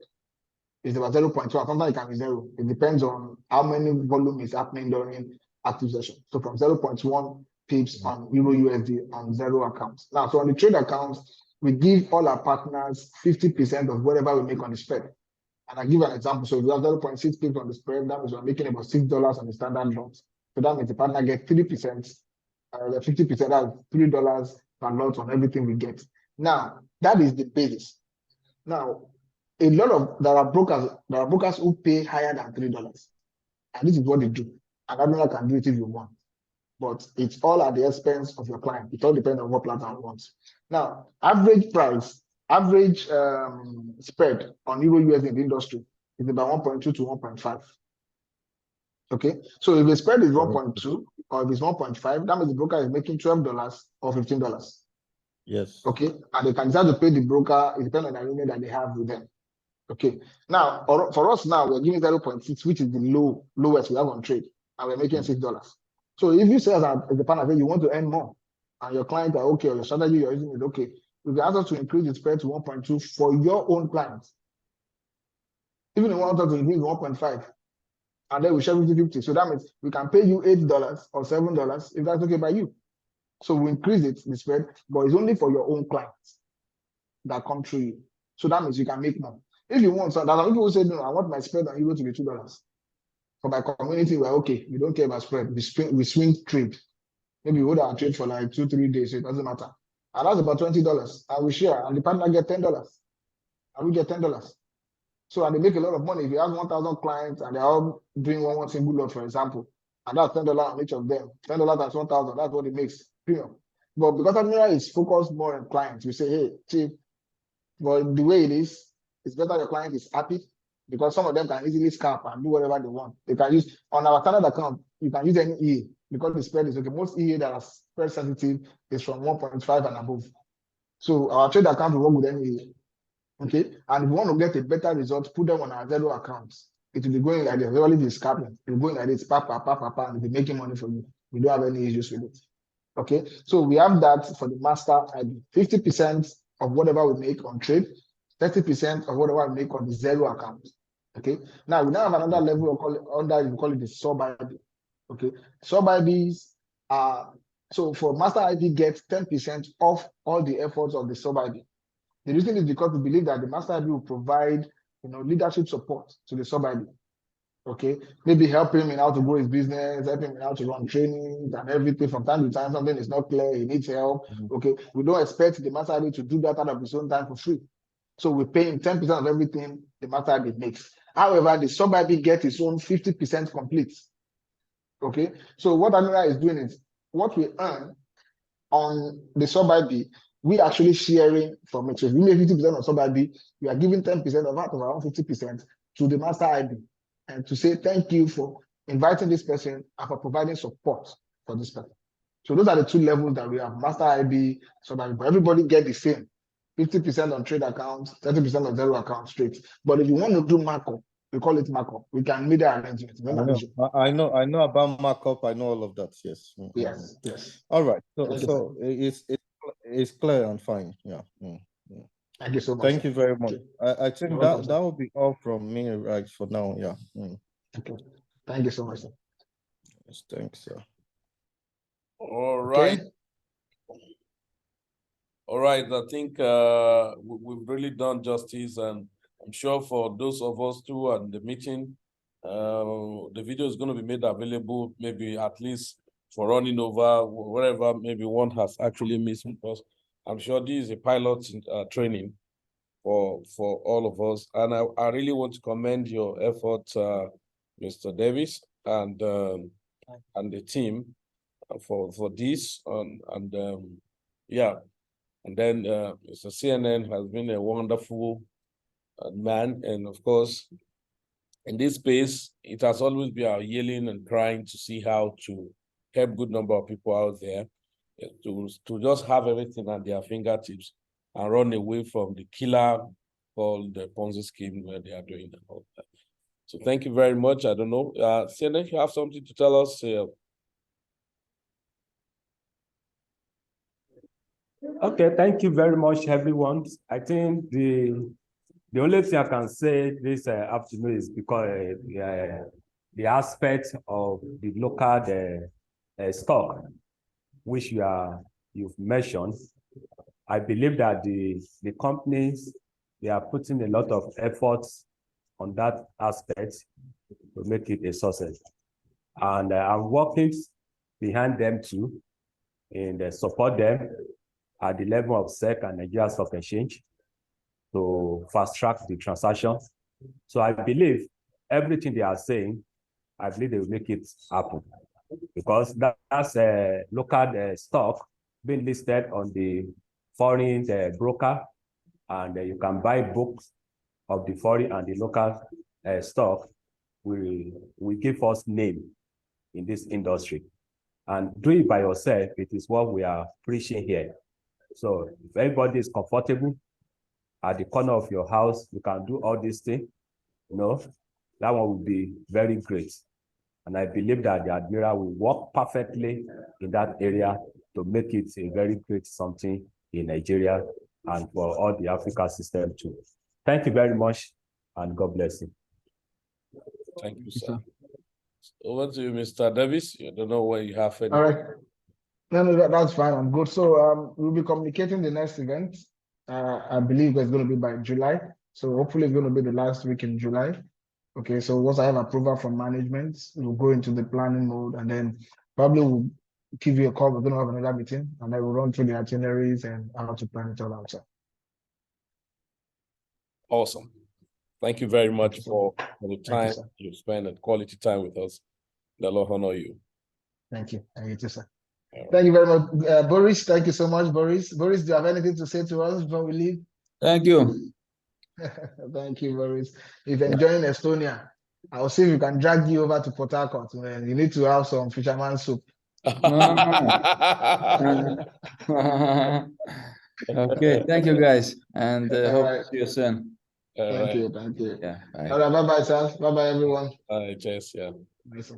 It's about 0.2. Sometimes it can be 0. It depends on how many volume is happening during active session. So from 0.1 pips on Euro USD on zero accounts. Now, so on the trade accounts, we give all our partners 50% of whatever we make on the spread. And I give an example. So if we have 0.6 pips on the spread, that means we're making about $6 on the standard lot. So that means the partner gets 3%, the 50%, that's $3 per lot on everything we get. Now, that is the basis. Now, there are brokers who pay higher than $3. And this is what they do. And Admiral can do it if you want. But it's all at the expense of your client. It all depends on what platform wants. Now, average spread on Euro USD in the industry is about 1.2 to 1.5. Okay, so if the spread is 1.2 or if it's 1.5, that means the broker is making $12 or $15. Yes. Okay, and they can decide to pay the broker, it depends on the agreement that they have with them. Okay, now for us now, we're giving 0.6, which is the lowest we have on trade, and we're making $6. So if you say as the partner, you want to earn more, and your clients are okay, or your strategy you're using is okay, you can ask us to increase the spread to 1.2 for your own clients. Even if you want us to increase 1.5, and then we share 50-50. So that means we can pay you $8 or $7 if that's okay by you. So we increase it, the spread, but it's only for your own clients that come through you. So that means you can make more. If you want, so there are people who say, no, I want my spread on Euro to be $2. For my community, we're okay. We don't care about spread. We swing trade. Maybe we hold our trade for like 2-3 days, so it doesn't matter. And that's about $20. And we share, and the partner get $10. And we get $10. So, and they make a lot of money. If you have 1,000 clients and they're all doing one single lot, for example, and that's $10 on each of them, $10 times 1,000, that's what it makes premium. But because Admiral is focused more on clients, we say, hey, chief, but the way it is, it's better your client is happy, because some of them can easily scalp and do whatever they want. They can use, on our standard account, you can use any EA, because the spread is okay. Most EA that are spread sensitive is from 1.5 and above. So our trade account will work with any EA. Okay, and if you want to get a better result, put them on our zero accounts. It will be going like this. Really, be scalping. It will be going like this, and be making money for you. We don't have any issues with it. Okay, so we have that for the master ID. 50% of whatever we make on trade, 30% of whatever we make on the zero account. Okay, now we now have another level we call it the sub ID. Okay, sub IDs are, so for master ID gets 10% off all the efforts of the sub ID. The reason is because we believe that the master ID will provide, leadership support to the sub ID. Okay, maybe help him in how to grow his business, help him in how to run trainings and everything. From time to time, something is not clear, he needs help. Okay, we don't expect the master ID to do that out of his own time for free. So we pay him 10% of everything the master ID makes. However, the sub ID gets its own 50% complete. Okay, so what Admiral is doing is what we earn on the sub ID, we actually sharing from it. So if we make 50% of sub ID, we are giving 10% of that, of around 50% to the master ID, and to say thank you for inviting this person and for providing support for this person. So those are the two levels that we have: master ID, sub ID. But everybody get the same 50% on trade accounts, 30% on zero account straight. But if you want to do markup, We call it markup. We can meet the arrangement. I know about markup. I know all of that. Yes. Yes. Yes. All right. So it's clear and fine. Yeah. Thank you so much. Thank you very much. I think that will be all from me right for now. Yeah. Okay. Thank you so much, sir. Yes, thanks, sir. All right. Okay. All right. I think we've really done justice, and I'm sure for those of us too at the meeting, the video is going to be made available, maybe at least for running over wherever maybe one has actually missed, because I'm sure this is a pilot training for all of us. And I really want to commend your effort, Mr. Davis, and the team for this. Yeah. And then Mr. CNN has been a wonderful man. And of course, in this space, it has always been our yelling and crying to see how to help good number of people out there to just have everything at their fingertips and run away from the killer called the Ponzi scheme where they are doing and all that. So thank you very much. I don't know, CNN, you have something to tell us? Okay, thank you very much, everyone. I think the only thing I can say this afternoon is because the aspect of the local stock, which you've mentioned, I believe that the companies, they are putting a lot of efforts on that aspect to make it a success. And I'm working behind them too, and support them at the level of SEC and Nigeria Stock Exchange to fast track the transaction. So I believe everything they are saying, I believe they will make it happen, because that's a local stock being listed on the foreign broker, and you can buy books of the foreign and the local stock. We give us name in this industry, and do it by yourself. It is what we are preaching here. So if everybody is comfortable at the corner of your house, you can do all these things, that one will be very great. And I believe that the Admiral will work perfectly in that area to make it a very great something in Nigeria and for all the Africa system too. Thank you very much, and God bless you. Thank you, sir. Over to you, Mr. Davis. I don't know where you have any. All right. No, that's fine. I'm good. So we'll be communicating the next event. I believe it's going to be by July. So hopefully it's going to be the last week in July. Okay, so once I have approval from management, we'll go into the planning mode, and then probably we'll give you a call. We're going to have another meeting, and then we'll run through the itineraries and how to plan it all out. Awesome. Thank you very much for the time you spent and quality time with us. The Lord honor you. Thank you. Thank you too, sir. Thank you very much. Boris, thank you so much, Boris. Boris, do you have anything to say to us before we leave? Thank you. Thank you, Boris. If you're enjoying Estonia, I'll see if you can drag you over to Port Harcourt. Man. You need to have some fisherman soup. Okay, thank you, guys, and hope to see you soon. Thank you. Yeah, bye. All right, bye-bye, sir. Bye-bye, everyone. Cheers, yeah. Nice.